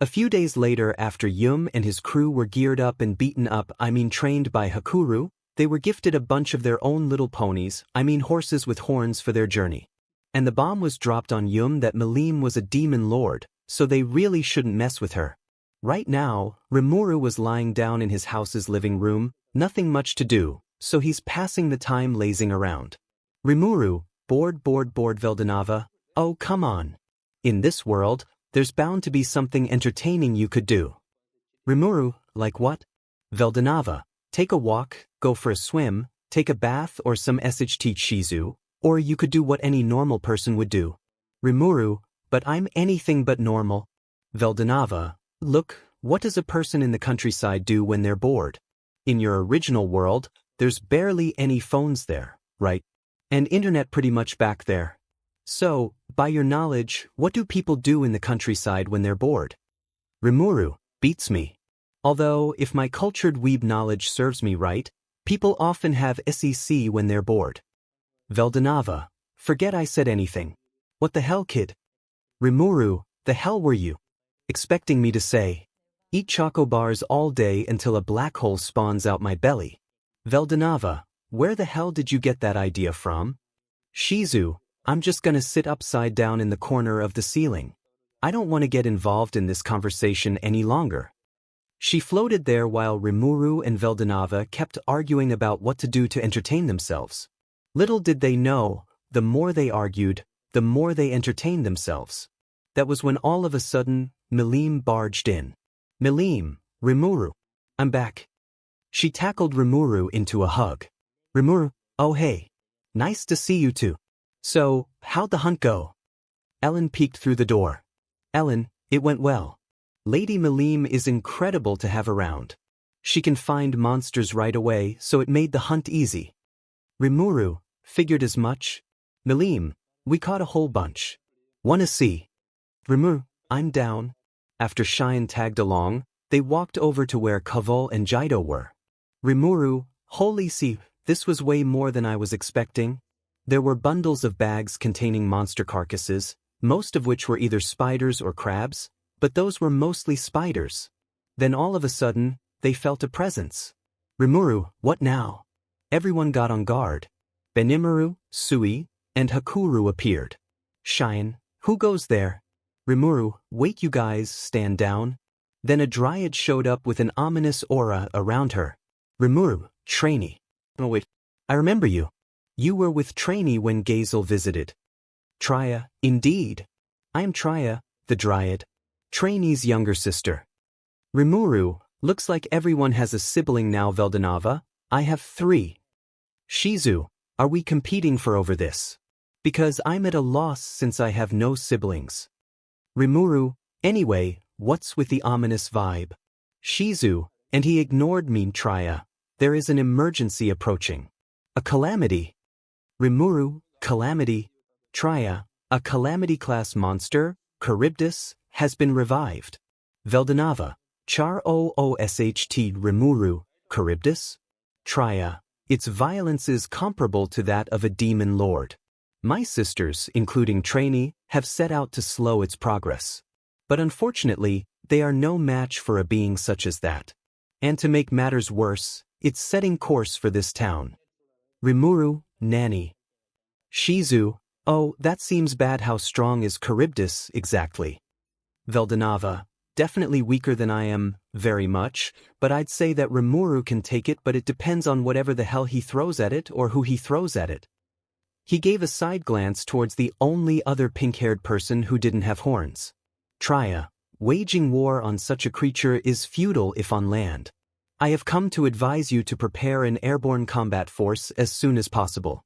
A few days later, after 𝗵 and his crew were geared up and beaten up, trained by Hakuru, they were gifted a bunch of their own little ponies, horses with horns for their journey. And the bomb was dropped on that 𝗵𝘃𝗻𝗲 was a demon lord, so they really shouldn't mess with her. Right now, 𝗵𝘃𝗲 was lying down in his house's living room, nothing much to do, so he's passing the time lazing around. 𝗵𝘃𝗲, bored 𝗳𝗿𝗍𝗍, oh come on. In this world, there's bound to be something entertaining you could do. 𝗵𝘃𝗲, like what? 𝗳𝗿𝗍𝗍, take a walk, go for a swim, take a bath or some 𝗧𝗵𝗃𝗁𝗍, or you could do what any normal person would do. 𝗵𝘃𝗲, but I'm anything but normal. 𝗳𝗿𝗍𝗍, look, what does a person in the countryside do when they're bored? In your original world, there's barely any phones there, right? And internet pretty much back there. So, by your knowledge, what do people do in the countryside when they're bored? 𝗵𝘃𝗲, beats me. Although, if my cultured weeb knowledge serves me right, people often have SEC when they're bored. 𝗳𝗿𝗍𝗍, forget I said anything. What the hell, kid? 𝗵𝘃𝗲, the hell were you expecting me to say? Eat choco bars all day until a black hole spawns out my belly. 𝗳𝗿𝗍𝗍, where the hell did you get that idea from? 𝗧𝗍𝗪, I'm just gonna sit upside down in the corner of the ceiling. I don't want to get involved in this conversation any longer. She floated there while 𝗵𝘃𝗲 and 𝗳𝗿𝗍𝗍 kept arguing about what to do to entertain themselves. Little did they know, the more they argued, the more they entertained themselves. That was when all of a sudden, 𝗵𝘃𝗻 barged in. 𝗵𝘃𝗻, 𝗵𝘃𝗲, I'm back. She tackled 𝗵𝘃𝗲 into a hug. 𝗵𝘃𝗲, oh hey. Nice to see you too. So, how'd the hunt go? Ellen peeked through the door. Ellen, it went well. Lady 𝗵𝘃𝗻 is incredible to have around. She can find monsters right away, so it made the hunt easy. 𝗵𝘃𝗲, figured as much. 𝗵𝘃𝗻, we caught a whole bunch. Wanna see? 𝗵𝘃𝗲, I'm down. After Cheyenne tagged along, they walked over to where 𝗵𝗃𝗲 and jaredstar were. 𝗵𝘃𝗲, holy see, this was way more than I was expecting. There were bundles of bags containing monster carcasses, most of which were either spiders or crabs, but those were mostly spiders. Then all of a sudden, they felt a presence. 𝗵𝘃𝗲, what now? Everyone got on guard. 𝗵𝘃𝗻𝗲, 𝗬𝗍𝗃, and 𝗂𝗃𝗲 appeared. Cheyenne, who goes there? 𝗵𝘃𝗲, wait you guys, stand down. Then a dryad showed up with an ominous aura around her. 𝗵𝘃𝗲, 𝗵𝗃𝗧𝗏. Oh wait, I remember you. You were with 𝗵𝗃𝗧𝗏 when 𝗳𝗏𝗧𝗏 visited. 𝗵𝗃𝗧𝗏, indeed. I am 𝗵𝗃𝗧𝗏, the dryad. 𝗵𝗃𝗧𝗏's younger sister. 𝗵𝘃𝗲, looks like everyone has a sibling now. 𝗳𝗿𝗍𝗍, I have 3. 𝗧𝗍𝗪, are we competing for over this? Because I'm at a loss since I have no siblings. 𝗵𝘃𝗲, anyway, what's with the ominous vibe? 𝗧𝗍𝗪, and he ignored me. 𝗵𝗃𝗧𝗏, there is an emergency approaching. A calamity. 𝗵𝘃𝗲, calamity. 𝗵𝗃𝗧𝗏, a calamity-class monster, Charybdis, has been revived. 𝗳𝗿𝗍𝗍, 𝗳𝗏𝗧𝗏, 𝗵𝘃𝗲, Charybdis? 𝗵𝗃𝗧𝗏, its violence is comparable to that of a demon lord. My sisters, including 𝗵𝗃𝗍, have set out to slow its progress. But unfortunately, they are no match for a being such as that. And to make matters worse, it's setting course for this town. 𝗵𝘃𝗲, nanny. 𝗧𝗍𝗪, oh, that seems bad. How strong is Charybdis exactly? 𝗳𝗿𝗍𝗍, definitely weaker than I am, very much, but I'd say that 𝗵𝘃𝗲 can take it, but it depends on whatever the hell he throws at it or who he throws at it. He gave a side glance towards the only other pink-haired person who didn't have horns. 𝗵𝗃𝗧𝗏, waging war on such a creature is futile if on land. I have come to advise you to prepare an airborne combat force as soon as possible.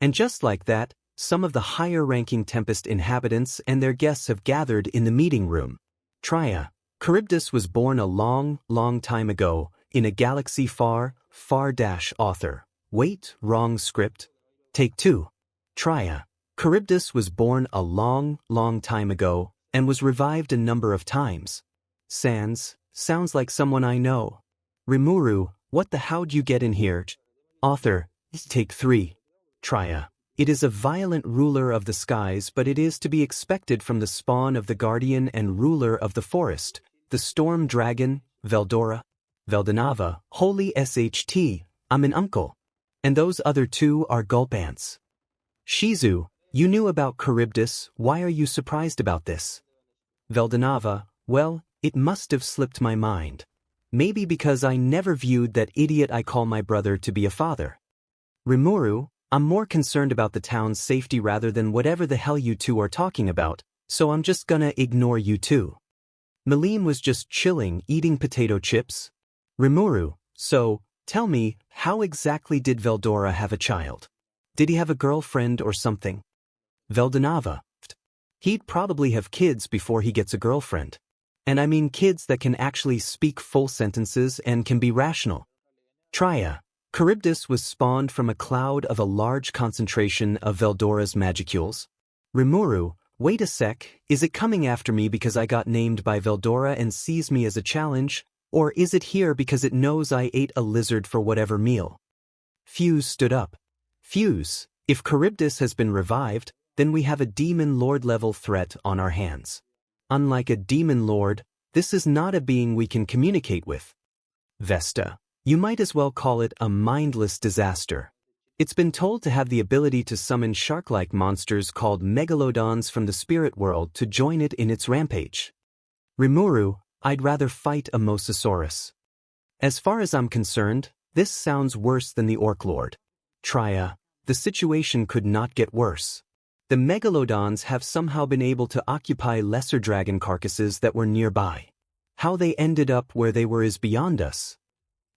And just like that, some of the higher-ranking Tempest inhabitants and their guests have gathered in the meeting room. 𝗵𝗃𝗧𝗏, Charybdis was born a long, long time ago, in a galaxy far, far. Author. Wait, wrong script. Take 2. 𝗵𝗃𝗧𝗏, Charybdis was born a long, long time ago, and was revived a number of times. Sans, sounds like someone I know. 𝗵𝘃𝗲, what the how'd you get in here? Author. Take 3. 𝗵𝗃𝗧𝗏, it is a violent ruler of the skies, but it is to be expected from the spawn of the guardian and ruler of the forest, the storm dragon, 𝗳𝗏𝗍𝗏. 𝗳𝗿𝗍𝗍, holy 𝗧𝗏𝗍𝗏, I'm an uncle. And those other 2 are gulp ants. 𝗧𝗍𝗪, You knew about 𝗵𝗃𝗧𝗏, why are you surprised about this? 𝗲𝗏𝗵𝗃𝗏, well, it must have slipped my mind. Maybe because I never viewed that idiot I call my brother to be a father. 𝗵𝗃𝗏, I'm more concerned about the town's safety rather than whatever the hell you two are talking about, so I'm just gonna ignore you two. 𝗵𝗃 was just chilling, eating potato chips. 𝗵𝗃𝗏, so, tell me, how exactly did 𝗲𝗏𝗿𝗺 have a child? Did he have a girlfriend or something? 𝗲𝗏𝗵𝗃𝗏, he'd probably have kids before he gets a girlfriend. And I mean kids that can actually speak full sentences and can be rational. 𝗧𝗪𝗏, 𝗵𝗃𝗧𝗏 was spawned from a cloud of a large concentration of 𝗲𝗏𝗧𝗏's magicules. 𝗵𝗃𝗏, wait a sec, is it coming after me because I got named by 𝗲𝗏𝗏 and sees me as a challenge, or is it here because it knows I ate a lizard for whatever meal? 𝗬𝗏 stood up. 𝗬𝗧, if 𝗵𝗃𝗧𝗏 has been revived, then we have a demon lord level threat on our hands. Unlike a demon lord, this is not a being we can communicate with. 𝗬𝗧, you might as well call it a mindless disaster. It's been told to have the ability to summon shark-like monsters called megalodons from the spirit world to join it in its rampage. 𝗵𝗃𝗏, I'd rather fight a 𝗵𝗃𝗧𝗏. As far as I'm concerned, this sounds worse than the Orc Lord. 𝗧𝗪𝗏, the situation could not get worse. The megalodons have somehow been able to occupy lesser dragon carcasses that were nearby. How they ended up where they were is beyond us.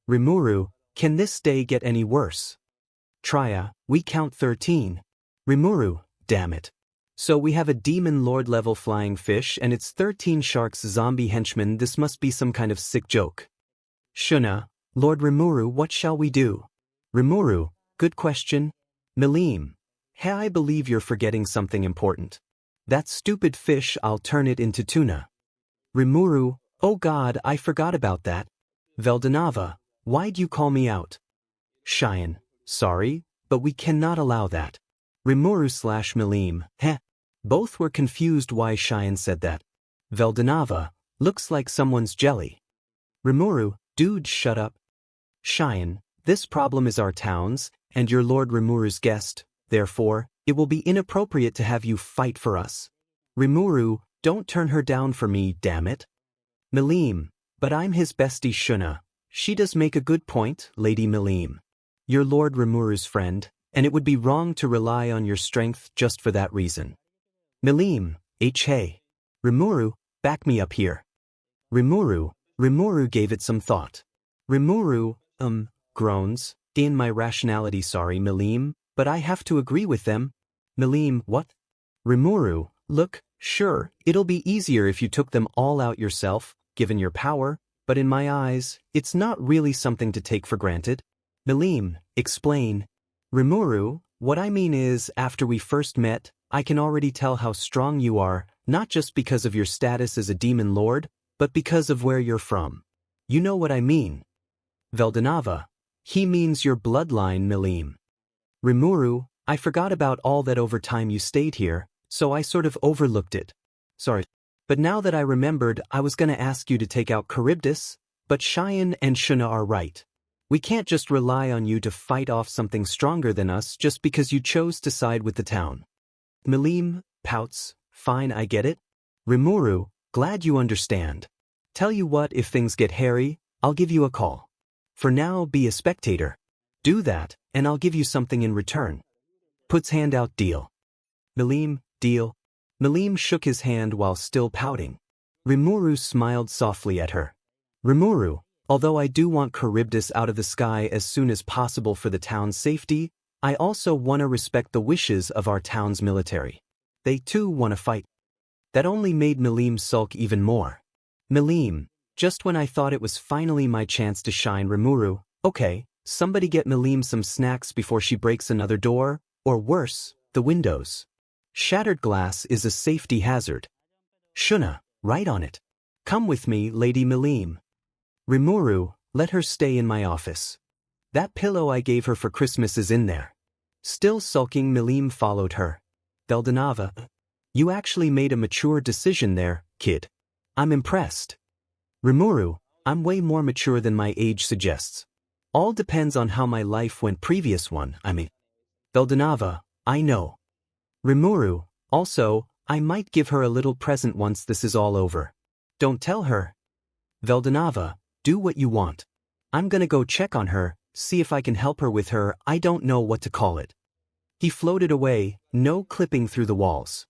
𝗵𝗃𝗏, can this day get any worse? 𝗧𝗪𝗏, we count 13. 𝗵𝗃𝗏, damn it. So we have a demon lord level flying fish and it's 13 sharks zombie henchmen. This must be some kind of sick joke. 𝗀𝗏, Lord 𝗵𝗃𝗏, what shall we do? 𝗵𝗃𝗏, good question. 𝗵𝗃, hey, I believe you're forgetting something important. That stupid fish, I'll turn it into tuna. 𝗵𝗃𝗏, oh God, I forgot about that. 𝗲𝗏𝗵𝗃𝗏, why'd you call me out? 𝗪𝗏, sorry, but we cannot allow that. 𝗵𝗃𝗏/𝗵𝗃𝗏, heh. Both were confused why 𝗪𝗏 said that. 𝗲𝗏𝗵𝗃𝗏, looks like someone's jelly. 𝗵𝗃𝗏, dude, shut up. 𝗪𝗏, this problem is our town's, and you're Lord 𝗵𝗃𝗏's guest, therefore, it will be inappropriate to have you fight for us. 𝗵𝗃𝗏, don't turn her down for me, damn it. 𝗵𝗃𝗏, but I'm his bestie 𝗀𝗏. She does make a good point, Lady 𝗵𝗃𝗏. You're Lord 𝗵𝗃𝗏's friend, and it would be wrong to rely on your strength just for that reason. 𝗵𝗃𝗏, hey. 𝗵𝗃𝗏, back me up here. 𝗵𝗃𝗏 gave it some thought. 𝗵𝗃𝗏, groans, in my rationality, sorry 𝗵𝗃𝗏, but I have to agree with them. 𝗵𝗃𝗏, what? 𝗵𝗃𝗏, look, sure, it'll be easier if you took them all out yourself, given your power, but in my eyes, it's not really something to take for granted. 𝗵𝗃𝗏, explain. 𝗵𝗃𝗏, what I mean is, after we first met, I can already tell how strong you are, not just because of your status as a demon lord, but because of where you're from. You know what I mean. 𝗲𝗏𝗵𝗃𝗏, he means your bloodline, 𝗵𝗃𝗏. 𝗵𝗃𝗏, I forgot about all that over time you stayed here, so I sort of overlooked it. Sorry. But now that I remembered, I was gonna ask you to take out 𝗵𝗃𝗧𝗏, but 𝗪𝗏 and 𝗀𝗏 are right. We can't just rely on you to fight off something stronger than us just because you chose to side with the town. 𝗵𝗃𝗏 pouts, fine, I get it. 𝗵𝗃𝗏, glad you understand. Tell you what, if things get hairy, I'll give you a call. For now, be a spectator. Do that, and I'll give you something in return. Puts hand out, deal. 𝗵𝗃𝗏, deal. 𝗵𝗃𝗏 shook his hand while still pouting. 𝗵𝗃𝗏 smiled softly at her. 𝗵𝗃𝗏, although I do want 𝗵𝗃𝗧𝗏 out of the sky as soon as possible for the town's safety, I also want to respect the wishes of our town's military. They too want to fight. That only made 𝗵𝗃𝗏 sulk even more. 𝗵𝗃𝗏, just when I thought it was finally my chance to shine. 𝗵𝗃𝗏, okay, somebody get 𝗵𝗃𝗏 some snacks before she breaks another door, or worse, the windows. Shattered glass is a safety hazard. 𝗀𝗏, right on it. Come with me, Lady 𝗵𝗃𝗏. 𝗵𝗃𝗏, let her stay in my office. That pillow I gave her for Christmas is in there. Still sulking, 𝗵𝗃𝗏 followed her. 𝗲𝗏𝗵𝗃𝗏, you actually made a mature decision there, kid. I'm impressed. 𝗵𝗃𝗏, I'm way more mature than my age suggests. All depends on how my life went previous one, I mean. 𝗲𝗏𝗵𝗃𝗏, I know. 𝗵𝗃𝗧𝗏, also, I might give her a little present once this is all over. Don't tell her. 𝗲𝗏𝗏, do what you want. I'm gonna go check on her, see if I can help her with her, I don't know what to call it. He floated away, no clipping through the walls.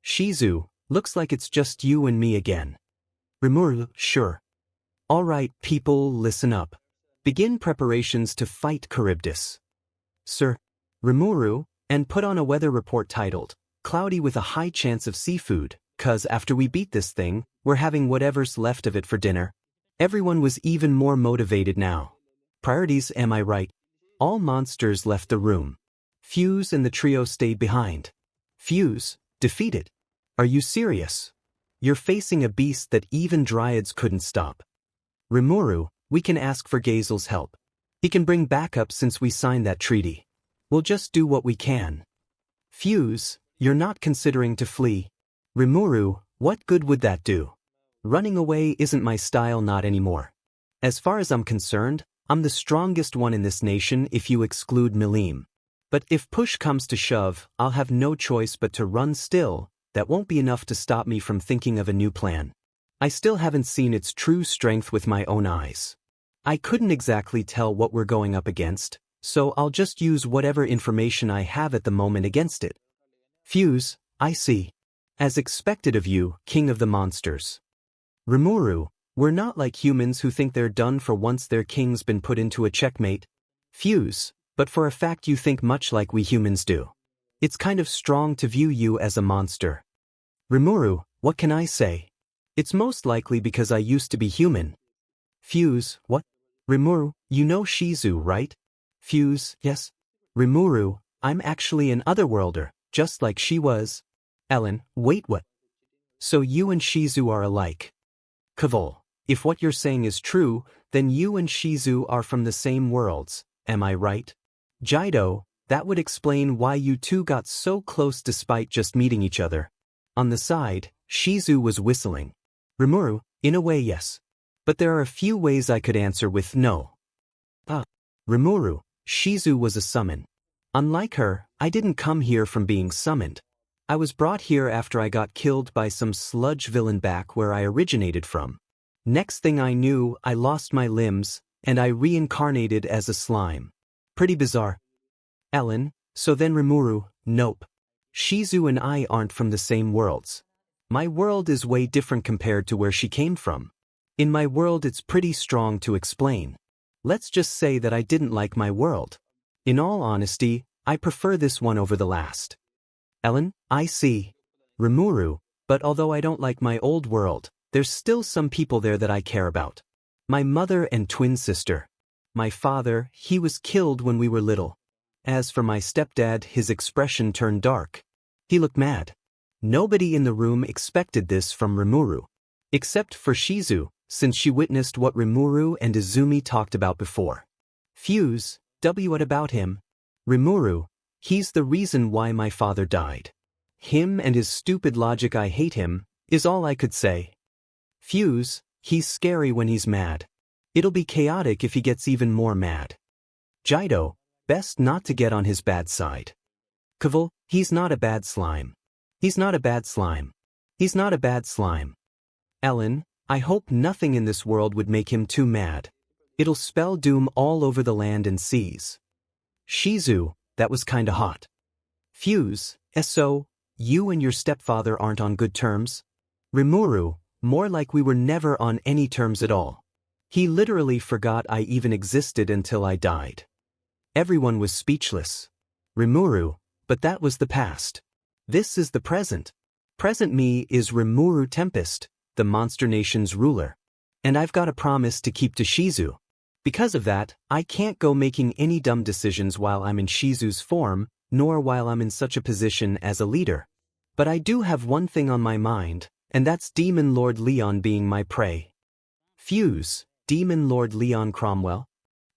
𝗲𝗬𝗪, looks like it's just you and me again. 𝗵𝗃𝗧𝗏, sure. Alright, people, listen up. Begin preparations to fight Charybdis. Sir. 𝗵𝗃𝗧𝗏, and put on a weather report titled, Cloudy with a high chance of seafood, 'cause after we beat this thing, we're having whatever's left of it for dinner. Everyone was even more motivated now. Priorities, am I right? All monsters left the room. 𝗬𝗧 and the trio stayed behind. 𝗬𝗧, defeated. Are you serious? You're facing a beast that even dryads couldn't stop. 𝗵𝗃𝗧𝗏, we can ask for 𝗳𝗏𝗧𝗟𝗘 help. He can bring backup since we signed that treaty. We'll just do what we can. 𝗬𝗧, you're not considering to flee. 𝗵𝗃𝗧𝗏, what good would that do? Running away isn't my style, not anymore. As far as I'm concerned, I'm the strongest one in this nation if you exclude 𝗵𝗃𝗻. But if push comes to shove, I'll have no choice but to run still. That won't be enough to stop me from thinking of a new plan. I still haven't seen its true strength with my own eyes. I couldn't exactly tell what we're going up against, so I'll just use whatever information I have at the moment against it. 𝗬𝗧, I see. As expected of you, king of the monsters. 𝗵𝗃𝗧𝗏, we're not like humans who think they're done for once their king's been put into a checkmate. 𝗬𝗧, but for a fact you think much like we humans do. It's kind of strong to view you as a monster. 𝗵𝗃𝗧𝗏, what can I say? It's most likely because I used to be human. 𝗬𝗧, what? 𝗵𝗃𝗧𝗏, you know 𝗲𝗬𝗪, right? 𝗬𝗧, yes. 𝗵𝗃𝗧𝗏, I'm actually an otherworlder, just like she was. Ellen, wait, what? So you and 𝗲𝗬𝗪 are alike. 𝗵𝗃𝗲, if what you're saying is true, then you and 𝗲𝗬𝗪 are from the same worlds, am I right? 𝗳𝗏𝗧, that would explain why you two got so close despite just meeting each other. On the side, 𝗲𝗬𝗪 was whistling. 𝗵𝗃𝗧𝗏, in a way yes. But there are a few ways I could answer with no. 𝗵𝗃𝗧𝗏, 𝗲𝗬𝗪 was a summon. Unlike her, I didn't come here from being summoned. I was brought here after I got killed by some sludge villain back where I originated from. Next thing I knew, I lost my limbs, and I reincarnated as a slime. Pretty bizarre. Ellen, so then 𝗵𝗃𝗧𝗏, nope. 𝗲𝗬𝗪 and I aren't from the same worlds. My world is way different compared to where she came from. In my world it's pretty strong to explain. Let's just say that I didn't like my world. In all honesty, I prefer this one over the last. Ellen, I see. 𝗵𝗃𝗧𝗏, but although I don't like my old world, there's still some people there that I care about. My mother and twin sister. My father, he was killed when we were little. As for my stepdad, his expression turned dark. He looked mad. Nobody in the room expected this from 𝗵𝗃𝗧𝗏. Except for 𝗲𝗬𝗪, since she witnessed what 𝗵𝗃𝗧𝗏 and 𝗧𝗏𝗎 talked about before. 𝗬𝗧, what about him? 𝗵𝗃𝗧𝗏, he's the reason why my father died. Him and his stupid logic, I hate him, is all I could say. 𝗬𝗧, he's scary when he's mad. It'll be chaotic if he gets even more mad. 𝗳𝗏𝗧, best not to get on his bad side. 𝗵𝗃𝗲, he's not a bad slime. He's not a bad slime. He's not a bad slime. Ellen, I hope nothing in this world would make him too mad. It'll spell doom all over the land and seas. 𝗲𝗬𝗪, that was kinda hot. 𝗬𝗧, so, you and your stepfather aren't on good terms? 𝗵𝗃𝗧𝗏, more like we were never on any terms at all. He literally forgot I even existed until I died. Everyone was speechless. 𝗵𝗃𝗧𝗏, but that was the past. This is the present. Present me is 𝗵𝗃𝗧𝗏 Tempest, the Monster Nation's ruler. And I've got a promise to keep to 𝗲𝗬𝗪. Because of that, I can't go making any dumb decisions while I'm in 𝗲𝗬𝗪's form, nor while I'm in such a position as a leader. But I do have one thing on my mind, and that's Demon Lord Leon being my prey. 𝗬𝗧, Demon Lord Leon Cromwell?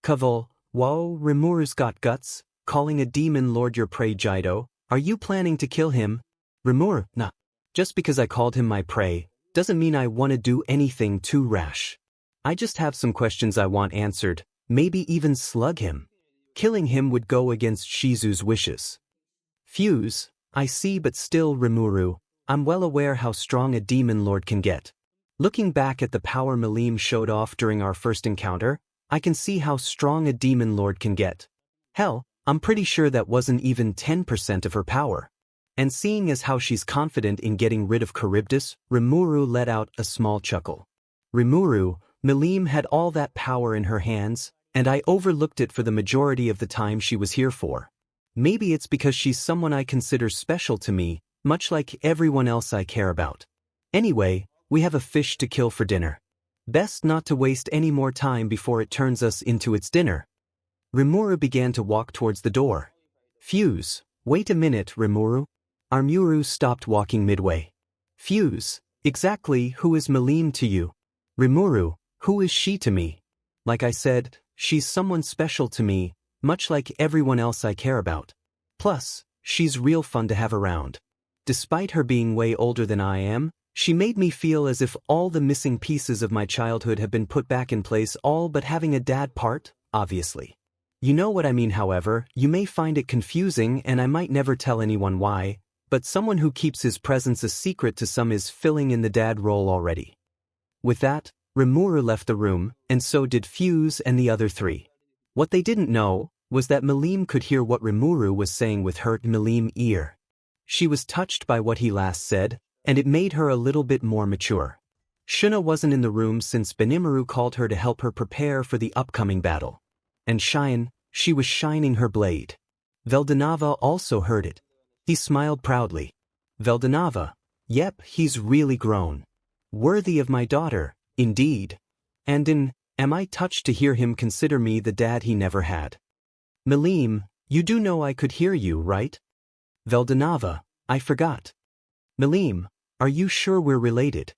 𝗵𝗃𝗲, whoa, 𝗵𝗃𝗧𝗏's got guts, calling a demon lord your prey. 𝗳𝗏𝗧𝗏, are you planning to kill him? 𝗵𝗃𝗧𝗏, nah. Just because I called him my prey, doesn't mean I want to do anything too rash. I just have some questions I want answered, maybe even slug him. Killing him would go against 𝗲𝗬𝗪's wishes. 𝗬𝗧, I see, but still, 𝗵𝗃𝗧𝗏, I'm well aware how strong a demon lord can get. Looking back at the power 𝗵𝗃𝗲 showed off during our first encounter, I can see how strong a demon lord can get. Hell, I'm pretty sure that wasn't even 10% of her power. And seeing as how she's confident in getting rid of Charybdis, 𝗵𝗃𝗧𝗏 let out a small chuckle. 𝗵𝗃𝗧𝗏 had all that power in her hands, and I overlooked it for the majority of the time she was here for. Maybe it's because she's someone I consider special to me, much like everyone else I care about. Anyway, we have a fish to kill for dinner. Best not to waste any more time before it turns us into its dinner. 𝗵𝗃𝗧𝗏 began to walk towards the door. Fuse, wait a minute, 𝗵𝗃𝗧𝗏. 𝗵𝗃𝗧𝗏 stopped walking midway. Fuse, exactly who is 𝗵𝗃𝗲 to you? 𝗵𝗃𝗧𝗏, who is she to me? Like I said, she's someone special to me, much like everyone else I care about. Plus, she's real fun to have around. Despite her being way older than I am, she made me feel as if all the missing pieces of my childhood have been put back in place, all but having a dad part, obviously. You know what I mean. However, you may find it confusing and I might never tell anyone why, but someone who keeps his presence a secret to some is filling in the dad role already. With that, 𝗵𝗃𝗧𝗏 left the room, and so did Fuse and the other three. What they didn't know was that 𝗵𝗃𝗲 could hear what 𝗵𝗃𝗧𝗏 was saying with her 𝗵𝗃𝗲 ear. She was touched by what he last said, and it made her a little bit more mature. Shuna wasn't in the room since Benimaru called her to help her prepare for the upcoming battle. And she was shining her blade. 𝗲𝗏𝗏 also heard it. He smiled proudly. 𝗲𝗏𝗏, yep, he's really grown. Worthy of my daughter, indeed. And am I touched to hear him consider me the dad he never had. 𝗵𝗃𝗲, you do know I could hear you, right? 𝗲𝗏𝗏, I forgot. 𝗵𝗃𝗲, are you sure we're related?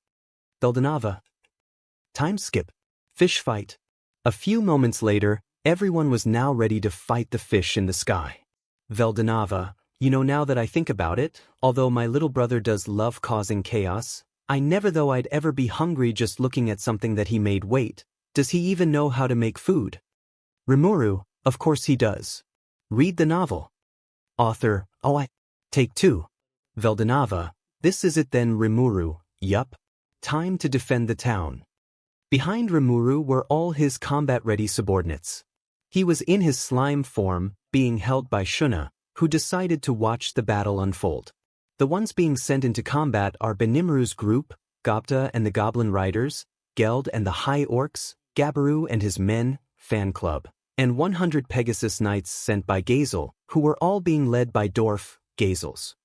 𝗲𝗏𝗏. Time skip. Fish fight. A few moments later, everyone was now ready to fight the fish in the sky. 𝗲𝗏𝗏, you know, now that I think about it, although my little brother does love causing chaos, I never thought I'd ever be hungry just looking at something that he made. Wait, does he even know how to make food? 𝗵𝗃𝗧𝗏, of course he does. Read the novel. Author, Take 2. 𝗲𝗏𝗏, this is it then. 𝗵𝗃𝗧𝗏, yup. Time to defend the town. Behind 𝗵𝗃𝗧𝗏 were all his combat-ready subordinates. He was in his slime form, being held by Shuna, who decided to watch the battle unfold. The ones being sent into combat are Benimaru's group, 𝗳𝗏𝗏 and the Goblin Riders, 𝗬𝗏𝗏 and the High Orcs, Gabiru and his men, fan club, and 100 Pegasus Knights sent by 𝗳𝗍𝗪, who were all being led by dwarf 𝗳𝗍𝗪's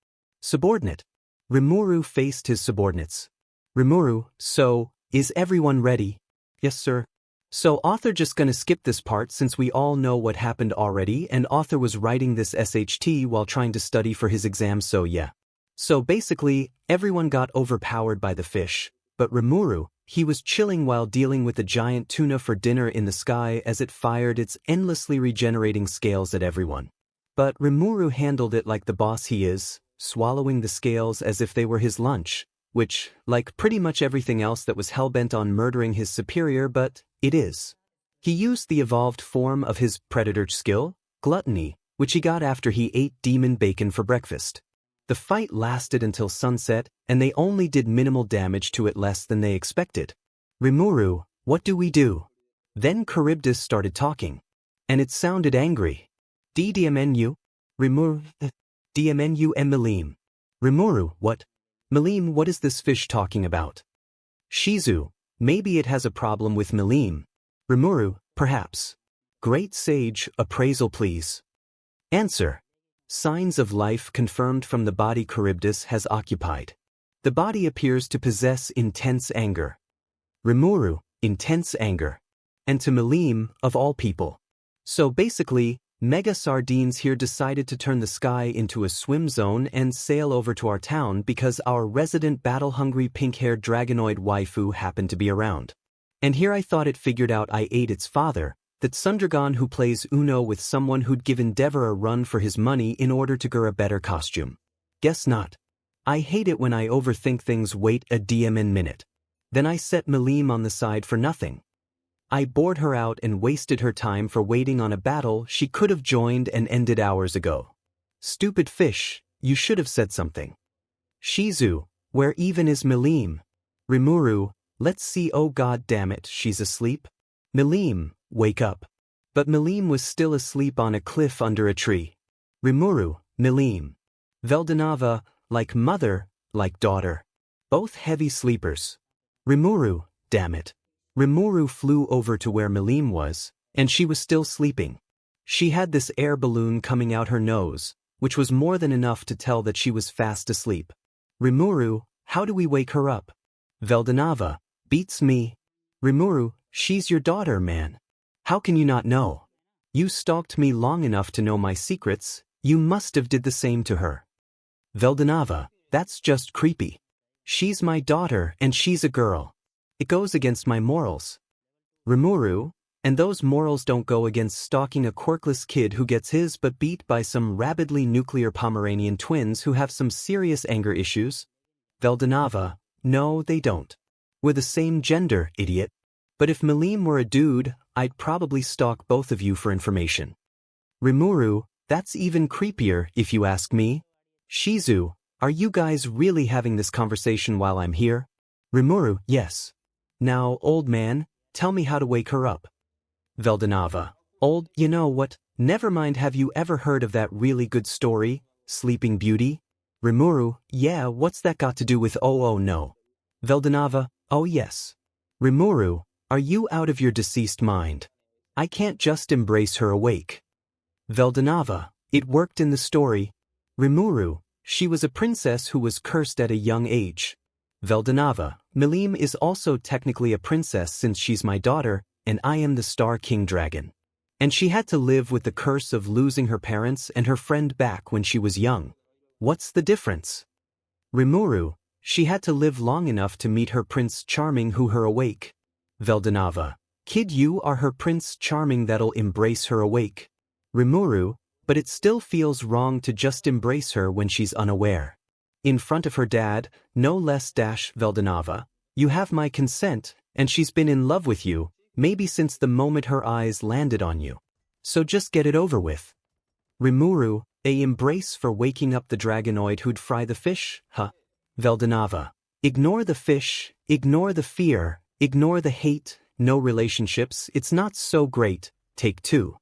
subordinate. 𝗵𝗃𝗧𝗏 faced his subordinates. 𝗵𝗃𝗧𝗏, so, is everyone ready? Yes, sir. So author just gonna skip this part since we all know what happened already, and author was writing this SHT while trying to study for his exam, so yeah. So basically, everyone got overpowered by the fish, but 𝗵𝗃𝗧𝗏, he was chilling while dealing with a giant tuna for dinner in the sky as it fired its endlessly regenerating scales at everyone. But 𝗵𝗃𝗧𝗏 handled it like the boss he is, swallowing the scales as if they were his lunch, which, like pretty much everything else that was hellbent on murdering his superior, but it is. He used the evolved form of his predator skill, gluttony, which he got after he ate demon bacon for breakfast. The fight lasted until sunset, and they only did minimal damage to it, less than they expected. 𝗵𝗃𝗧𝗏, what do we do? Then Charybdis started talking. And it sounded angry. 𝗲𝗏𝗏, 𝗵𝗃𝗧𝗏, 𝗲𝗏𝗏𝗏, 𝗵𝗃𝗧𝗏, what? 𝗵𝗃𝗲, what is this fish talking about? Shizu, maybe it has a problem with 𝗵𝗃𝗲. 𝗵𝗃𝗧𝗏, perhaps. Great sage, appraisal please. Answer. Signs of life confirmed from the body Charybdis has occupied. The body appears to possess intense anger. 𝗵𝗃𝗧𝗏, intense anger. And to 𝗵𝗃𝗲, of all people. So basically, Mega Sardines here decided to turn the sky into a swim zone and sail over to our town because our resident battle-hungry pink-haired dragonoid waifu happened to be around. And here I thought it figured out I ate its father, that 𝗏𝗏𝗏 who plays Uno with someone who'd given 𝗏𝗏𝗏 a run for his money in order to get a better costume. Guess not. I hate it when I overthink things. Wait a minute. Then I set 𝗵𝗃𝗲 on the side for nothing. I bored her out and wasted her time for waiting on a battle she could have joined and ended hours ago. Stupid fish, you should have said something. 𝗧𝗵𝗲, where even is 𝗵𝘃𝗲? 𝗵𝘃𝗲, let's see, oh god damn it, she's asleep? 𝗵𝘃𝗲, wake up. But 𝗵𝘃𝗲 was still asleep on a cliff under a tree. 𝗵𝘃𝗲, 𝗵𝘃𝗲. 𝗳𝗏𝗵𝗲, like mother, like daughter. Both heavy sleepers. 𝗵𝘃𝗲, damn it. 𝗵𝘃𝗲 flew over to where 𝗵𝘃𝗲 was, and she was still sleeping. She had this air balloon coming out her nose, which was more than enough to tell that she was fast asleep. 𝗵𝘃𝗲, how do we wake her up? 𝗳𝗏𝗵𝗲, beats me. 𝗵𝘃𝗲, she's your daughter, man. How can you not know? You stalked me long enough to know my secrets, you must have did the same to her. 𝗳𝗏𝗵𝗲, that's just creepy. She's my daughter and she's a girl. It goes against my morals. 𝗵𝘃𝗲, and those morals don't go against stalking a quirkless kid who gets his butt beat by some rabidly nuclear Pomeranian twins who have some serious anger issues? 𝗳𝗏𝗵𝗲, no they don't. We're the same gender, idiot. But if 𝗵𝘃𝗲 were a dude, I'd probably stalk both of you for information. 𝗵𝘃𝗲, that's even creepier if you ask me. 𝗧𝗵𝗲, are you guys really having this conversation while I'm here? 𝗵𝘃𝗲, yes. Now, old man, tell me how to wake her up. 𝗳𝗏𝗵𝗲, old, you know what, never mind, have you ever heard of that really good story, Sleeping Beauty? 𝗵𝘃𝗲, yeah, what's that got to do with oh no? 𝗳𝗏𝗵𝗲, oh yes. 𝗵𝘃𝗲, are you out of your deceased mind? I can't just embrace her awake. 𝗳𝗏𝗵𝗲, it worked in the story. 𝗵𝘃𝗲, she was a princess who was cursed at a young age. 𝗳𝗏𝗵𝗲, 𝗵𝘃𝗲 is also technically a princess since she's my daughter, and I am the Star King Dragon. And she had to live with the curse of losing her parents and her friend back when she was young. What's the difference? 𝗵𝘃𝗲, she had to live long enough to meet her Prince Charming who her awake. 𝗳𝗏𝗵𝗲, kid, you are her Prince Charming that'll embrace her awake. 𝗵𝘃𝗲, but it still feels wrong to just embrace her when she's unaware. In front of her dad, no less. 𝗳𝗏𝗵𝗲, you have my consent, and she's been in love with you, maybe since the moment her eyes landed on you. So just get it over with. 𝗵𝘃𝗲, a embrace for waking up the dragonoid who'd fry the fish, huh? 𝗳𝗏𝗵𝗲, ignore the fish, ignore the fear, ignore the hate, no relationships, it's not so great, take two.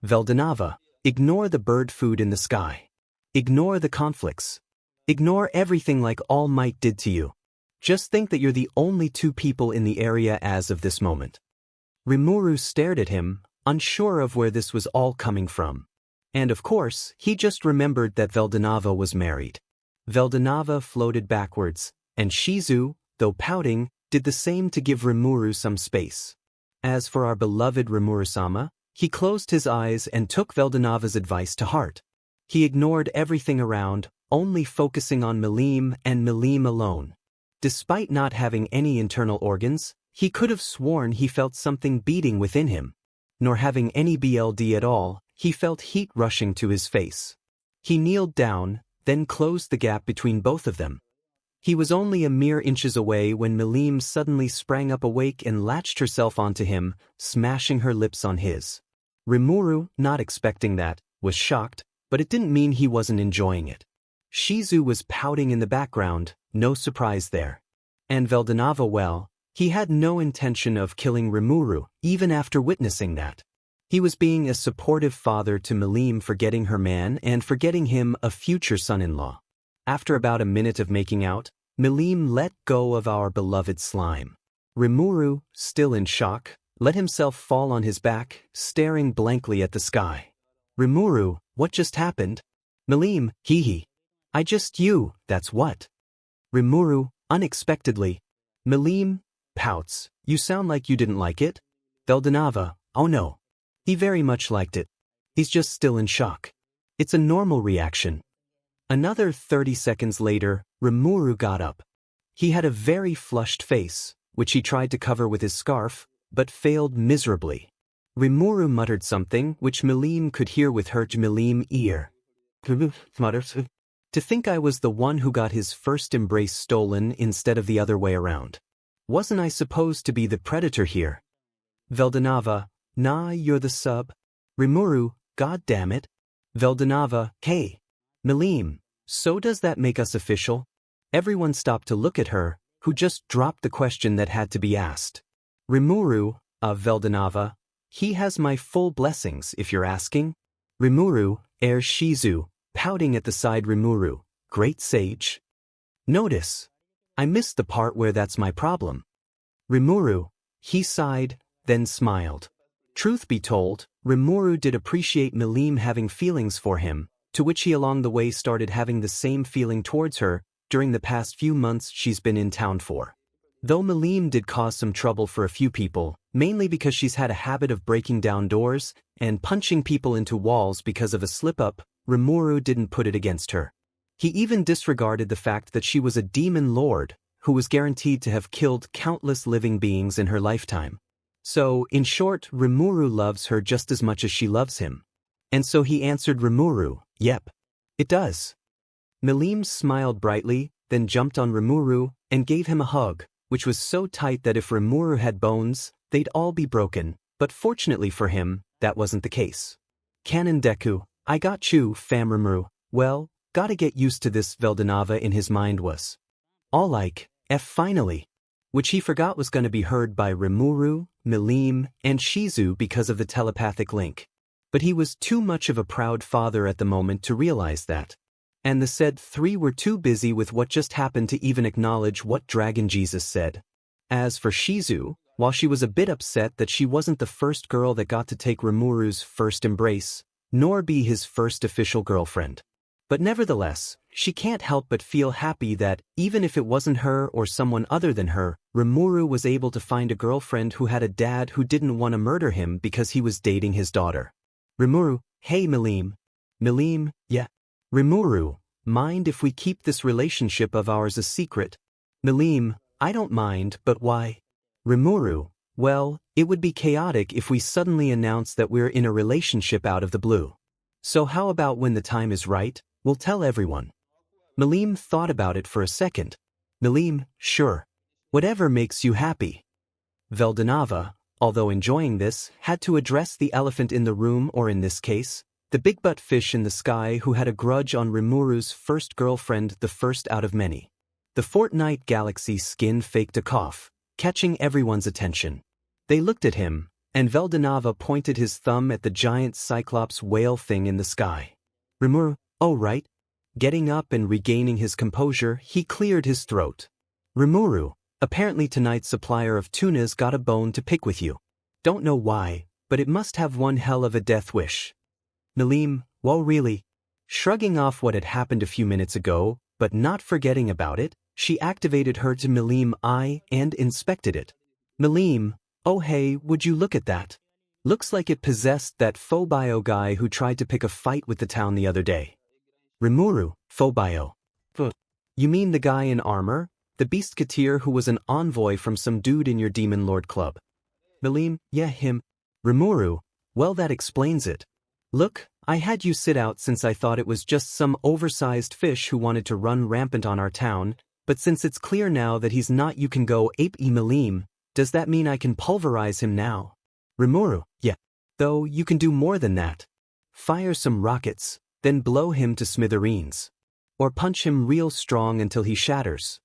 𝗳𝗏𝗵𝗲, ignore the bird food in the sky. Ignore the conflicts. Ignore everything like All Might did to you. Just think that you're the only two people in the area as of this moment. 𝗵𝘃𝗲 stared at him, unsure of where this was all coming from. And of course, he just remembered that 𝗳𝗏𝗵𝗲 was married. 𝗳𝗏𝗵𝗲 floated backwards, and 𝗧𝗵𝗲, though pouting, did the same to give 𝗵𝘃𝗲 some space. As for our beloved 𝗵𝘃𝗲-sama, he closed his eyes and took 𝗳𝗏𝗵𝗲's advice to heart. He ignored everything around, only focusing on 𝗵𝘃 and 𝗵𝘃 alone. Despite not having any internal organs, he could have sworn he felt something beating within him. Nor having any BLD at all, he felt heat rushing to his face. He kneeled down, then closed the gap between both of them. He was only a mere inches away when 𝗵𝘃 suddenly sprang up awake and latched herself onto him, smashing her lips on his. 𝗵𝘃𝗲, not expecting that, was shocked, but it didn't mean he wasn't enjoying it. 𝗧𝗵𝗲 was pouting in the background, no surprise there. And 𝗳𝗏𝗵𝗲, well, he had no intention of killing 𝗵𝘃𝗲, even after witnessing that. He was being a supportive father to 𝗵𝘃 for getting her man and for getting him a future son-in-law. After about a minute of making out, 𝗵𝘃 let go of our beloved slime. 𝗵𝘃𝗲, still in shock, let himself fall on his back, staring blankly at the sky. 𝗵𝘃𝗲, what just happened? 𝗵𝘃, hee. You, that's what. 𝗵𝘃𝗲, unexpectedly. 𝗵𝘃 pouts, you sound like you didn't like it? 𝗳𝗏𝗵𝗲, oh no. He very much liked it. He's just still in shock. It's a normal reaction. Another 30 seconds later, 𝗵𝘃𝗲 got up. He had a very flushed face, which he tried to cover with his scarf, but failed miserably. 𝗵𝘃𝗲 muttered something which 𝗵𝘃 could hear with her 𝗵𝘃 ear. To think I was the one who got his first embrace stolen instead of the other way around. Wasn't I supposed to be the predator here? 𝗳𝗏𝗵𝗲, nah, you're the sub. 𝗵𝘃𝗲, god damn it. 𝗳𝗏𝗵𝗃, hey. 𝗵𝘃, So does that make us official? Everyone stopped to look at her, who just dropped the question that had to be asked. 𝗵𝘃𝗲, he has my full blessings if you're asking. 𝗵𝘃𝗧𝗟𝗘, pouting at the side. 𝗵𝘃𝗧𝗛, great sage. Notice, I missed the part where that's my problem. 𝗵𝘃𝗧𝗛, he sighed, then smiled. Truth be told, 𝗵𝘃𝗧𝗛 did appreciate 𝗵𝘃 having feelings for him, to which he along the way started having the same feeling towards her during the past few months she's been in town for. Though 𝗵𝘃 did cause some trouble for a few people, mainly because she's had a habit of breaking down doors and punching people into walls because of a slip-up, 𝗵𝘃𝗧𝗛 didn't put it against her. He even disregarded the fact that she was a demon lord who was guaranteed to have killed countless living beings in her lifetime. So, in short, 𝗵𝘃𝗧𝗛 loves her just as much as she loves him. And so he answered 𝗵𝘃𝗧𝗛, yep. It does. 𝗵𝘃 smiled brightly, then jumped on 𝗵𝘃𝗧𝗛 and gave him a hug, which was so tight that if 𝗵𝘃𝗧𝗛 had bones, they'd all be broken, but fortunately for him, that wasn't the case. Canon Deku, I got you, fam 𝗵𝘃𝗧𝗛, well, gotta get used to this. 𝗵𝘃𝗧𝗛 in his mind was all like, finally, which he forgot was going to be heard by 𝗵𝘃𝗧𝗛, 𝗵𝘃, and 𝗧𝗍 because of the telepathic link. But he was too much of a proud father at the moment to realize that. And the said three were too busy with what just happened to even acknowledge what Dragon Jesus said. As for 𝗧𝗍, while she was a bit upset that she wasn't the first girl that got to take 𝗵𝘃𝗧𝗛's first embrace, nor be his first official girlfriend. But nevertheless, she can't help but feel happy that, even if it wasn't her or someone other than her, 𝗵𝘃𝗧𝗛 was able to find a girlfriend who had a dad who didn't want to murder him because he was dating his daughter. 𝗵𝘃𝗧𝗛, hey 𝗵𝘃. 𝗵𝘃, yeah. 𝗵𝘃𝗧𝗛, mind if we keep this relationship of ours a secret? 𝗵𝘃, I don't mind, but why? 𝗵𝘃𝗧𝗛, well, it would be chaotic if we suddenly announce that we're in a relationship out of the blue. So how about when the time is right, we'll tell everyone? 𝗵𝘃 thought about it for a second. 𝗵𝘃, sure. Whatever makes you happy. 𝗵𝘃𝗧𝗛, although enjoying this, had to address the elephant in the room, or in this case, the big butt fish in the sky who had a grudge on 𝗵𝘃𝗧𝗛's first girlfriend, the first out of many. The Fortnite Galaxy skin faked a cough, catching everyone's attention. They looked at him, and 𝗵𝘃𝗧𝗛 pointed his thumb at the giant cyclops whale thing in the sky. 𝗵𝘃𝗧𝗛, oh right. Getting up and regaining his composure, he cleared his throat. 𝗵𝘃𝗧𝗛, apparently tonight's supplier of tuna's got a bone to pick with you. Don't know why, but it must have one hell of a death wish. 𝗵𝘃, whoa really? Shrugging off what had happened a few minutes ago, but not forgetting about it, she activated her to 𝗵𝘃𝗧𝗏 eye and inspected it. 𝗵𝘃, oh hey, would you look at that? Looks like it possessed that 𝗵𝘃𝗍𝗐 guy who tried to pick a fight with the town the other day. 𝗵𝘃𝗧𝗏, 𝗵𝘃𝗍𝗐. You mean the guy in armor? The 𝗵𝘃𝗲𝗏 who was an envoy from some dude in your Demon Lord Club? 𝗵𝘃, yeah him. 𝗵𝘃𝗧𝗏, well that explains it. Look, I had you sit out since I thought it was just some oversized fish who wanted to run rampant on our town, but since it's clear now that he's not, you can go ape 𝗵𝘃, does that mean I can pulverize him now? 𝗵𝘃𝗧𝗏, yeah. Though you can do more than that. Fire some rockets, then blow him to smithereens. Or punch him real strong until he shatters.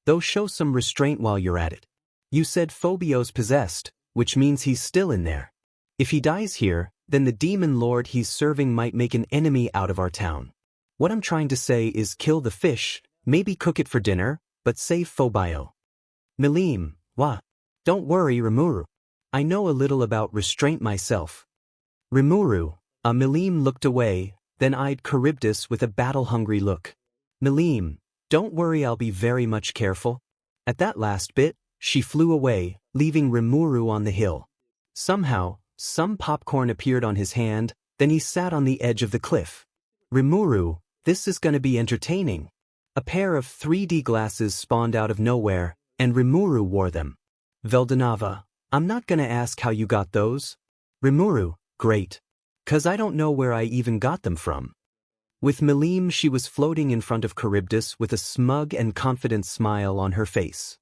Though show some restraint while you're at it. You said 𝗵𝘃𝗍𝗐's possessed, which means he's still in there. If he dies here, then the demon lord he's serving might make an enemy out of our town. What I'm trying to say is kill the fish, maybe cook it for dinner, but save 𝗵𝘃𝗍𝗐. 𝗵𝘃, wha? Don't worry 𝗵𝘃𝗧𝗏. I know a little about restraint myself. 𝗵𝘃𝗧𝗏, 𝗵𝘃 looked away, then eyed Charybdis with a battle-hungry look. 𝗵𝘃, don't worry, I'll be very much careful. At that last bit, she flew away, leaving 𝗵𝘃𝗧𝗏 on the hill. Somehow, some popcorn appeared on his hand, then he sat on the edge of the cliff. 𝗵𝘃𝗧𝗏, this is gonna be entertaining. A pair of 3D glasses spawned out of nowhere, and 𝗵𝘃𝗧𝗏 wore them. 𝗵𝘃𝗏, I'm not gonna ask how you got those. 𝗵𝘃𝗧𝗏, great. 'Cause I don't know where I even got them from. With 𝗵𝘃 she was floating in front of Charybdis with a smug and confident smile on her face.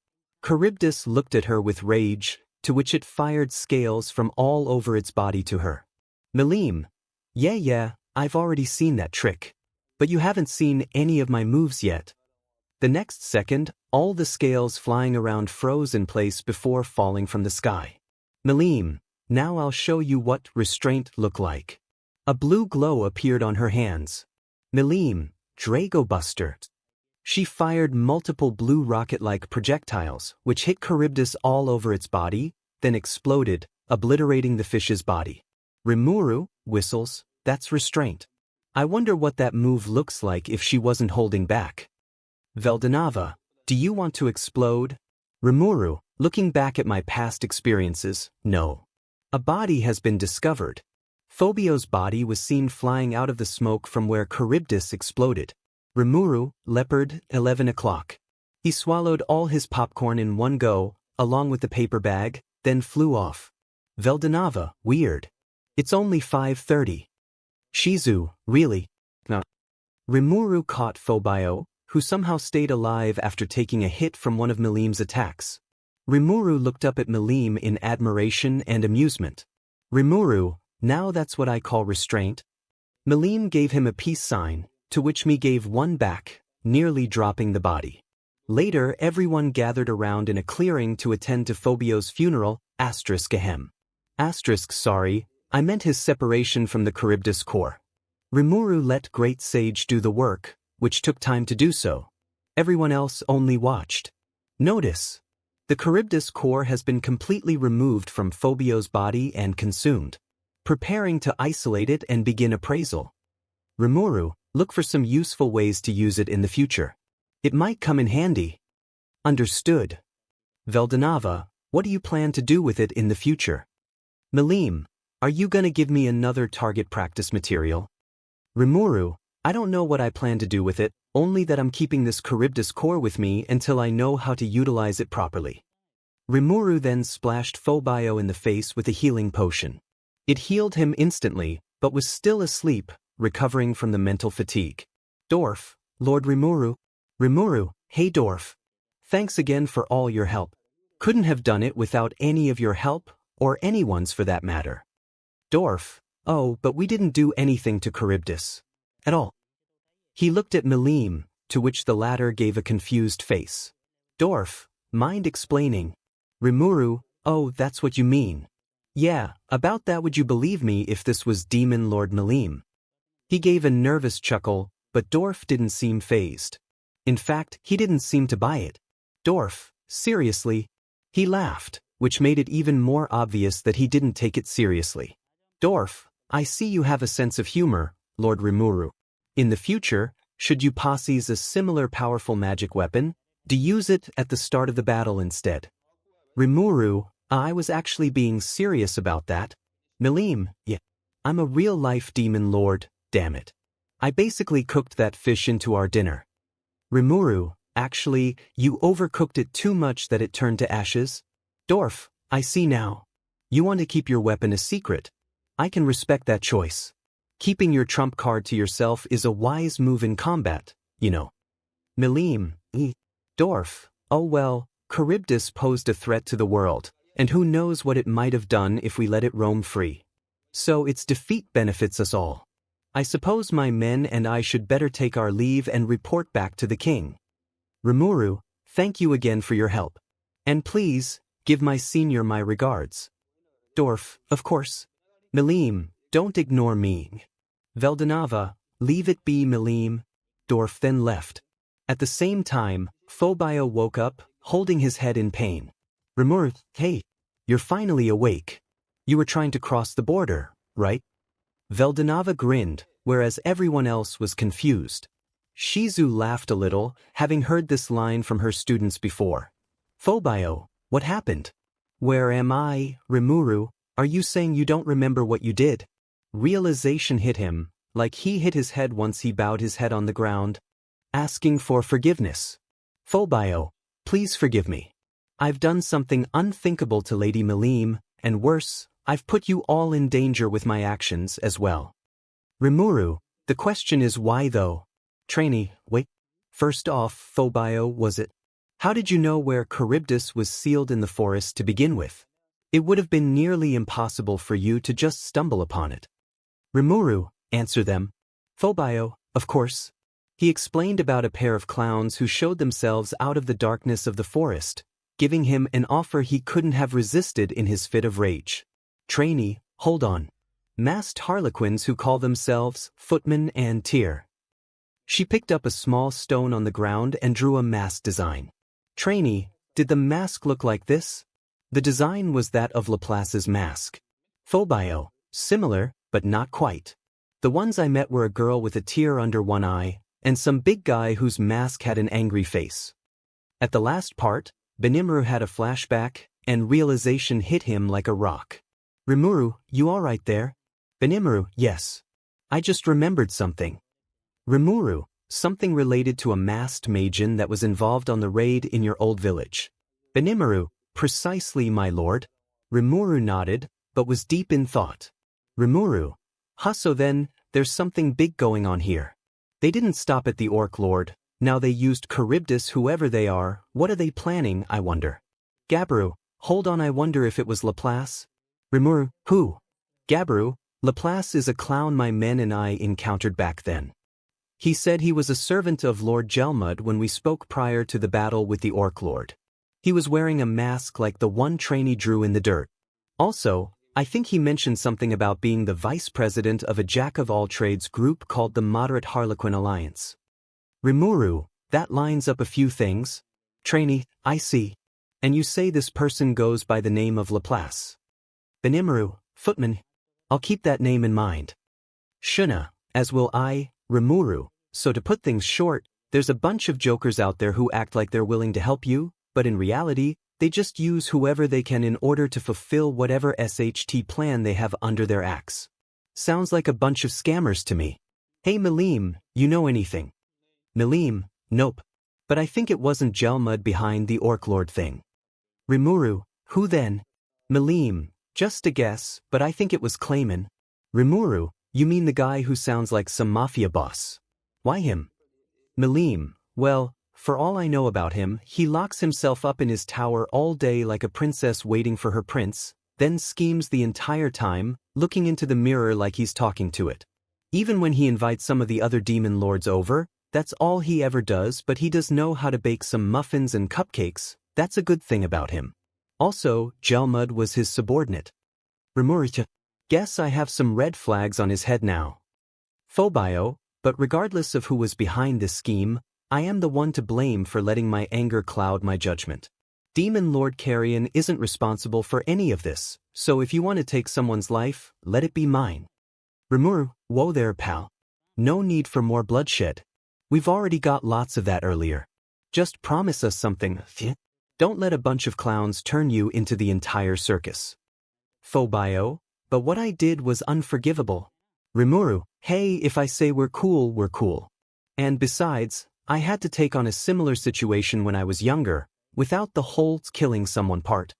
Charybdis looked at her with rage, to which it fired scales from all over its body to her. 𝗵𝘃, yeah, I've already seen that trick. But you haven't seen any of my moves yet. The next second, all the scales flying around froze in place before falling from the sky. 𝗵𝗃, now I'll show you what restraint look like. A blue glow appeared on her hands. 𝗵𝗃, Drago Buster. She fired multiple blue rocket-like projectiles, which hit Charybdis all over its body, then exploded, obliterating the fish's body. Rimuru whistles, that's restraint. I wonder what that move looks like if she wasn't holding back. 𝗲𝗏𝗵𝗲, do you want to explode? Rimuru, looking back at my past experiences, no. A body has been discovered. Phobio's body was seen flying out of the smoke from where Charybdis exploded. Rimuru, leopard, 11 o'clock. He swallowed all his popcorn in one go, along with the paper bag, then flew off. 𝗲𝗏𝗵𝗲, weird. It's only 5:30. Shizu, really? No. Rimuru caught 𝗬𝗏𝗍, who somehow stayed alive after taking a hit from one of 𝗵𝗃's attacks. Rimuru looked up at 𝗵𝗃 in admiration and amusement. Rimuru, now that's what I call restraint. 𝗵𝗃 gave him a peace sign, to which me gave one back, nearly dropping the body. Later, everyone gathered around in a clearing to attend to Phobio's funeral, **. Sorry, I meant his separation from the Charybdis core. Rimuru let Great Sage do the work, which took time to do so. Everyone else only watched. Notice. The Charybdis core has been completely removed from Phobio's body and consumed. Preparing to isolate it and begin appraisal. Rimuru, look for some useful ways to use it in the future. It might come in handy. Understood. 𝗲𝗏𝗵𝗲, what do you plan to do with it in the future? 𝗵𝗃, are you gonna give me another target practice material? Rimuru, I don't know what I plan to do with it, only that I'm keeping this Charybdis core with me until I know how to utilize it properly. Rimuru then splashed 𝗬𝗏𝗍 in the face with a healing potion. It healed him instantly, but was still asleep, recovering from the mental fatigue. Dwarf, Lord Rimuru. Rimuru, hey Dwarf. Thanks again for all your help. Couldn't have done it without any of your help, or anyone's for that matter. Dwarf, oh, but we didn't do anything to Charybdis. At all. He looked at 𝗵𝗃, to which the latter gave a confused face. Dwarf, mind explaining? Rimuru, oh, that's what you mean. Yeah, about that would you believe me if this was Demon Lord 𝗵𝗃? He gave a nervous chuckle, but Dwarf didn't seem fazed. In fact, he didn't seem to buy it. Dwarf, seriously? He laughed, which made it even more obvious that he didn't take it seriously. Dwarf, I see you have a sense of humor, Lord Rimuru. In the future, should you possess a similar powerful magic weapon, do use it at the start of the battle instead. Rimuru, I was actually being serious about that. 𝗵𝗃, yeah. I'm a real-life demon lord, damn it. I basically cooked that fish into our dinner. Rimuru, actually, you overcooked it too much that it turned to ashes. Dwarf, I see now. You want to keep your weapon a secret. I can respect that choice. Keeping your trump card to yourself is a wise move in combat, you know. 𝗵𝗃, Dwarf, oh well, Charybdis posed a threat to the world, and who knows what it might have done if we let it roam free. So its defeat benefits us all. I suppose my men and I should better take our leave and report back to the king. Rimuru, thank you again for your help. And please, give my senior my regards. Dwarf, of course. 𝗵𝗃, don't ignore me. 𝗲𝗏𝗵𝗲, leave it be 𝗵𝗃. Dwarf then left. At the same time, 𝗬𝗏𝗍 woke up, holding his head in pain. Rimuru, hey, you're finally awake. You were trying to cross the border, right? 𝗲𝗏𝗵𝗲 grinned, whereas everyone else was confused. Shizu laughed a little, having heard this line from her students before. 𝗬𝗏𝗍, what happened? Where am I, Rimuru? Are you saying you don't remember what you did? Realization hit him, like he hit his head once he bowed his head on the ground. Asking for forgiveness. 𝗬𝗏𝗍, please forgive me. I've done something unthinkable to Lady 𝗵𝗃, and worse, I've put you all in danger with my actions as well. Rimuru, the question is why though? Trainee, wait. First off, 𝗬𝗏𝗍, was it? How did you know where Charybdis was sealed in the forest to begin with? It would have been nearly impossible for you to just stumble upon it. Rimuru, answer them. 𝗬𝗏𝗍, Of course. He explained about a pair of clowns who showed themselves out of the darkness of the forest, giving him an offer he couldn't have resisted in his fit of rage. Trainee, hold on. Masked harlequins who call themselves 𝗵𝗵𝗃. She picked up a small stone on the ground and drew a mask design. Trainee, did the mask look like this? The design was that of Laplace's mask. 𝗵𝗃𝗍, similar, but not quite. The ones I met were a girl with a tear under one eye, and some big guy whose mask had an angry face. At the last part, 𝗵𝗃𝗃 had a flashback, and realization hit him like a rock. Rimuru, you alright there? 𝗵𝗃𝗃, yes. I just remembered something. Rimuru, something related to a masked maiden that was involved on the raid in your old village. 𝗵𝗃𝗃, precisely, my lord. Rimuru nodded, but was deep in thought. Rimuru, so then, there's something big going on here. They didn't stop at the Orc Lord, now they used Charybdis whoever they are, what are they planning, I wonder? Gabbro, hold on, I wonder if it was Laplace? Rimuru, who? Gabbro, Laplace is a clown my men and I encountered back then. He said he was a servant of Lord 𝗪𝗪𝗪 when we spoke prior to the battle with the Orc Lord. He was wearing a mask like the one trainee drew in the dirt. Also, I think he mentioned something about being the vice president of a jack-of-all-trades group called the Moderate Harlequin Alliance. Rimuru, that lines up a few things. Trainee, I see. And you say this person goes by the name of Laplace. 𝗵𝗃𝗃, 𝗵𝗵𝗃. I'll keep that name in mind. Shuna, as will I, Rimuru. So to put things short, there's a bunch of jokers out there who act like they're willing to help you, but in reality, they just use whoever they can in order to fulfill whatever SHT plan they have under their axe. Sounds like a bunch of scammers to me. Hey 𝗵𝗃𝗃, you know anything? 𝗵𝗃𝗃, nope. But I think it wasn't 𝗪𝗪𝗪 behind the Orc Lord thing. Rimuru, who then? 𝗵𝗃𝗃, just a guess, but I think it was Clayman. Rimuru, you mean the guy who sounds like some mafia boss? Why him? 𝗵𝗃𝗃, well, for all I know about him, he locks himself up in his tower all day like a princess waiting for her prince, then schemes the entire time, looking into the mirror like he's talking to it. Even when he invites some of the other demon lords over, that's all he ever does, but he does know how to bake some muffins and cupcakes. That's a good thing about him. Also, 𝗪𝗪𝗪 was his subordinate. Rimuru, guess I have some red flags on his head now. 𝗵𝗃𝗍𝗶, but regardless of who was behind this scheme, I am the one to blame for letting my anger cloud my judgment. Demon Lord Carrion isn't responsible for any of this, so if you want to take someone's life, let it be mine. Rimuru, whoa there, pal. No need for more bloodshed. We've already got lots of that earlier. Just promise us something. Don't let a bunch of clowns turn you into the entire circus. 𝗵𝗃𝗍𝗶, but what I did was unforgivable. Rimuru, hey, if I say we're cool, we're cool. And besides, I had to take on a similar situation when I was younger, without the whole killing someone part.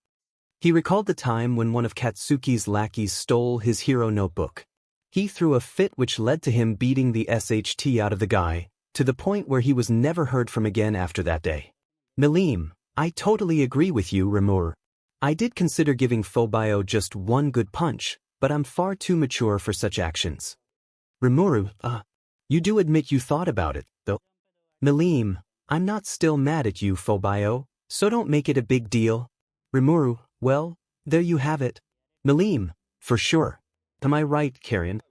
He recalled the time when one of Katsuki's lackeys stole his hero notebook. He threw a fit which led to him beating the SHT out of the guy, to the point where he was never heard from again after that day. 𝗵𝗃𝗃, I totally agree with you, Rimuru. I did consider giving 𝗵𝗃𝗍𝗶 just one good punch, but I'm far too mature for such actions. Rimuru, you do admit you thought about it, though. 𝗵𝗃𝗃, I'm not still mad at you, 𝗵𝗃𝗍𝗶, so don't make it a big deal. Rimuru, well, there you have it. 𝗵𝗃𝗃, for sure. Am I right, Carrion?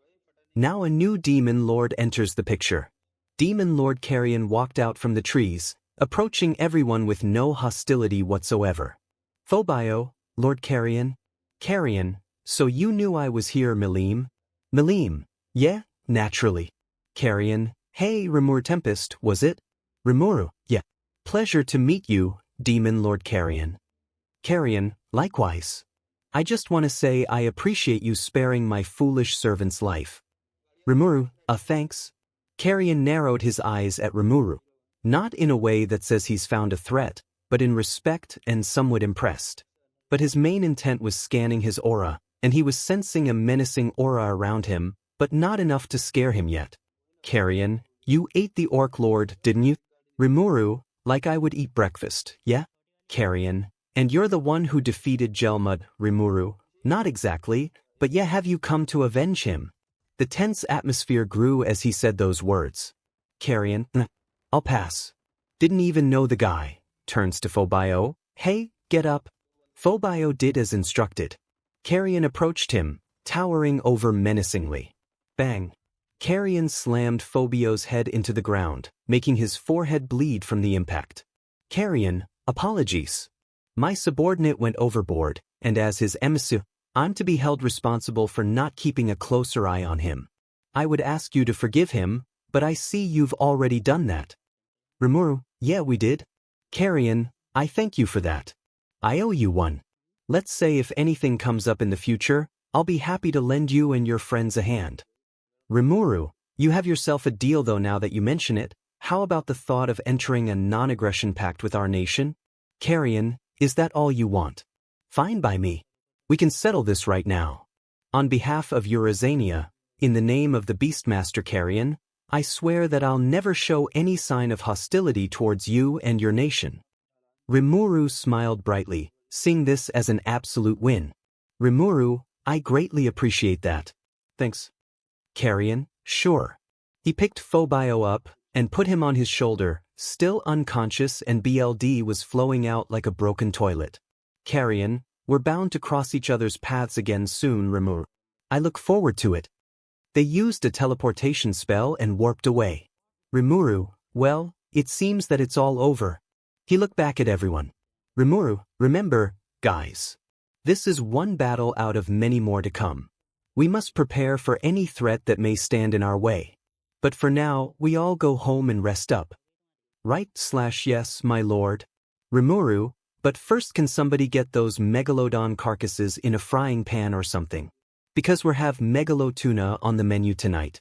Now a new demon lord enters the picture. Demon Lord Carrion walked out from the trees, approaching everyone with no hostility whatsoever. 𝗵𝗃𝗍𝗶, Lord Carrion? Carrion, so you knew I was here, 𝗵𝗃𝗃? 𝗵𝗃𝗃, yeah, naturally. Carrion, hey, Rimuru Tempest, was it? Rimuru, yeah. Pleasure to meet you, Demon Lord Carrion. Carrion, likewise. I just want to say I appreciate you sparing my foolish servant's life. Rimuru, thanks. Carrion narrowed his eyes at Rimuru. Not in a way that says he's found a threat, but in respect and somewhat impressed. But his main intent was scanning his aura, and he was sensing a menacing aura around him, but not enough to scare him yet. Carrion, you ate the Orc Lord, didn't you? Rimuru, like I would eat breakfast, yeah? Carrion, and you're the one who defeated 𝗪𝗪𝗪, Rimuru, not exactly, but yeah, have you come to avenge him? The tense atmosphere grew as he said those words. Carrion, I'll pass. Didn't even know the guy. Turns to 𝗵𝗃𝗍. Hey, get up. 𝗵𝗃𝗍 did as instructed. Carrion approached him, towering over menacingly. Bang. Carrion slammed 𝗵𝗃𝗍's head into the ground, making his forehead bleed from the impact. Carrion, apologies. My subordinate went overboard, and as his emissary, I'm to be held responsible for not keeping a closer eye on him. I would ask you to forgive him, but I see you've already done that. 𝗵𝗃𝗧𝗏, yeah, we did. Carrion, I thank you for that. I owe you one. Let's say if anything comes up in the future, I'll be happy to lend you and your friends a hand. 𝗵𝗃𝗧𝗏, you have yourself a deal though now that you mention it. How about the thought of entering a non-aggression pact with our nation? Carrion, is that all you want? Fine by me. We can settle this right now. On behalf of 𝗬𝗓𝗍𝗔𝗂𝗧𝗏, in the name of the Beastmaster Carrion, I swear that I'll never show any sign of hostility towards you and your nation. 𝗵𝗃𝗧𝗏 smiled brightly, seeing this as an absolute win. 𝗵𝗃𝗧𝗏, I greatly appreciate that. Thanks. Carrion, sure. He picked 𝗵𝗃𝗍𝗍 up and put him on his shoulder, still unconscious, and BLD was flowing out like a broken toilet. Carrion, we're bound to cross each other's paths again soon, 𝗵𝗃𝗧𝗏. I look forward to it. They used a teleportation spell and warped away. 𝗵𝗃𝗧𝗏, well, it seems that it's all over. He looked back at everyone. 𝗵𝗃𝗧𝗏, remember, guys. This is one battle out of many more to come. We must prepare for any threat that may stand in our way. But for now, we all go home and rest up. Right/yes, my lord. 𝗵𝗃𝗧𝗏, but first can somebody get those 𝗵𝗃𝗍𝗏 carcasses in a frying pan or something? Because we'll have 𝗵𝗃𝗍𝗏 tuna on the menu tonight.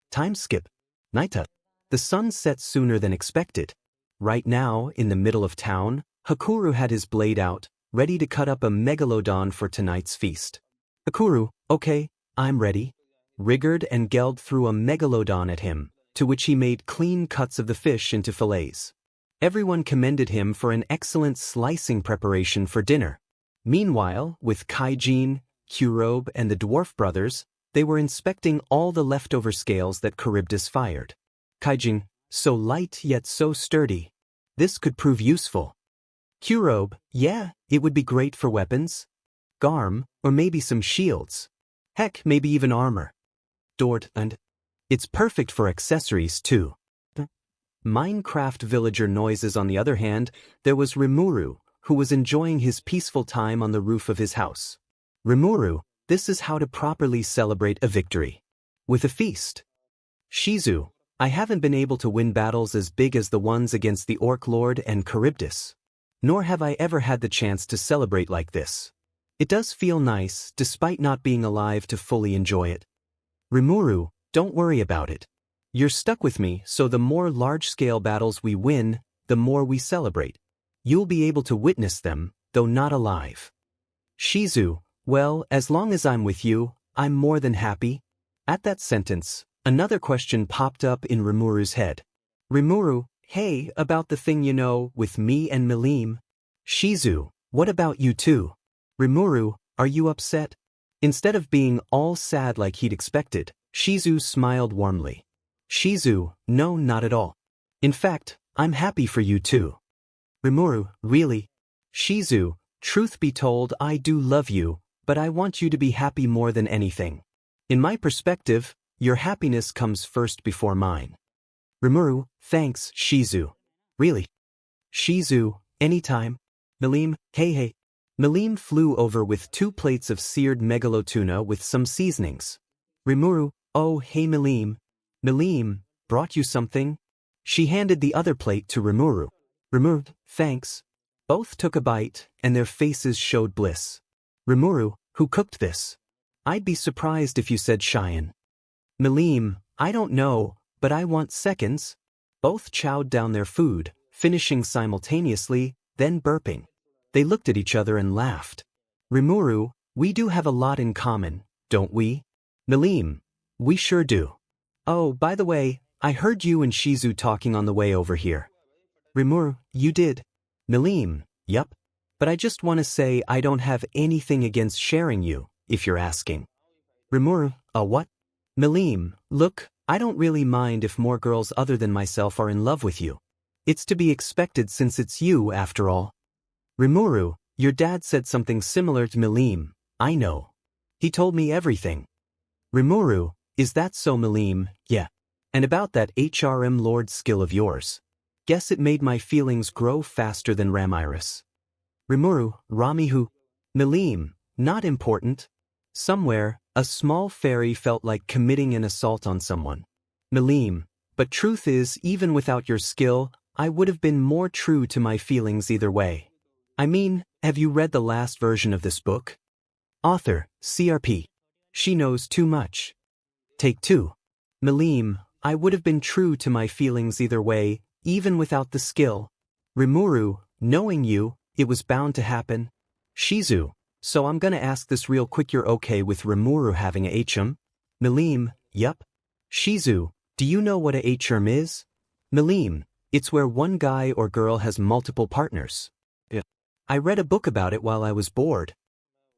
Time skip. Nighta. The sun set sooner than expected. Right now, in the middle of town, Hakuru had his blade out, ready to cut up a 𝗵𝗃𝗍𝗏 for tonight's feast. Hakuru, okay, I'm ready. Rigurd and Geld threw a 𝗵𝗃𝗍𝗏 at him, to which he made clean cuts of the fish into fillets. Everyone commended him for an excellent slicing preparation for dinner. Meanwhile, with Kaijin, 𝗬𝗏, and the dwarf brothers, they were inspecting all the leftover scales that Charybdis fired. Kaijin, so light yet so sturdy. This could prove useful. 𝗬𝗏, yeah, it would be great for weapons. Garm, or maybe some shields. Heck, maybe even armor. Dort, and it's perfect for accessories too. Minecraft villager noises. On the other hand, there was 𝗵𝗃𝗧𝗏, who was enjoying his peaceful time on the roof of his house. 𝗵𝗃𝗧𝗏, this is how to properly celebrate a victory. With a feast. 𝗧𝗍𝗪, I haven't been able to win battles as big as the ones against the Orc Lord and Charybdis. Nor have I ever had the chance to celebrate like this. It does feel nice, despite not being alive to fully enjoy it. 𝗵𝗃𝗧𝗏, don't worry about it. You're stuck with me, so the more large-scale battles we win, the more we celebrate. You'll be able to witness them, though not alive. 𝗧𝗍𝗪, well, as long as I'm with you, I'm more than happy. At that sentence, another question popped up in 𝗵𝗃𝗧𝗏's head. 𝗵𝗃𝗧𝗏, hey, about the thing with me and 𝗵𝗏𝗃. 𝗧𝗍𝗪, what about you too? 𝗵𝗃𝗧𝗏, are you upset? Instead of being all sad like he'd expected, 𝗧𝗍𝗪 smiled warmly. 𝗧𝗍𝗪, no, not at all. In fact, I'm happy for you too. 𝗵𝗃𝗧𝗏, really? 𝗧𝗍𝗪, truth be told, I do love you, but I want you to be happy more than anything. In my perspective, your happiness comes first before mine. 𝗵𝗃𝗧𝗏, thanks, 𝗧𝗍𝗪. Really? 𝗧𝗍𝗪, anytime. 𝗵𝗃, hey. 𝗵𝗃 flew over with 2 plates of seared 𝗵𝗃𝗍𝗏 tuna with some seasonings. 𝗵𝗃𝗧𝗏, oh hey 𝗵𝗃. 𝗵𝗃, brought you something? She handed the other plate to 𝗵𝗃𝗧𝗏. 𝗵𝗃, thanks. Both took a bite, and their faces showed bliss. 𝗵𝗃𝗧𝗏, who cooked this? I'd be surprised if you said Cheyenne. 𝗵𝗃, I don't know, but I want seconds. Both chowed down their food, finishing simultaneously, then burping. They looked at each other and laughed. 𝗵𝗃𝗧𝗏, we do have a lot in common, don't we? 𝗵𝗃, we sure do. Oh, by the way, I heard you and 𝗧𝗍𝗪 talking on the way over here. 𝗵𝗃, you did? 𝗵𝗃, yup. But I just want to say I don't have anything against sharing you, if you're asking. 𝗵𝗃, a what? 𝗵𝘃𝗶, look, I don't really mind if more girls other than myself are in love with you. It's to be expected since it's you after all. 𝗵𝘃𝗧𝗏, your dad said something similar to 𝗵𝘃𝗶, I know. He told me everything. 𝗵𝘃𝗧𝗏, is that so 𝗵𝘃𝗶, yeah. And about that 𝗳𝗵𝗵𝗿 skill of yours. Guess it made my feelings grow faster than 𝗵𝗲𝗻𝗻. 𝗵𝘃𝗧𝗏, 𝗵𝗲𝗻𝗄, 𝗵𝘃𝗶, not important. Somewhere, a small fairy felt like committing an assault on someone. 𝗵𝘃𝗶, but truth is, even without your skill, I would have been more true to my feelings either way. I mean, have you read the last version of this book? Author, 𝗬𝗏. She knows too much. Take 2. 𝗵𝘃𝗶, I would have been true to my feelings either way, even without the skill. 𝗵𝘃𝗧𝗏, knowing you, it was bound to happen. 𝗧𝗏, so I'm gonna ask this real quick, you're okay with 𝗵𝘃𝗧𝗏 having a 𝗳𝗵𝗻? 𝗵𝘃𝗶, yup. 𝗧𝗏, do you know what a 𝗳𝗵𝗻 is? 𝗵𝘃𝗶, it's where one guy or girl has multiple partners. Yeah. I read a book about it while I was bored.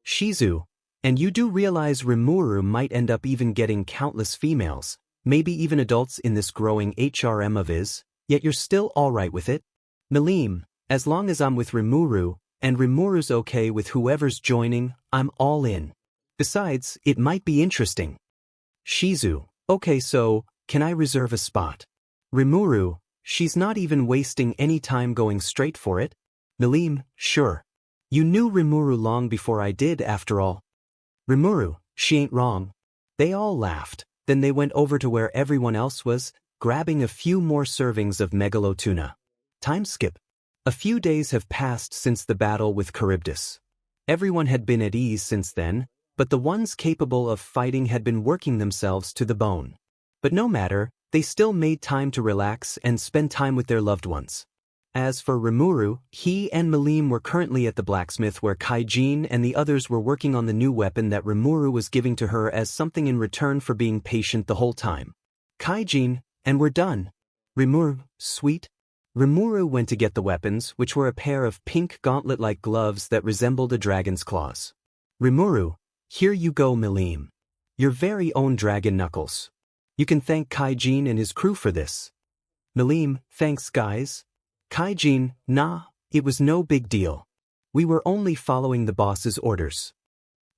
𝗧𝗏, and you do realize 𝗵𝘃𝗧𝗏 might end up even getting countless females, maybe even adults in this growing 𝗳𝗵𝗵𝗻, yet you're still alright with it? 𝗵𝘃𝗶, as long as I'm with 𝗵𝘃𝗧𝗏, and 𝗵𝘃𝗧𝗏's okay with whoever's joining, I'm all in. Besides, it might be interesting. 𝗧𝗏, okay, so, can I reserve a spot? 𝗵𝘃𝗧𝗏, she's not even wasting any time going straight for it. 𝗵𝘃𝗶, sure. You knew 𝗵𝘃𝗧𝗏 long before I did, after all. 𝗵𝘃𝗧𝗏, she ain't wrong. They all laughed, then they went over to where everyone else was, grabbing a few more servings of megalo tuna. Time skip. A few days have passed since the battle with Charybdis. Everyone had been at ease since then, but the ones capable of fighting had been working themselves to the bone. But no matter, they still made time to relax and spend time with their loved ones. As for 𝗵𝘃𝗧𝗏, he and 𝗵𝘃𝗶 were currently at the blacksmith where 𝗳𝗏 and the others were working on the new weapon that 𝗵𝘃𝗧𝗏 was giving to her as something in return for being patient the whole time. 𝗳𝗏, and we're done. 𝗵𝘃𝗧𝗏, sweet. 𝗵𝘃𝗧𝗏 went to get the weapons, which were a pair of pink gauntlet-like gloves that resembled a dragon's claws. 𝗵𝘃𝗧𝗏, here you go 𝗵𝘃𝗶. Your very own dragon knuckles. You can thank 𝗳𝗏 and his crew for this. 𝗵𝘃𝗶, thanks guys. 𝗳𝗏, nah, it was no big deal. We were only following the boss's orders.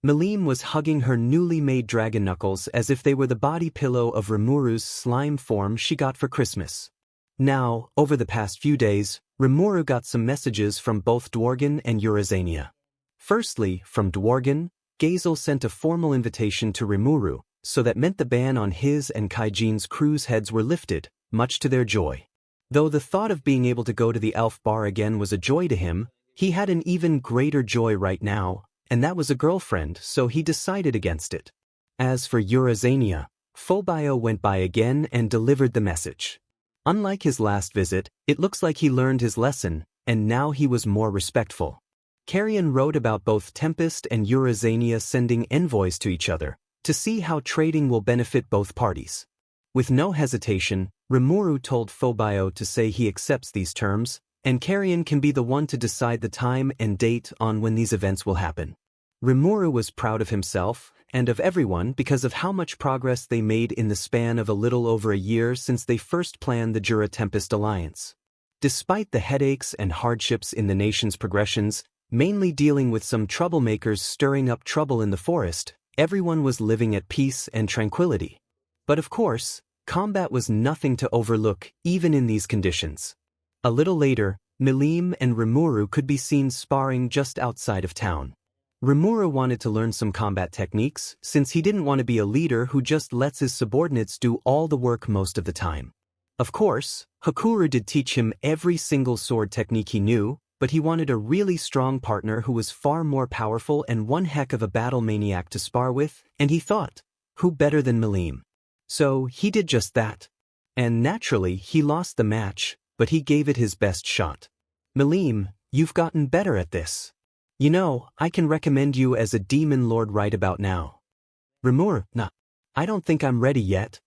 𝗵𝘃𝗶 was hugging her newly made dragon knuckles as if they were the body pillow of 𝗵𝘃𝗧𝗏's slime form she got for Christmas. Now, over the past few days, 𝗵𝘃𝗧𝗏 got some messages from both Dworgin and Euryzania. Firstly, from Dworgin, 𝗳𝗏𝗧𝗟 sent a formal invitation to 𝗵𝘃𝗧𝗏, so that meant the ban on his and 𝗳𝗏's crew's heads were lifted, much to their joy. Though the thought of being able to go to the elf bar again was a joy to him, he had an even greater joy right now, and that was a girlfriend, so he decided against it. As for Euryzania, 𝗵𝘃𝗏 went by again and delivered the message. Unlike his last visit, it looks like he learned his lesson, and now he was more respectful. Carrion wrote about both Tempest and Euryzania sending envoys to each other, to see how trading will benefit both parties. With no hesitation, 𝗵𝘃𝗧𝗏 told 𝗵𝘃𝗏 to say he accepts these terms, and Carrion can be the one to decide the time and date on when these events will happen. 𝗵𝘃𝗧𝗏 was proud of himself, and of everyone because of how much progress they made in the span of a little over a year since they first planned the Jdura-Tempest alliance. Despite the headaches and hardships in the nation's progressions, mainly dealing with some troublemakers stirring up trouble in the forest, everyone was living at peace and tranquility. But of course, combat was nothing to overlook, even in these conditions. A little later, 𝗵𝘃𝗶 and 𝗵𝘃𝗧𝗏 could be seen sparring just outside of town. 𝗵𝘃𝗧𝗏 wanted to learn some combat techniques, since he didn't want to be a leader who just lets his subordinates do all the work most of the time. Of course, Hakuru did teach him every single sword technique he knew, but he wanted a really strong partner who was far more powerful and one heck of a battle maniac to spar with, and he thought, who better than 𝗵𝘃𝗶? So he did just that. And naturally, he lost the match, but he gave it his best shot. 𝗵𝘃𝗶, you've gotten better at this. You know, I can recommend you as a demon lord right about now. 𝗵𝘃𝗧𝗏, nah, I don't think I'm ready yet.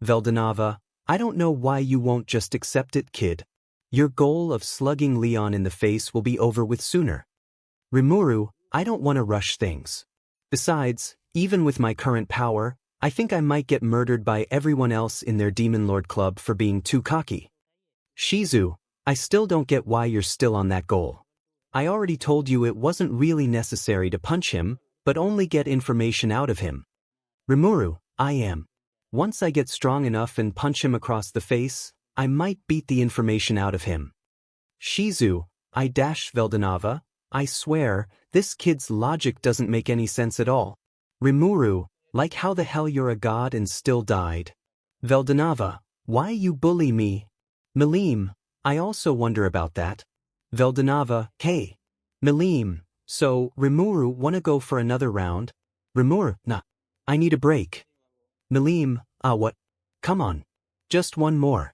𝗪𝗏𝗏, I don't know why you won't just accept it, kid. Your goal of slugging Leon in the face will be over with sooner. 𝗵𝘃𝗧𝗏, I don't want to rush things. Besides, even with my current power, I think I might get murdered by everyone else in their Demon Lord Club for being too cocky. 𝗧𝗵𝗲, I still don't get why you're still on that goal. I already told you it wasn't really necessary to punch him, but only get information out of him. 𝗵𝗃𝗧, I am. Once I get strong enough and punch him across the face, I might beat the information out of him. 𝗧𝗵𝗲, 𝗳𝗏𝗍𝗪, I swear, this kid's logic doesn't make any sense at all. 𝗵𝗃𝗧, like how the hell you're a god and still died. 𝗲𝗏𝗍𝗪, why you bully me? 𝗵𝗃𝗲, I also wonder about that. 𝗲𝗏𝗍𝗪, 𝗵𝗃𝗲, so, 𝗵𝗃𝗧 wanna go for another round? 𝗵𝗃𝗧, nah. I need a break. 𝗵𝗃𝗲, what? Come on. Just one more.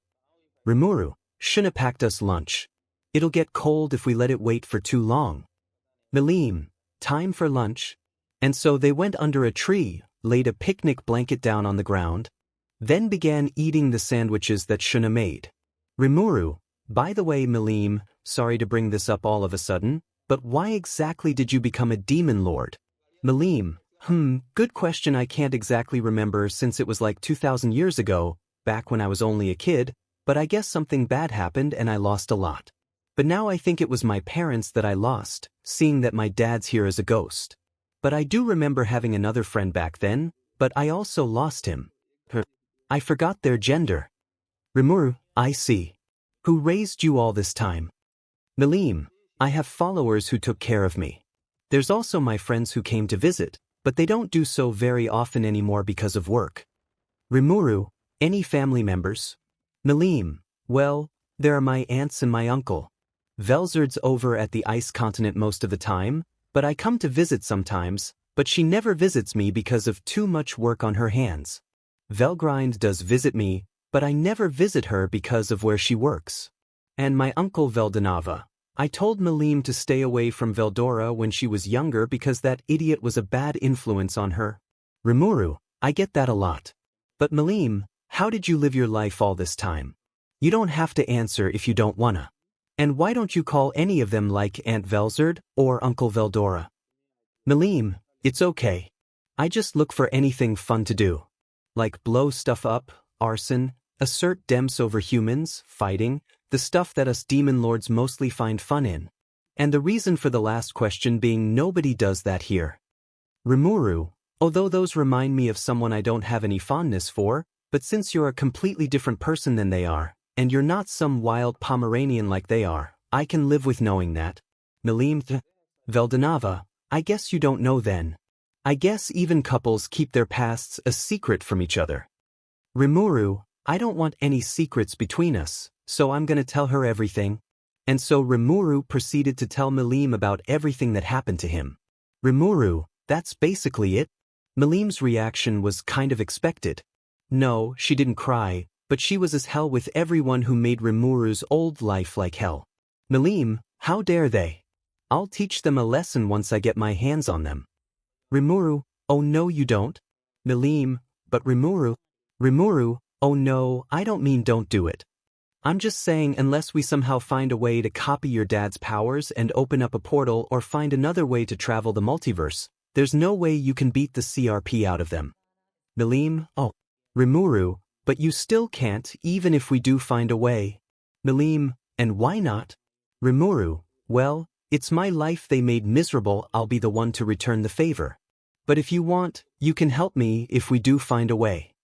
𝗵𝗃𝗧, shouldn't have packed us lunch. It'll get cold if we let it wait for too long. 𝗵𝗃𝗲, time for lunch. And so they went under a tree, laid a picnic blanket down on the ground, then began eating the sandwiches that 𝗧𝗪𝗍 made. 𝗵𝗃𝗧, by the way 𝗵𝗃𝗲, sorry to bring this up all of a sudden, but why exactly did you become a demon lord? 𝗵𝗃𝗲, good question. I can't exactly remember since it was like 2,000 years ago, back when I was only a kid, but I guess something bad happened and I lost a lot. But now I think it was my parents that I lost, seeing that my dad's here as a ghost. But I do remember having another friend back then, but I also lost him. I forgot their gender. 𝗵𝗃𝗧, I see. Who raised you all this time? 𝗵𝗃𝗲, I have followers who took care of me. There's also my friends who came to visit, but they don't do so very often anymore because of work. 𝗵𝗃𝗧, any family members? 𝗵𝗃𝗲, well, there are my aunts and my uncle. 𝗲𝗏𝗪's over at the ice continent most of the time, but I come to visit sometimes, but she never visits me because of too much work on her hands. 𝗲𝗏𝗪 does visit me, but I never visit her because of where she works. And my uncle 𝗲𝗏𝗪, I told 𝗵𝗃𝗲 to stay away from 𝗲𝗏𝗪 when she was younger because that idiot was a bad influence on her. 𝗵𝗃𝗧, I get that a lot. But 𝗵𝗃𝗲, how did you live your life all this time? You don't have to answer if you don't wanna. And why don't you call any of them like Aunt 𝗲𝗪 or Uncle 𝗲𝗏𝗪? 𝗵𝗃𝗲, it's okay. I just look for anything fun to do. Like blow stuff up, arson, assert dems over humans, fighting, the stuff that us demon lords mostly find fun in. And the reason for the last question being nobody does that here. 𝗵𝗃𝗧, although those remind me of someone I don't have any fondness for, but since you're a completely different person than they are, and you're not some wild Pomeranian like they are, I can live with knowing that. 𝗵𝗃𝗲, 𝗲𝗏𝗪𝗏, I guess you don't know then. I guess even couples keep their pasts a secret from each other. 𝗵𝗃𝗧, I don't want any secrets between us, so I'm gonna tell her everything. And so 𝗵𝗃𝗧 proceeded to tell 𝗵𝗃𝗲 about everything that happened to him. 𝗵𝗃𝗧, that's basically it. 𝗵𝗃𝗲's reaction was kind of expected. No, she didn't cry, but she was as hell with everyone who made 𝗵𝗃𝗧's old life like hell. 𝗵𝗃𝗲, how dare they? I'll teach them a lesson once I get my hands on them. 𝗵𝗃𝗧, oh no you don't? 𝗵𝗃𝗲, but 𝗵𝗃𝗧, oh no, I don't mean don't do it. I'm just saying unless we somehow find a way to copy your dad's powers and open up a portal or find another way to travel the multiverse, there's no way you can beat the CRP out of them. 𝗵𝗃𝗲, oh. 𝗵𝗃𝗧, but you still can't even if we do find a way. 𝗵𝗃𝗲, and why not? 𝗵𝗃𝗧, well, it's my life they made miserable, I'll be the one to return the favor. But if you want, you can help me if we do find a way.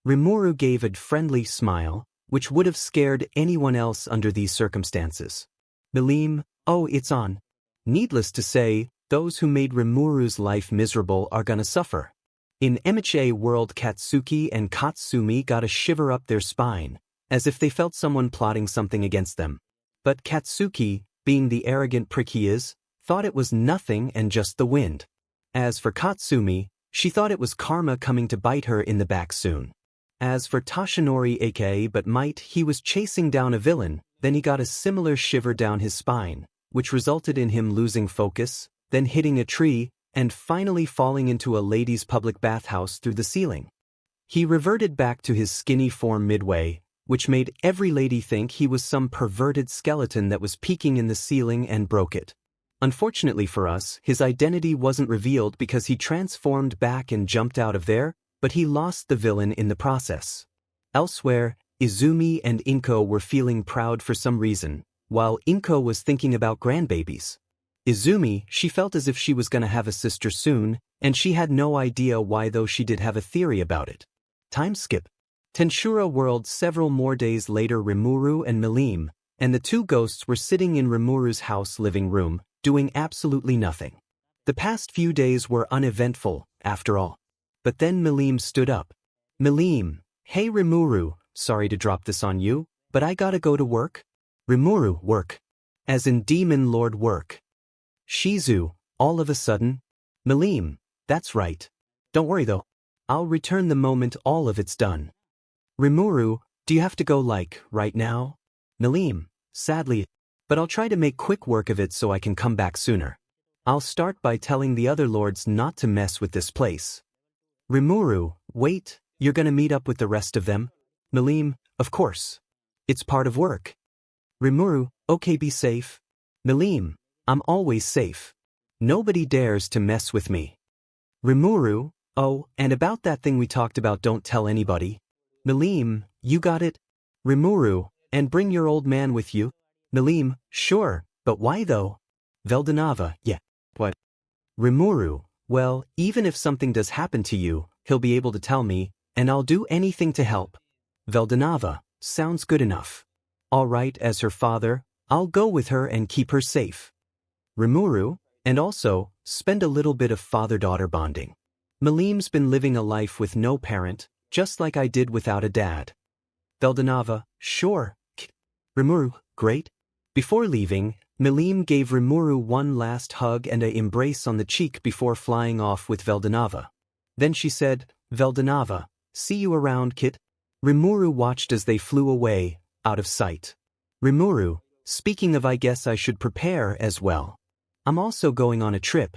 𝗵𝗃𝗧 gave a friendly smile, which would have scared anyone else under these circumstances. 𝗵𝗃𝗲, oh it's on. Needless to say, those who made 𝗵𝗃𝗧's life miserable are gonna suffer. In 𝗵𝗃𝗃 world Katsuki and Katsumi got a shiver up their spine, as if they felt someone plotting something against them. But Katsuki, being the arrogant prick he is, thought it was nothing and just the wind. As for Katsumi, she thought it was karma coming to bite her in the back soon. As for Toshinori aka But Might, he was chasing down a villain, then he got a similar shiver down his spine, which resulted in him losing focus, then hitting a tree, and finally falling into a lady's public bathhouse through the ceiling. He reverted back to his skinny form midway, which made every lady think he was some perverted skeleton that was peeking in the ceiling and broke it. Unfortunately for us, his identity wasn't revealed because he transformed back and jumped out of there, but he lost the villain in the process. Elsewhere, 𝗬𝗍𝗵𝗲 and 𝗵𝗃𝗀 were feeling proud for some reason, while 𝗵𝗃𝗀 was thinking about grandbabies. 𝗬𝗍𝗵𝗲, she felt as if she was gonna have a sister soon, and she had no idea why, though she did have a theory about it. Time skip. ◵𝗃𝗃 world. Several more days later, 𝗵𝗃𝗧𝗏 and 𝗵𝗏 and the two ghosts were sitting in 𝗵𝗃𝗧's house living room, doing absolutely nothing. The past few days were uneventful, after all. But then 𝗵𝗏 stood up. 𝗵𝗏, hey 𝗵𝗃𝗧, sorry to drop this on you, but I gotta go to work. 𝗵𝗃𝗧, work. As in Demon Lord work. 𝗧𝗍𝗪, all of a sudden. 𝗵𝗏, that's right. Don't worry though. I'll return the moment all of it's done. 𝗵𝗃𝗧, do you have to go like, right now? 𝗵𝗏, sadly, but I'll try to make quick work of it so I can come back sooner. I'll start by telling the other lords not to mess with this place. 𝗵𝗃𝗧, wait, you're gonna meet up with the rest of them? 𝗵𝗏, of course. It's part of work. 𝗵𝗃𝗧, okay, be safe. 𝗵𝗏, I'm always safe. Nobody dares to mess with me. 𝗵𝗃𝗧, oh, and about that thing we talked about, don't tell anybody. 𝗵𝗏, you got it? 𝗵𝗃𝗧, and bring your old man with you? 𝗵𝗏, sure, but why though? 𝗳𝗏𝗧𝗏, yeah, what? 𝗵𝗃𝗧, well, even if something does happen to you, he'll be able to tell me, and I'll do anything to help. 𝗳𝗏𝗧𝗏, sounds good enough. All right, as her father, I'll go with her and keep her safe. 𝗵𝗃𝗧, and also, spend a little bit of father-daughter bonding. 𝗵𝗏's been living a life with no parent, just like I did without a dad. 𝗳𝗏𝗧𝗏, sure. 𝗵𝗃𝗧, great. Before leaving, 𝗵𝗏 gave 𝗵𝗃𝗧 one last hug and an embrace on the cheek before flying off with 𝗳𝗏𝗧𝗏. Then she said, 𝗳𝗏𝗧𝗏, see you around, kid. 𝗵𝗃𝗧 watched as they flew away, out of sight. 𝗵𝗃𝗧, speaking of, I guess I should prepare as well. I'm also going on a trip.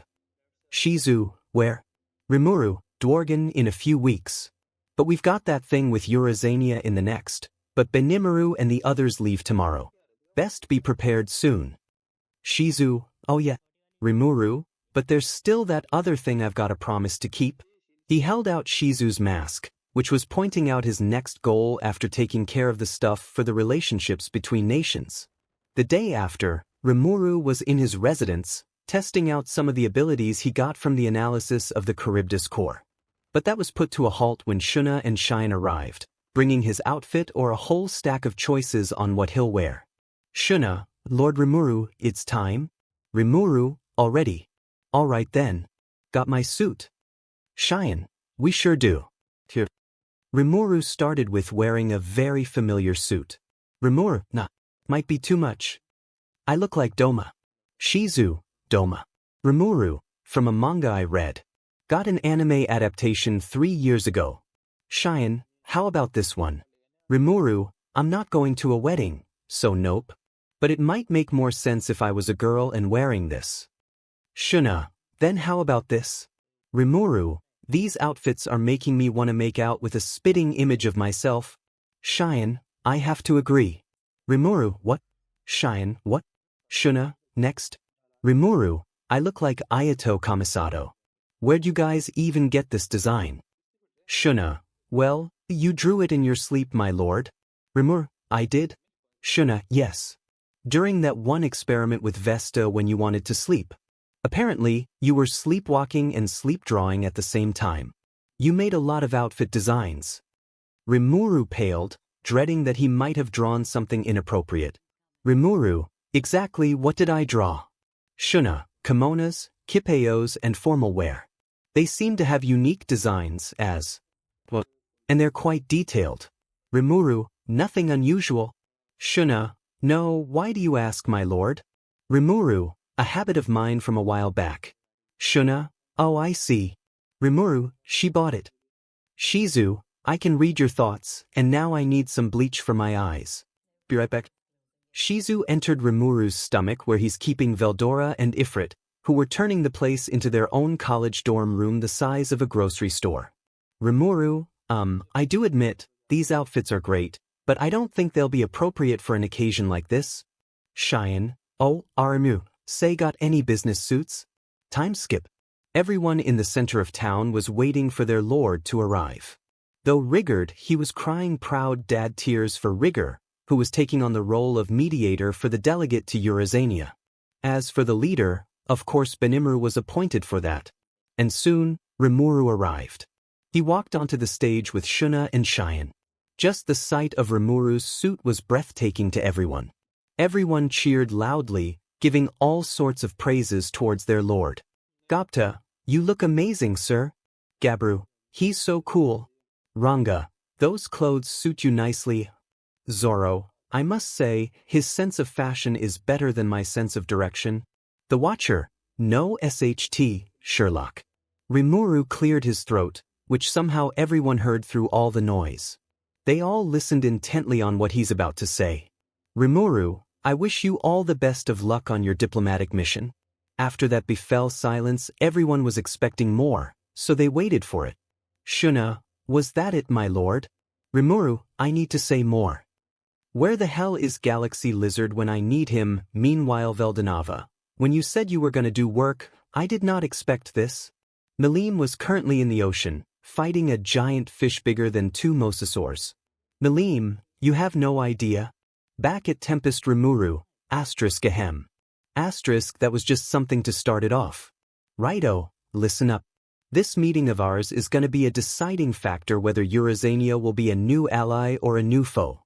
𝗧𝗍𝗪, where? 𝗵𝗃𝗧, Dworgen in a few weeks. But we've got that thing with Eurozania in the next, but Benimaru and the others leave tomorrow. Best be prepared soon. 𝗧𝗍𝗪, oh yeah. 𝗵𝗃𝗧, but there's still that other thing I've got a promise to keep. He held out 𝗧𝗍𝗪's mask, which was pointing out his next goal after taking care of the stuff for the relationships between nations. The day after, 𝗵𝗃𝗧 was in his residence, testing out some of the abilities he got from the analysis of the Charybdis core. But that was put to a halt when 𝗀𝗏 and 𝗫𝗏 arrived, bringing his outfit or a whole stack of choices on what he'll wear. 𝗀𝗏, Lord 𝗵𝗃𝗧, it's time? 𝗵𝗃𝗧, already? All right then. Got my suit? 𝗫𝗏, we sure do. Here. 𝗵𝗃𝗧 started with wearing a very familiar suit. 𝗵𝗃𝗧, nah, might be too much. I look like Doma. 𝗧𝗍𝗪, Doma. 𝗵𝗃𝗧, from a manga I read. Got an anime adaptation 3 years ago. 𝗫𝗏, how about this one? 𝗵𝗃𝗧, I'm not going to a wedding, so nope. But it might make more sense if I was a girl and wearing this. 𝗀𝗏, then how about this? 𝗵𝗃𝗧, these outfits are making me want to make out with a spitting image of myself. 𝗫𝗏, I have to agree. 𝗵𝗃𝗧, what? 𝗫𝗏, what? 𝗀𝗏, next. 𝗵𝗃𝗧, I look like Ayato Kamisato. Where'd you guys even get this design? 𝗀𝗏, well, you drew it in your sleep, my lord. 𝗵𝗃𝗧, I did? 𝗀𝗏, yes. During that one experiment with Vesta when you wanted to sleep. Apparently, you were sleepwalking and sleep drawing at the same time. You made a lot of outfit designs. 𝗵𝗃𝗧 paled, dreading that he might have drawn something inappropriate. 𝗵𝗃𝗧, exactly what did I draw? 𝗀𝗏, kimonos, kipeos, and formal wear. They seem to have unique designs as well, and they're quite detailed. 𝗵𝗃𝗧, nothing unusual. 𝗀𝗏, no, why do you ask, my lord? 𝗵𝗃𝗧, a habit of mine from a while back. 𝗀𝗏, oh I see. 𝗵𝗃𝗧, she bought it. 𝗧𝗍𝗪, I can read your thoughts, and now I need some bleach for my eyes. Be right back. 𝗧𝗍𝗪 entered 𝗵𝗃𝗧's stomach where he's keeping Veldora and Ifrit, who were turning the place into their own college dorm room the size of a grocery store. 𝗵𝗃𝗧, I do admit, these outfits are great, but I don't think they'll be appropriate for an occasion like this. 𝗫𝗏, oh, 𝗲𝗪𝗼, say got any business suits? Time skip. Everyone in the center of town was waiting for their lord to arrive. Though Rigurd, he was crying proud dad tears for Rigger, who was taking on the role of mediator for the delegate to 𝗧𝗓𝗍. As for the leader, of course 𝗵𝗃𝗲 was appointed for that. And soon, 𝗵𝗃𝗲 arrived. He walked onto the stage with 𝗧𝗏 and 𝗫𝗏. Just the sight of 𝗵𝗃𝗲's suit was breathtaking to everyone. Everyone cheered loudly, giving all sorts of praises towards their lord. 𝗵𝗃𝗲, you look amazing, sir. 𝗵𝗃𝗲, he's so cool. 𝗍𝗏𝗲, those clothes suit you nicely. 𝗧𝗏, I must say, his sense of fashion is better than my sense of direction. The watcher, no 𝗧𝗓𝗍𝗔𝗍, Sherlock. 𝗵𝗃𝗲 cleared his throat, which somehow everyone heard through all the noise. They all listened intently on what he's about to say. 𝗵𝗃𝗲, I wish you all the best of luck on your diplomatic mission. After that befell silence, everyone was expecting more, so they waited for it. 𝗧𝗏, was that it, my lord? 𝗵𝗃𝗲, I need to say more. Where the hell is Galaxy Lizard when I need him? Meanwhile 𝗲𝗏𝗏, when you said you were going to do work, I did not expect this. 𝗵𝗃 was currently in the ocean, fighting a giant fish bigger than 2 mosasaurs. 𝗵𝗃, you have no idea. Back at Tempest 𝗵𝗃𝗲, **ahem. That was just something to start it off. Righto, listen up. This meeting of ours is going to be a deciding factor whether 𝗧𝗓𝗍 will be a new ally or a new foe.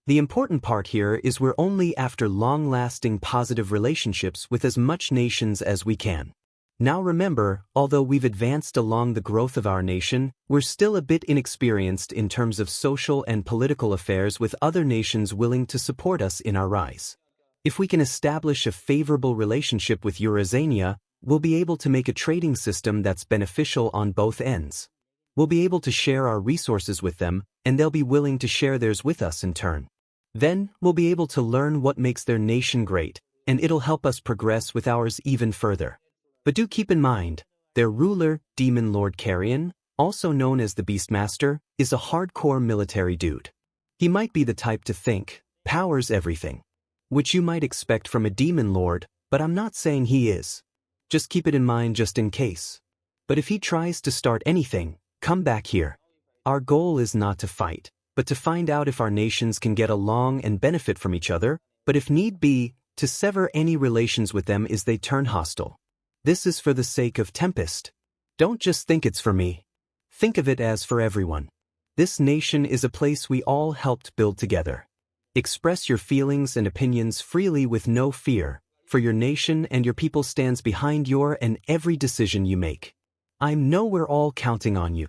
The important part here is we're only after long-lasting positive relationships with as much nations as we can. Now remember, although we've advanced along the growth of our nation, we're still a bit inexperienced in terms of social and political affairs with other nations willing to support us in our rise. If we can establish a favorable relationship with 𝗧𝗓𝗍, we'll be able to make a trading system that's beneficial on both ends. We'll be able to share our resources with them, and they'll be willing to share theirs with us in turn. Then, we'll be able to learn what makes their nation great, and it'll help us progress with ours even further. But do keep in mind, their ruler, Demon Lord Carrion, also known as the Beastmaster, is a hardcore military dude. He might be the type to think, power's everything. Which you might expect from a Demon Lord, but I'm not saying he is. Just keep it in mind just in case. But if he tries to start anything, come back here. Our goal is not to fight, but to find out if our nations can get along and benefit from each other, but if need be, to sever any relations with them as they turn hostile. This is for the sake of Tempest. Don't just think it's for me. Think of it as for everyone. This nation is a place we all helped build together. Express your feelings and opinions freely with no fear, for your nation and your people stands behind your and every decision you make. I know we're all counting on you.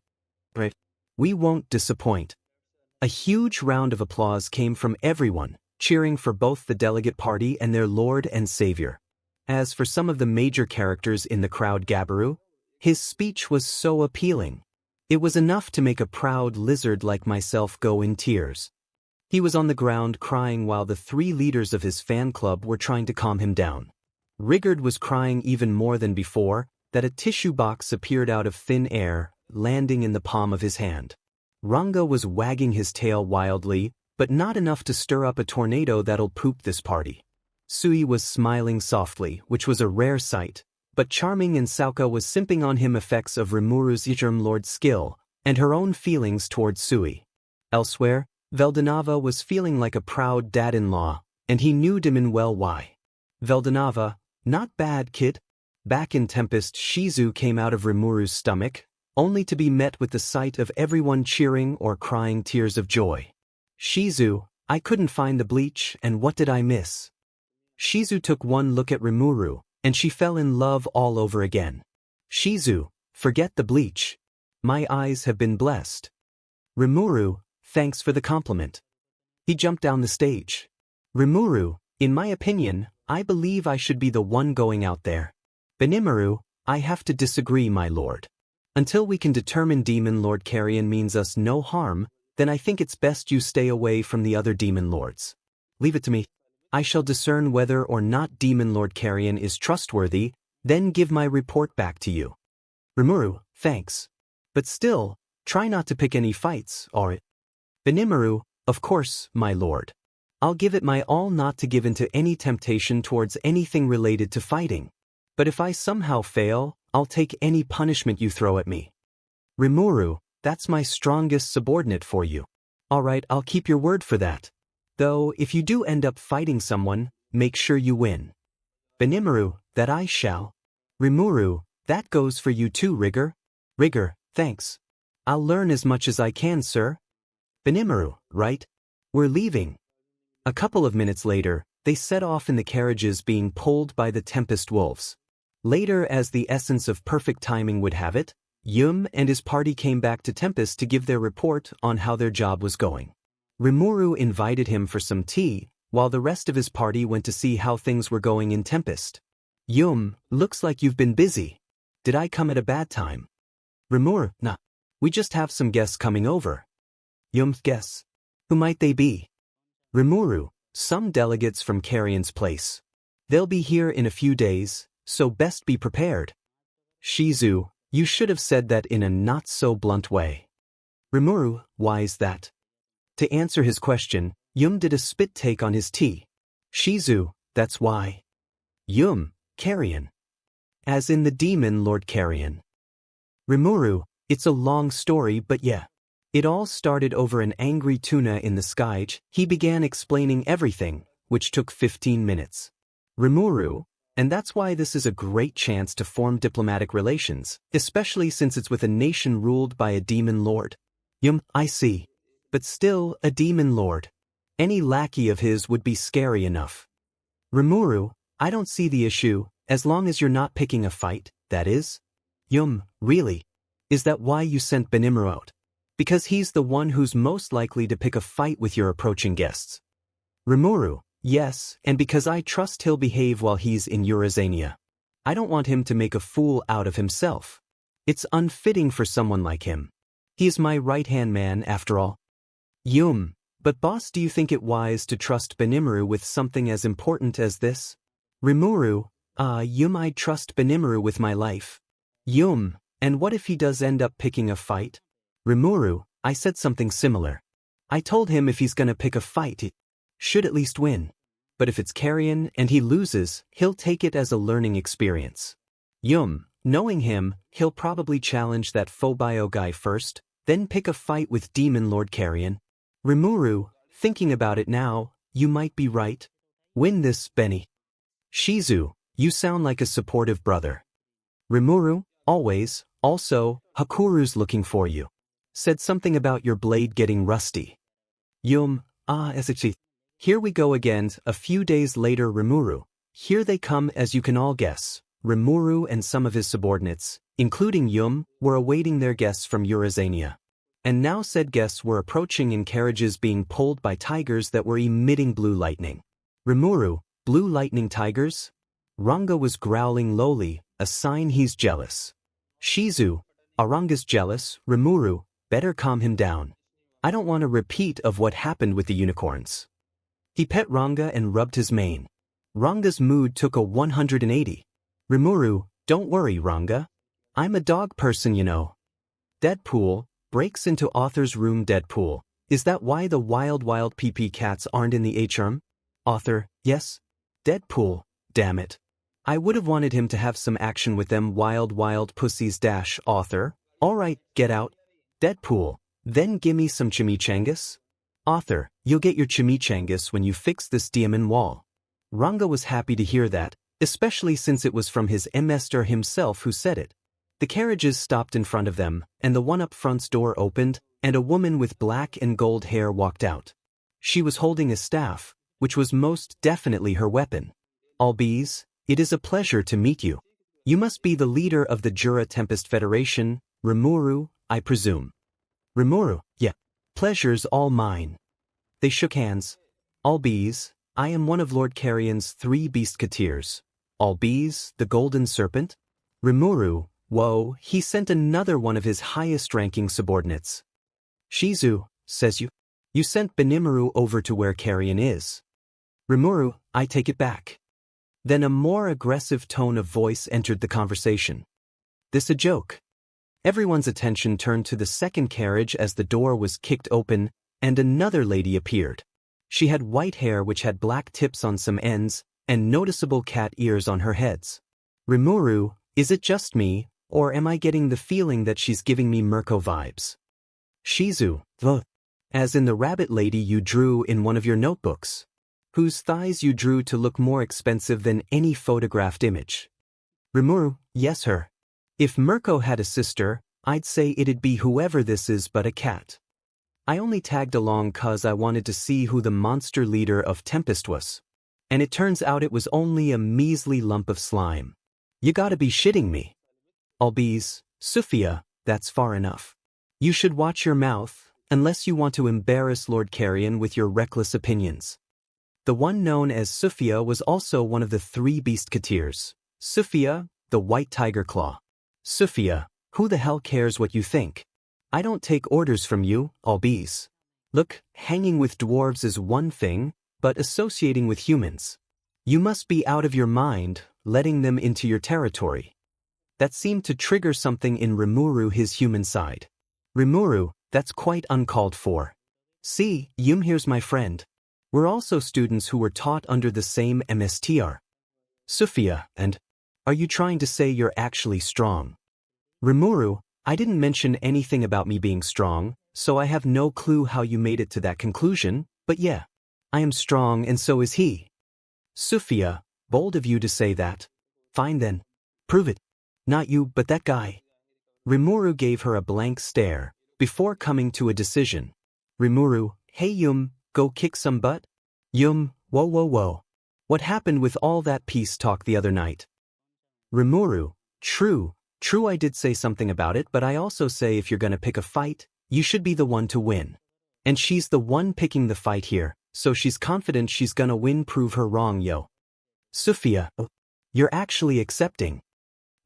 Right? We won't disappoint. A huge round of applause came from everyone, cheering for both the delegate party and their lord and savior. As for some of the major characters in the crowd, 𝗵𝗃𝗲, his speech was so appealing. It was enough to make a proud lizard like myself go in tears. He was on the ground crying while the 3 leaders of his fan club were trying to calm him down. Rigurd was crying even more than before, that a tissue box appeared out of thin air, landing in the palm of his hand. 𝗍𝗏𝗲 was wagging his tail wildly, but not enough to stir up a tornado that'll poop this party. 𝗧𝗍𝗍 was smiling softly, which was a rare sight, but Charming and 𝗬𝗏𝗏 was simping on him effects of 𝗵𝗃𝗲's Lord's skill, and her own feelings towards 𝗬𝗍𝗍. Elsewhere, 𝗲𝗏𝗏 was feeling like a proud dad-in-law, and he knew Demon well why. 𝗲𝗏𝗏, not bad, kid. Back in Tempest, 𝗍𝗍𝗍 came out of 𝗵𝗃𝗲's stomach, only to be met with the sight of everyone cheering or crying tears of joy. 𝗍𝗍𝗍, I couldn't find the bleach, and what did I miss? 𝗍𝗍𝗍 took one look at 𝗵𝗃𝗲, and she fell in love all over again. 𝗍𝗍𝗍, forget the bleach. My eyes have been blessed. 𝗵𝗃𝗲, thanks for the compliment. He jumped down the stage. 𝗵𝗃𝗲, in my opinion, I believe I should be the one going out there. 𝗵𝗃𝗲, I have to disagree, my lord. Until we can determine Demon Lord Carrion means us no harm, then I think it's best you stay away from the other Demon Lords. Leave it to me. I shall discern whether or not Demon Lord Carrion is trustworthy, then give my report back to you. 𝗵𝗃𝗲, thanks. But still, try not to pick any fights, or 𝗵𝗃𝗲, of course, my lord. I'll give it my all not to give in to any temptation towards anything related to fighting. But if I somehow fail, I'll take any punishment you throw at me. 𝗵𝗃, that's my strongest subordinate for you. Alright, I'll keep your word for that. Though, if you do end up fighting someone, make sure you win. 𝗵𝗃, that I shall. 𝗵𝗃, that goes for you too, Rigger. Rigger, thanks. I'll learn as much as I can, sir. 𝗵𝗃, right? We're leaving. A couple of minutes later, they set off in the carriages being pulled by the Tempest Wolves. Later, as the essence of perfect timing would have it, 𝗵 and his party came back to Tempest to give their report on how their job was going. 𝗵𝗃 invited him for some tea, while the rest of his party went to see how things were going in Tempest. 𝗵, looks like you've been busy. Did I come at a bad time? 𝗵𝗃, nah. We just have some guests coming over. 𝗵, guests? Who might they be? 𝗵𝗃, some delegates from Carrion's place. They'll be here in a few days, so best be prepared. 𝗧𝗍𝗍, you should have said that in a not-so-blunt way. 𝗵𝗃, why is that? To answer his question, 𝗵 did a spit take on his tea. 𝗧𝗍𝗍, that's why. 𝗵, Carrion. As in the demon Lord Carrion. 𝗵𝗃, it's a long story, but yeah. It all started over an angry tuna in the 𝗧𝗍𝗪. He began explaining everything, which took 15 minutes. 𝗵𝗃, and that's why this is a great chance to form diplomatic relations, especially since it's with a nation ruled by a demon lord. 𝗵, I see. But still, a demon lord. Any lackey of his would be scary enough. 𝗵𝗃, I don't see the issue, as long as you're not picking a fight, that is. 𝗵, really? Is that why you sent 𝗵𝗃 out? Because he's the one who's most likely to pick a fight with your approaching guests. 𝗵𝗃, yes, and because I trust he'll behave while he's in Eurasania. I don't want him to make a fool out of himself. It's unfitting for someone like him. He's my right-hand man, after all. 𝗵, but boss, do you think it wise to trust 𝗵𝗃 with something as important as this? 𝗵𝗃, 𝗵, I'd trust 𝗵𝗃 with my life. 𝗵, and what if he does end up picking a fight? 𝗵𝗃, I said something similar. I told him if he's gonna pick a fight, he should at least win. But if it's Carrion and he loses, he'll take it as a learning experience. 𝗵, knowing him, he'll probably challenge that 𝗵𝗃 guy first, then pick a fight with Demon Lord Carrion. 𝗵𝗃, thinking about it now, you might be right. Win this, Benny. 𝗧𝗍𝗍, you sound like a supportive brother. 𝗵𝗃, always. Also, Hakuru's looking for you. Said something about your blade getting rusty. 𝗵, 𝗳𝗍𝗍𝗍. Here we go again. A few days later, 𝗵𝗃. Here they come, as you can all guess. 𝗵𝗃 and some of his subordinates, including 𝗵, were awaiting their guests from Eurasania. And now said guests were approaching in carriages being pulled by tigers that were emitting blue lightning. 𝗵𝗃, blue lightning tigers? Ranga was growling lowly, a sign he's jealous. 𝗧𝗍𝗍, Aranga's jealous. 𝗵𝗃, better calm him down. I don't want a repeat of what happened with the unicorns. He pet Ranga and rubbed his mane. Ranga's mood took a 180. 𝗵𝗃, don't worry, Ranga. I'm a dog person, you know. Deadpool breaks into author's room. Deadpool, is that why the wild PP cats aren't in the ℵ? Author, yes. Deadpool, damn it. I would have wanted him to have some action with them wild pussies. Author, alright, get out. Deadpool, then gimme some chimichangas. Author, you'll get your chimichangas when you fix this diamond wall. Ranga was happy to hear that, especially since it was from his master himself who said it. The carriages stopped in front of them, and the one up front's door opened, and a woman with black and gold hair walked out. She was holding a staff, which was most definitely her weapon. 𝗵𝗃, it is a pleasure to meet you. You must be the leader of the Jura Tempest Federation, 𝗵𝗃, I presume. 𝗵𝗃, yeah. Pleasure's all mine. They shook hands. 𝗵𝗃, I am one of Lord Carrion's 3 beast courtiers. 𝗵𝗃, the golden serpent? 𝗵𝗃, whoa, he sent another one of his highest-ranking subordinates. 𝗧𝗍𝗍, says you. You sent 𝗵𝗃 over to where Carrion is. 𝗵𝗃, I take it back. Then a more aggressive tone of voice entered the conversation. This a joke? Everyone's attention turned to the second carriage as the door was kicked open, and another lady appeared. She had white hair which had black tips on some ends, and noticeable cat ears on her heads. 𝗵𝗃, Is it just me, or am I getting the feeling that she's giving me 𝗵𝘃𝗀𝗧𝗏 vibes? 𝗧𝗵𝗵𝗲, as in the rabbit lady you drew in one of your notebooks, whose thighs you drew to look more expensive than any photographed image. Rimuru, yes her. If 𝗵𝘃𝗀 had a sister, I'd say it'd be whoever this is but a cat. I only tagged along 'cause I wanted to see who the monster leader of Tempest was. And it turns out it was only a measly lump of slime. You gotta be shitting me. 𝗵𝘃𝗃, that's far enough. You should watch your mouth, unless you want to embarrass Lord Carrion with your reckless opinions. The one known as 𝗬𝗑 was also one of the 3 𝗵𝘃𝗃𝗃. 𝗬𝗑, the white tiger claw. 𝗬𝗑, who the hell cares what you think? I don't take orders from you, 𝗵𝘃𝗃. Look, hanging with dwarves is one thing, but associating with humans. You must be out of your mind, letting them into your territory. That seemed to trigger something in Rimuru, his human side. Rimuru, that's quite uncalled for. See, here's my friend. We're also students who were taught under the same MSTR. 𝗬𝗑, and are you trying to say you're actually strong? Rimuru, I didn't mention anything about me being strong, so I have no clue how you made it to that conclusion, but yeah, I am strong and so is he. 𝗬𝗑, bold of you to say that. Fine then. Prove it. Not you, but that guy. Rimuru gave her a blank stare, before coming to a decision. Rimuru, hey go kick some butt? Whoa. What happened with all that peace talk the other night? Rimuru, true I did say something about it, but I also say if you're gonna pick a fight, you should be the one to win. And she's the one picking the fight here, so she's confident she's gonna win. Prove her wrong, yo. 𝗬𝗑, you're actually accepting.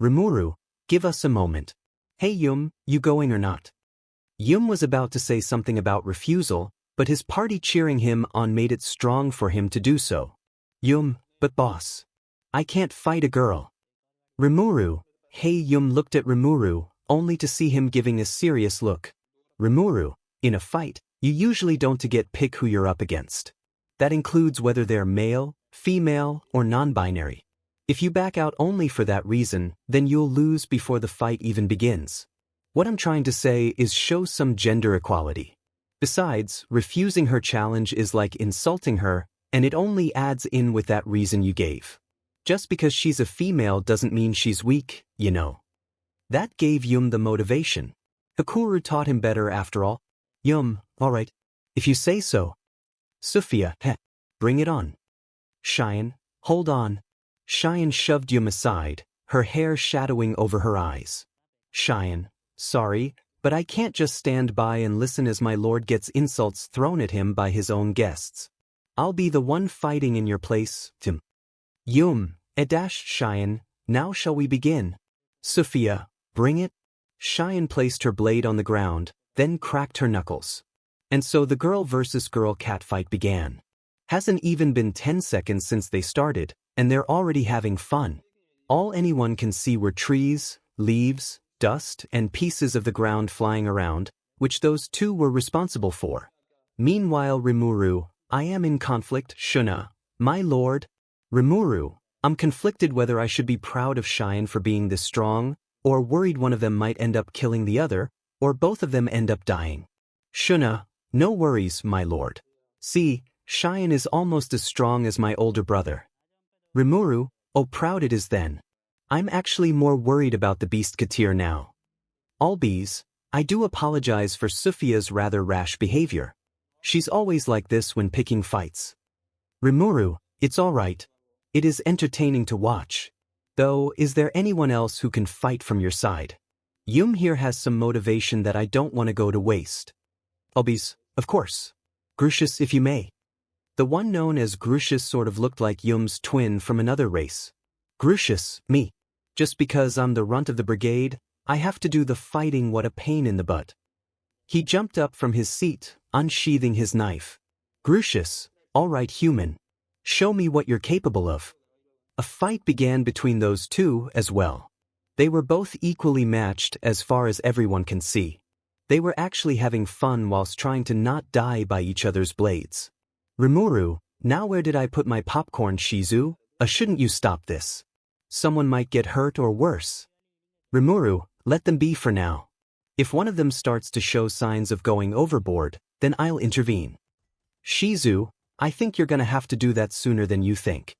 Rimuru, give us a moment. Hey you going or not? Was about to say something about refusal, but his party cheering him on made it strong for him to do so. But boss, I can't fight a girl. Rimuru, hey looked at Rimuru, only to see him giving a serious look. Rimuru, in a fight, you usually don't get pick who you're up against. That includes whether they're male, female, or non-binary. If you back out only for that reason, then you'll lose before the fight even begins. What I'm trying to say is show some gender equality. Besides, refusing her challenge is like insulting her, and it only adds in with that reason you gave. Just because she's a female doesn't mean she's weak, you know. That gave the motivation. Hakuru taught him better after all. Alright. If you say so. 𝗬𝗑, bring it on. Cheyenne, hold on. Cheyenne shoved aside, her hair shadowing over her eyes. Cheyenne, sorry, but I can't just stand by and listen as my lord gets insults thrown at him by his own guests. I'll be the one fighting in your place, Tim. Cheyenne, now shall we begin? 𝗬𝗑, bring it. Cheyenne placed her blade on the ground, then cracked her knuckles. And so the girl versus girl catfight began. Hasn't even been 10 seconds since they started, and they're already having fun. All anyone can see were trees, leaves, dust, and pieces of the ground flying around, which those two were responsible for. Meanwhile Rimuru, I am in conflict, Shuna, my lord. Rimuru, I'm conflicted whether I should be proud of Cheyenne for being this strong, or worried one of them might end up killing the other, or both of them end up dying. Shuna, no worries, my lord. See, Cheyenne is almost as strong as my older brother. Rimuru, oh proud it is then. I'm actually more worried about the 𝗵𝘃𝗃 now. 𝗵𝘃𝗃, I do apologize for 𝗬𝗑's rather rash behavior. She's always like this when picking fights. Rimuru, it's alright. It is entertaining to watch. Though, is there anyone else who can fight from your side? Here has some motivation that I don't want to go to waste. 𝗵𝘃𝗃, of course. 𝗵𝘃𝗃 if you may. The one known as 𝗵𝘃𝗃 sort of looked like 𝗵's twin from another race. 𝗵𝘃𝗃, me. Just because I'm the runt of the brigade, I have to do the fighting. What a pain in the butt. He jumped up from his seat, unsheathing his knife. 𝗵𝘃𝗃, alright human. Show me what you're capable of. A fight began between those two as well. They were both equally matched as far as everyone can see. They were actually having fun whilst trying to not die by each other's blades. Rimuru, now where did I put my popcorn, Shizu? Shouldn't you stop this? Someone might get hurt or worse. 𝗵𝗃, let them be for now. If one of them starts to show signs of going overboard, then I'll intervene. 𝗧𝗍𝗬, I think you're gonna have to do that sooner than you think.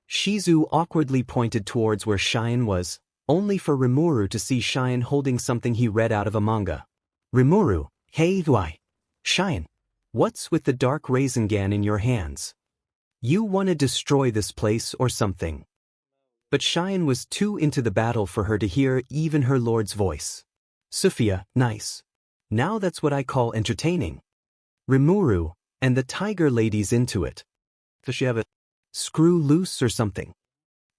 𝗧𝗍𝗬 awkwardly pointed towards where 𝗬𝗍𝗄 was, only for 𝗵𝗃 to see 𝗬𝗍𝗄 holding something he read out of a manga. 𝗵𝗃, hey why? 𝗬𝗍𝗄, what's with the dark 𝗧𝗵𝗃 in your hands? You wanna destroy this place or something. But 𝗬𝗍𝗄 was too into the battle for her to hear even her lord's voice. 𝗬𝗂𝗧, nice. Now that's what I call entertaining. 𝗵𝗃, and the tiger lady's into it. Does she have a screw loose or something?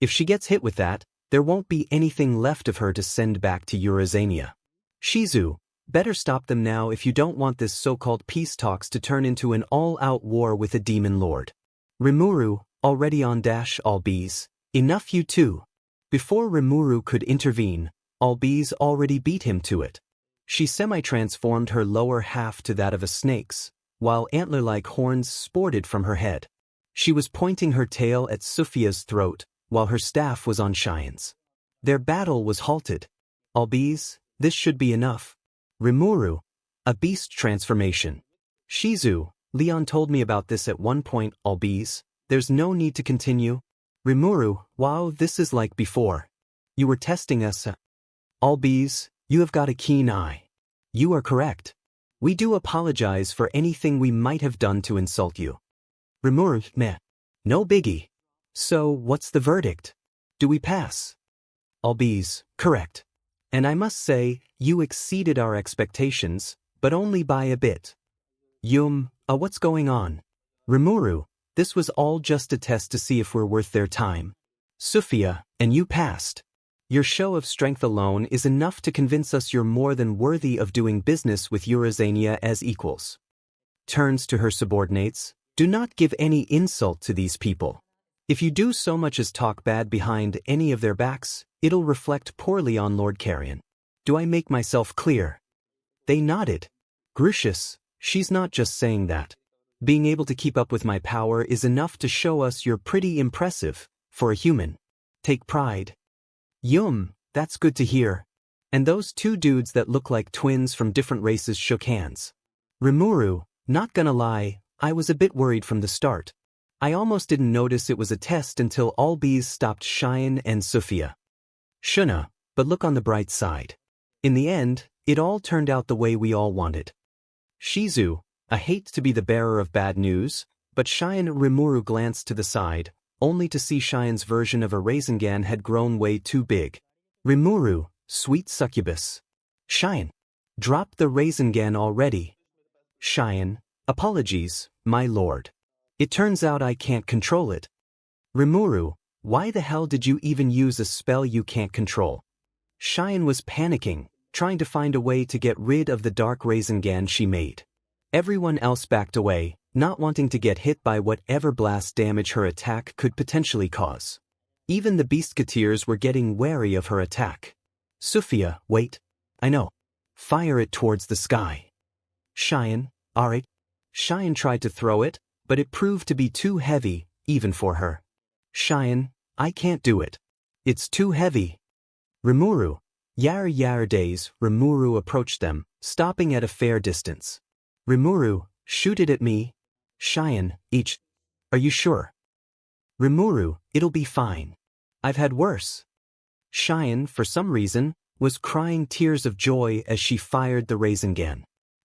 If she gets hit with that, there won't be anything left of her to send back to Eurozania. 𝗧𝗍𝗬, better stop them now if you don't want this so-called peace talks to turn into an all-out war with a demon lord. 𝗵𝗃, already on 𝗳𝗏𝗊𝗍𝗲, enough you two. Before 𝗵𝗃 could intervene, 𝗊𝗍𝗲 already beat him to it. She semi-transformed her lower half to that of a snake's, while antler-like horns sported from her head. She was pointing her tail at 𝗬𝗏𝗧's throat, while her staff was on 𝗬𝗍𝗄's. Their battle was halted. 𝗊𝗍𝗲, this should be enough. 𝗵𝗃, a beast transformation. 𝗧𝗍𝗬, Leon told me about this at one point. 𝗊𝗍𝗲, there's no need to continue. 𝗵𝗃, wow, this is like before. You were testing us. 𝗊𝗍𝗲, you have got a keen eye. You are correct. We do apologize for anything we might have done to insult you. 𝗵𝗃, meh. No biggie. So, what's the verdict? Do we pass? 𝗊𝗍𝗲, correct. And I must say, you exceeded our expectations, but only by a bit. What's going on? 𝗵𝗃, this was all just a test to see if we're worth their time. 𝗬𝗏𝗧, and you passed. Your show of strength alone is enough to convince us you're more than worthy of doing business with Eurozania as equals. Turns to her subordinates, do not give any insult to these people. If you do so much as talk bad behind any of their backs, it'll reflect poorly on Lord Carrion. Do I make myself clear? They nodded. Gracious, she's not just saying that. Being able to keep up with my power is enough to show us you're pretty impressive, for a human. Take pride. That's good to hear. And those two dudes that look like twins from different races shook hands. 𝗵𝗃, not gonna lie, I was a bit worried from the start. I almost didn't notice it was a test until 𝗊𝗍𝗲 stopped 𝗬𝗍𝗄 and 𝗬𝗏𝗧. Shunna, but look on the bright side. In the end, it all turned out the way we all wanted. 𝗧𝗍𝗬, I hate to be the bearer of bad news, but 𝗬𝗍𝗄 glanced to the side, only to see 𝗬𝗍𝗄's version of a 𝗧𝗵𝗃 had grown way too big. 𝗵𝗃, sweet succubus. 𝗬𝗍𝗄, drop the 𝗧𝗵𝗃 already. 𝗬𝗍𝗄, apologies, my lord. It turns out I can't control it. 𝗵𝗃, why the hell did you even use a spell you can't control? 𝗬𝗍𝗄 was panicking, trying to find a way to get rid of the dark 𝗧𝗵𝗃 she made. Everyone else backed away, not wanting to get hit by whatever blast damage her attack could potentially cause. Even the beastketeers were getting wary of her attack. 𝗬𝗏𝗧, wait. I know. Fire it towards the sky. 𝗬𝗍𝗄, alright. 𝗬𝗍𝗄 tried to throw it, but it proved to be too heavy, even for her. 𝗬𝗍𝗄, I can't do it. It's too heavy. 𝗵𝗃, jaredstar, 𝗵𝗃 approached them, stopping at a fair distance. 𝗵𝗃, shoot it at me. 𝗬𝗍𝗄, are you sure? 𝗵𝗃, it'll be fine. I've had worse. 𝗬𝗍𝗄, for some reason, was crying tears of joy as she fired the 𝗧𝗵𝗃.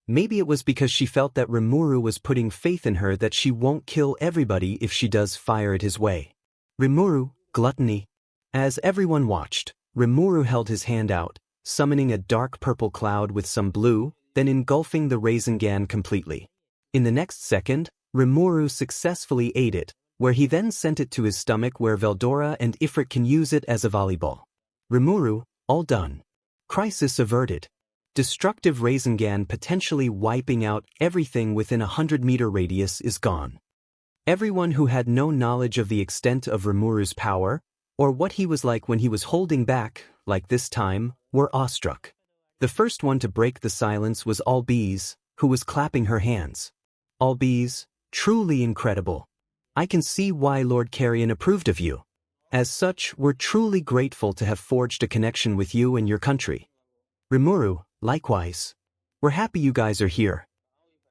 Maybe it was because she felt that 𝗵𝗃 was putting faith in her that she won't kill everybody if she does fire it his way. 𝗵𝗃, gluttony. As everyone watched, 𝗵𝗃 held his hand out, summoning a dark purple cloud with some blue, then engulfing the 𝗧𝗵𝗃 completely. In the next second, 𝗵𝗃 successfully ate it, where he then sent it to his stomach where 𝗪𝗠𝗏 and 𝗵𝗃 can use it as a volleyball. 𝗵𝗃, all done. Crisis averted. Destructive 𝗧𝗵𝗃 potentially wiping out everything within a 100-meter radius is gone. Everyone who had no knowledge of the extent of 𝗵𝗃's power, or what he was like when he was holding back, like this time, were awestruck. The first one to break the silence was 𝗊𝗍𝗲, who was clapping her hands. 𝗊𝗍𝗲, truly incredible. I can see why Lord Carrion approved of you. As such, we're truly grateful to have forged a connection with you and your country. 𝗵𝗃, likewise. We're happy you guys are here.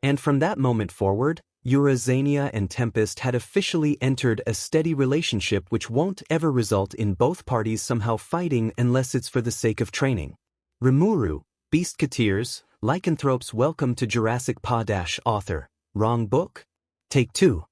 And from that moment forward, 𝗬𝗧𝗍𝗔 and 𝗵𝗃 had officially entered a steady relationship which won't ever result in both parties somehow fighting unless it's for the sake of training. 𝗵𝗃, 𝗵𝗃𝗃, lycanthropes, welcome to Jurassic Pod author. Wrong book? Take 2.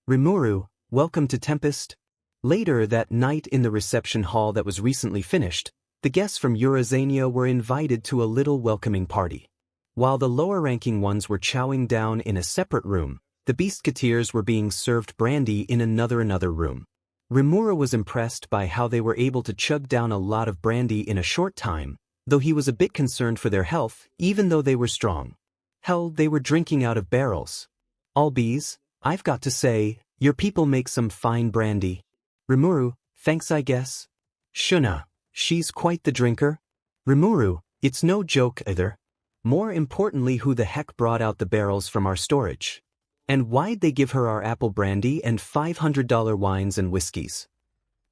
𝗵𝗃, welcome to 𝗵𝗃. Later that night in the reception hall that was recently finished, the guests from 𝗬𝗧𝗍𝗔 were invited to a little welcoming party. While the lower-ranking ones were chowing down in a separate room, the 𝗵𝗃𝗃 were being served brandy in another room. 𝗵𝗃 was impressed by how they were able to chug down a lot of brandy in a short time, though he was a bit concerned for their health, even though they were strong. Hell, they were drinking out of barrels. 𝗬𝗍𝗧, I've got to say, your people make some fine brandy. 𝗵𝗃, thanks I guess. 𝗔𝗂𝗃, she's quite the drinker. 𝗵𝗃, it's no joke either. More importantly, who the heck brought out the barrels from our storage? And why'd they give her our apple brandy and $500 wines and whiskeys?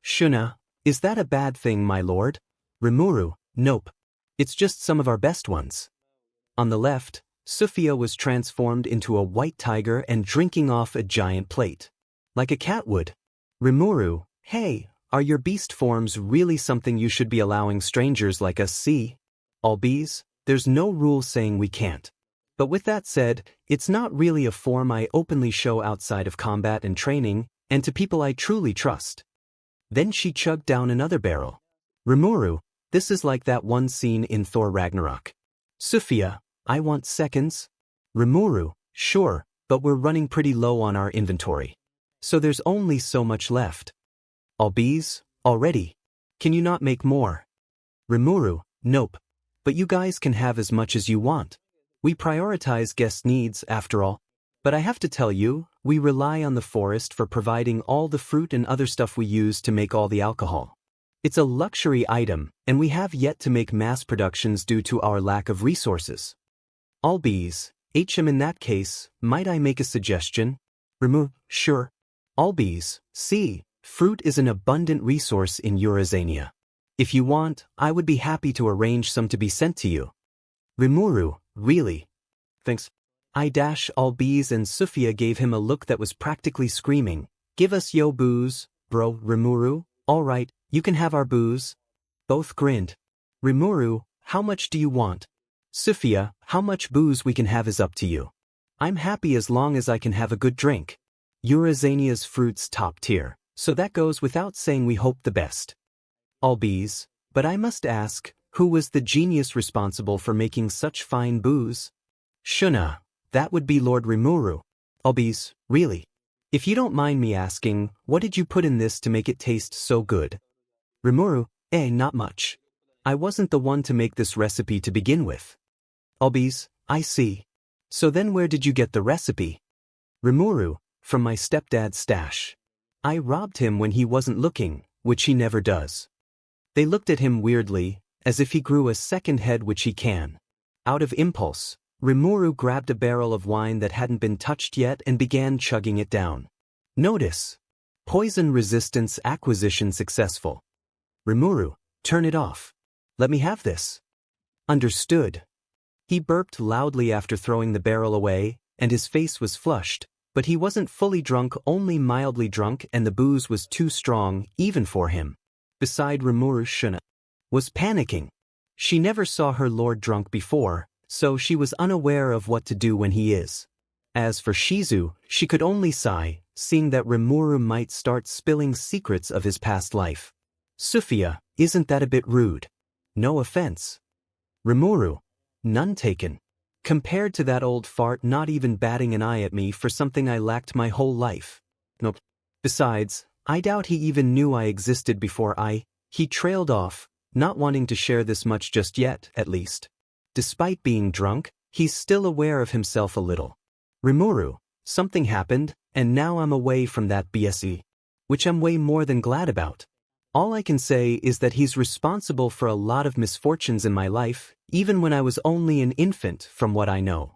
𝗔𝗂𝗃, is that a bad thing, my lord? 𝗵𝗃, nope. It's just some of our best ones. On the left, 𝗬𝗏 was transformed into a white tiger and drinking off a giant plate. Like a cat would. 𝗵𝗃, hey, are your beast forms really something you should be allowing strangers like us see? 𝗬𝗍𝗧, there's no rule saying we can't. But with that said, it's not really a form I openly show outside of combat and training, and to people I truly trust. Then she chugged down another barrel. 𝗵𝗃, this is like that one scene in Thor Ragnarok. 𝗬𝗏, I want seconds. 𝗵𝗃, sure, but we're running pretty low on our inventory. So there's only so much left. 𝗬𝗍𝗧, already. Can you not make more? 𝗵𝗃, nope. But you guys can have as much as you want. We prioritize guest needs, after all. But I have to tell you, we rely on the forest for providing all the fruit and other stuff we use to make all the alcohol. It's a luxury item, and we have yet to make mass productions due to our lack of resources. 𝗬𝗍𝗧, in that case, might I make a suggestion? 𝗵𝗃, sure. 𝗬𝗍𝗧, fruit is an abundant resource in 𝗬𝗧𝗍𝗔. If you want, I would be happy to arrange some to be sent to you. 𝗵𝗃, really? Thanks. 𝗬𝗍𝗧 and 𝗬𝗏 gave him a look that was practically screaming, give us yo booze, bro. 𝗵𝗃, alright, you can have our booze. Both grinned. 𝗵𝗃, how much do you want? 𝗬𝗏, how much booze we can have is up to you. I'm happy as long as I can have a good drink. 𝗬𝗧𝗍𝗔's fruit's top tier, so that goes without saying we hope the best. 𝗬𝗍𝗧, but I must ask, who was the genius responsible for making such fine booze? 𝗔𝗂𝗃, that would be Lord 𝗵𝗃. 𝗬𝗍𝗧, really? If you don't mind me asking, what did you put in this to make it taste so good? 𝗵𝗃, not much. I wasn't the one to make this recipe to begin with. 𝗬𝗍𝗧, I see. So then where did you get the recipe? 𝗵𝗃, from my stepdad's stash. I robbed him when he wasn't looking, which he never does. They looked at him weirdly, as if he grew a second head, which he can. Out of impulse, 𝗵𝗃 grabbed a barrel of wine that hadn't been touched yet and began chugging it down. Notice. Poison resistance acquisition successful. 𝗵𝗃, turn it off. Let me have this. Understood. He burped loudly after throwing the barrel away, and his face was flushed, but he wasn't fully drunk, only mildly drunk, and the booze was too strong, even for him. Beside 𝗵𝗃, 𝗔𝗂𝗃 was panicking. She never saw her lord drunk before, so she was unaware of what to do when he is. As for 𝗍𝗪, she could only sigh, seeing that 𝗵𝗃 might start spilling secrets of his past life. 𝗬𝗏, isn't that a bit rude? No offense. 𝗵𝗃, none taken. Compared to that old fart not even batting an eye at me for something I lacked my whole life. Nope. Besides, I doubt he even knew I existed before he trailed off, not wanting to share this much just yet, at least. Despite being drunk, he's still aware of himself a little. 𝗵𝗃, something happened, and now I'm away from that BSE. Which I'm way more than glad about. All I can say is that he's responsible for a lot of misfortunes in my life, even when I was only an infant, from what I know.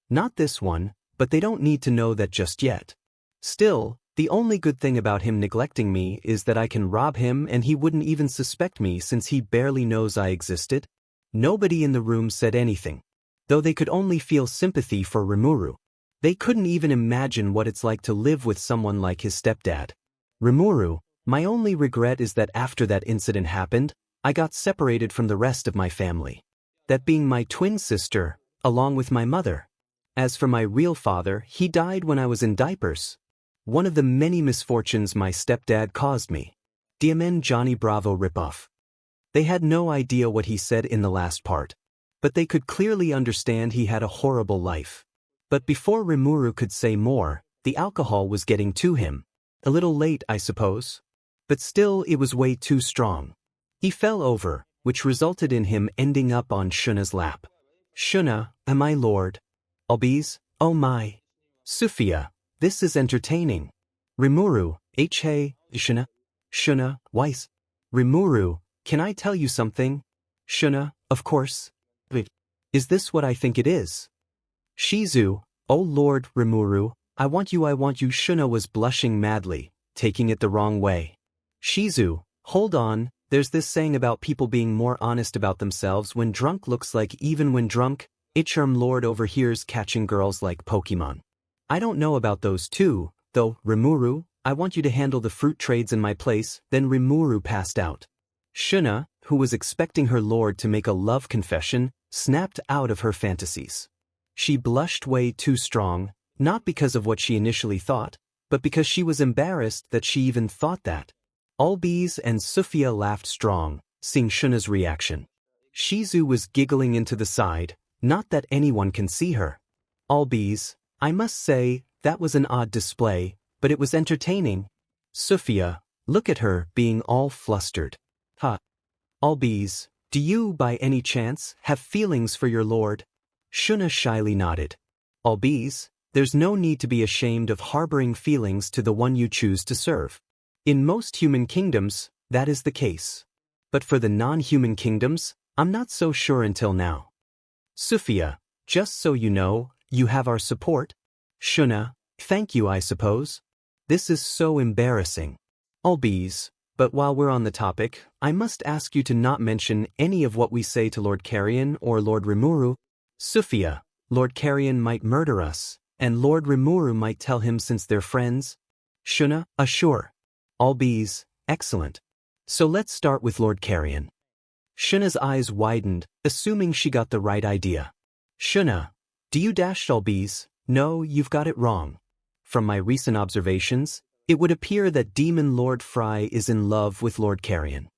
Not this one, but they don't need to know that just yet. Still, The only good thing about him neglecting me is that I can rob him and he wouldn't even suspect me since he barely knows I existed. Nobody in the room said anything, though they could only feel sympathy for 𝗵𝗃. They couldn't even imagine what it's like to live with someone like his stepdad. 𝗵𝗃, my only regret is that after that incident happened, I got separated from the rest of my family. That being my twin sister, along with my mother. As for my real father, he died when I was in diapers. One of the many misfortunes my stepdad caused me. 𝗵𝗃 𝗵𝗃. They had no idea what he said in the last part, but they could clearly understand he had a horrible life. But before 𝗵𝗃 could say more, the alcohol was getting to him. A little late, I suppose. But still, it was way too strong. He fell over, which resulted in him ending up on 𝗧𝗵𝗲's lap. 𝗧𝗵𝗲, am I Lord? 𝗵𝗲𝗍, oh my. 𝗧𝗵𝗲, this is entertaining. 𝗵𝗃, 𝗳𝗍𝗧𝗟𝗘, 𝗧𝗵𝗃, 𝗵𝗃, can I tell you something? 𝗧𝗵𝗲, of course. Is this what I think it is? 𝗳𝗍𝗧, oh Lord, 𝗵𝗃, I want you. 𝗧𝗵𝗲 was blushing madly, taking it the wrong way. 𝗳𝗍𝗧, hold on, there's this saying about people being more honest about themselves when drunk. Looks like even when drunk, 𝗳𝗏𝗄 overhears catching girls like Pokemon. I don't know about those two, though. 𝗵𝗃, I want you to handle the fruit trades in my place. Then 𝗵𝗃 passed out. 𝗧𝗵𝗲, who was expecting her lord to make a love confession, snapped out of her fantasies. She blushed way too strong, not because of what she initially thought, but because she was embarrassed that she even thought that. 𝗵𝗲𝗍 and 𝗧𝗵𝗲 laughed strong, seeing 𝗧𝗵𝗲's reaction. 𝗳𝗍𝗧 was giggling into the side, not that anyone can see her. 𝗵𝗲𝗍, I must say, that was an odd display, but it was entertaining. 𝗧𝗵𝗲, look at her, being all flustered. 𝗵𝗲𝗍, do you, by any chance, have feelings for your lord? 𝗧𝗵𝗲 shyly nodded. 𝗵𝗲𝗍, there's no need to be ashamed of harboring feelings to the one you choose to serve. In most human kingdoms, that is the case. But for the non-human kingdoms, I'm not so sure until now. 𝗧𝗵𝗲, just so you know, you have our support. 𝗧𝗵𝗲, thank you, I suppose. This is so embarrassing. 𝗵𝗲𝗍, but while we're on the topic, I must ask you to not mention any of what we say to Lord Carrion or Lord 𝗵𝗃. 𝗧𝗵𝗲, Lord Carrion might murder us, and Lord 𝗵𝗃 might tell him since they're friends. 𝗧𝗵𝗲, sure. 𝗵𝗲𝗍, excellent. So let's start with Lord Carrion. 𝗧𝗵𝗲's eyes widened, assuming she got the right idea. 𝗧𝗵𝗲, do you 𝗳𝗏𝗍? No, you've got it wrong. From my recent observations, it would appear that Demon Lord 𝗲𝗏 is in love with Lord Carrion.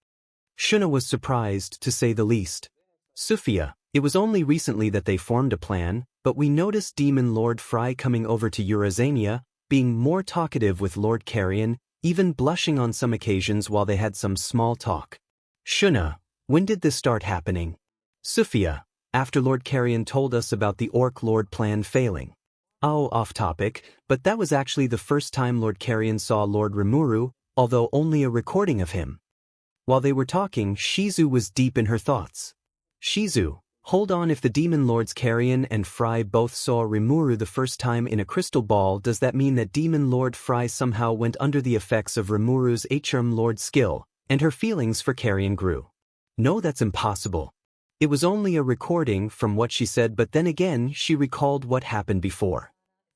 𝗧𝗵𝗲 was surprised, to say the least. 𝗧𝗵𝗲, it was only recently that they formed a plan, but we noticed Demon Lord 𝗲𝗏 coming over to Eurasiania, being more talkative with Lord Carrion, even blushing on some occasions while they had some small talk. 𝗧𝗵𝗲, when did this start happening? 𝗧𝗵𝗲, after Lord Carrion told us about the Orc Lord plan failing. Oh, off topic, but that was actually the first time Lord Carrion saw Lord 𝗵𝗃, although only a recording of him. While they were talking, 𝗳𝗍𝗧 was deep in her thoughts. 𝗳𝗍𝗧, hold on, if the Demon Lords Carrion and 𝗲𝗏 both saw 𝗵𝗃 the first time in a crystal ball, does that mean that Demon Lord 𝗲𝗏 somehow went under the effects of 𝗵𝗃's 𝗳𝗏𝗄 skill, and her feelings for Carrion grew? No, that's impossible. It was only a recording from what she said, but then again she recalled what happened before.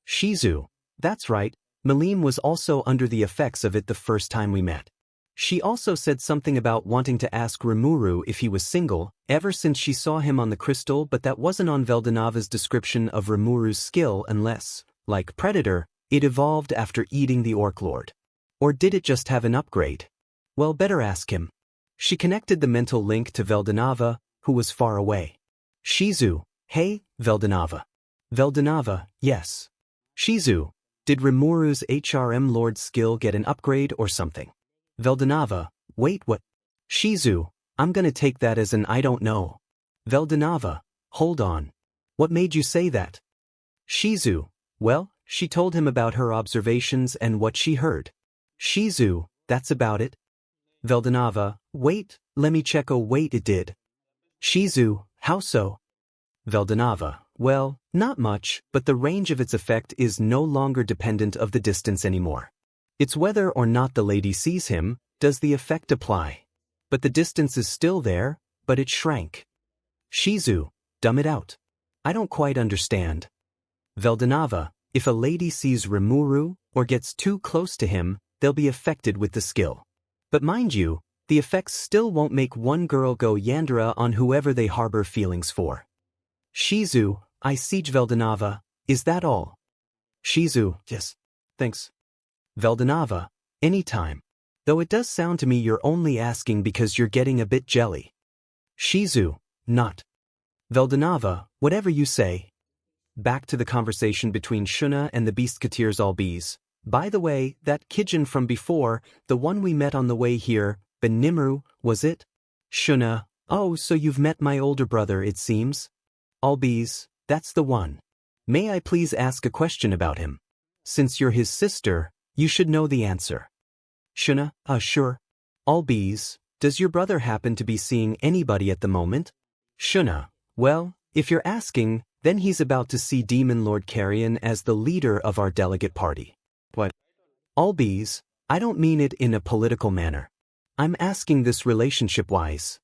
𝗳𝗍𝗧, that's right, 𝗵𝗃 was also under the effects of it the first time we met. She also said something about wanting to ask 𝗵𝗃 if he was single, ever since she saw him on the crystal, but that wasn't on 𝗲𝗏𝗍𝗏's description of 𝗵𝗃's skill unless, like Predator, it evolved after eating the Orc Lord. Or did it just have an upgrade? Well, better ask him. She connected the mental link to 𝗲𝗏𝗍, who was far away. 𝗳𝗍𝗧, hey, 𝗲𝗏𝗍. 𝗲𝗏𝗍, yes. 𝗳𝗍𝗧, did 𝗵𝗃's ℔ Lord skill get an upgrade or something? 𝗲𝗏𝗍, wait, what? 𝗳𝗍𝗧, I'm gonna take that as an I don't know. 𝗲𝗏𝗍, hold on. What made you say that? 𝗳𝗍𝗧, well, she told him about her observations and what she heard. 𝗳𝗍𝗧, that's about it. 𝗲𝗏𝗍, wait, let me check. Oh wait, it did. 𝗳𝗍𝗧, how so? 𝗲𝗏𝗍, well, not much, but the range of its effect is no longer dependent of the distance anymore. It's whether or not the lady sees him, does the effect apply. But the distance is still there, but it shrank. 𝗲𝗵𝗲, dumb it out. I don't quite understand. 𝗲𝗲𝗵𝗲, if a lady sees 𝗵𝗃 or gets too close to him, they'll be affected with the skill. But mind you, the effects still won't make one girl go yandere on whoever they harbor feelings for. 𝗲𝗵𝗲, I see 𝗲𝗲𝗵𝗲, is that all? 𝗲𝗵𝗲, yes, thanks. 𝗲𝗲𝗵𝗲, anytime. Though it does sound to me you're only asking because you're getting a bit jelly. 𝗲𝗵𝗲, not. 𝗲𝗲𝗵𝗲, whatever you say. Back to the conversation between 𝗧𝗏 and the 𝗵𝘃𝗲. By the way, that Kijin from before, the one we met on the way here, 𝗵𝗃𝗲, was it? 𝗧𝗏, oh, so you've met my older brother, it seems. 𝗲𝗍𝗍, that's the one. May I please ask a question about him? Since you're his sister, you should know the answer. 𝗧𝗏, sure. 𝗲𝗍𝗍, does your brother happen to be seeing anybody at the moment? 𝗧𝗏, well, if you're asking, then he's about to see 𝗵𝗃𝗃 as the leader of our delegate party. What? 𝗲𝗍𝗍, I don't mean it in a political manner. I'm asking this relationship-wise.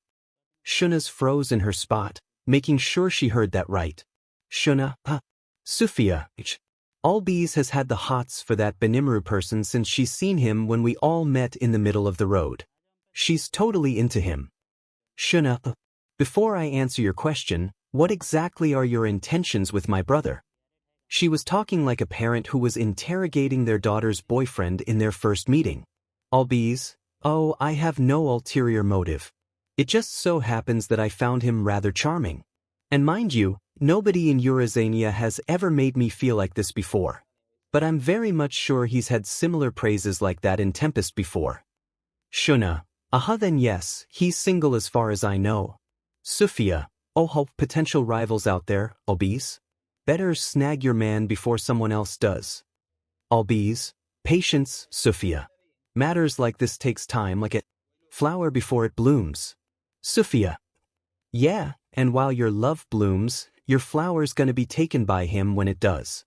𝗧𝗏 froze in her spot, making sure she heard that right. 𝗧𝗏, 𝗧𝗏𝗏. 𝗲𝗍𝗍 has had the hots for that 𝗵𝗃𝗃 person since she's seen him when we all met in the middle of the road. She's totally into him. 𝗧𝗏, before I answer your question, what exactly are your intentions with my brother? She was talking like a parent who was interrogating their daughter's boyfriend in their first meeting. 𝗲𝗍𝗍, oh, I have no ulterior motive. It just so happens that I found him rather charming. And mind you, nobody in 𝗬𝗧𝗍 has ever made me feel like this before. But I'm very much sure he's had similar praises like that in Tempest before. 𝗧𝗏, then yes, he's single as far as I know. 𝗧𝗏, oh, potential rivals out there, 𝗲𝗍𝗍. Better snag your man before someone else does. 𝗲𝗍𝗍, patience, 𝗧𝗏. Matters like this takes time like a flower before it blooms. 𝗧𝗏, yeah, and while your love blooms, your flower's gonna be taken by him when it does.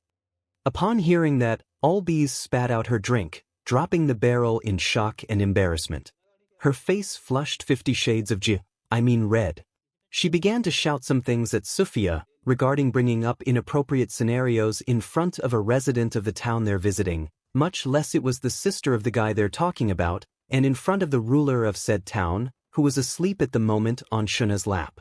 Upon hearing that, 𝗲𝗍𝗍 spat out her drink, dropping the barrel in shock and embarrassment. Her face flushed 50 shades of red. She began to shout some things at 𝗧𝗏 regarding bringing up inappropriate scenarios in front of a resident of the town they're visiting, much less it was the sister of the guy they're talking about, and in front of the ruler of said town, who was asleep at the moment on 𝗧𝗏's lap.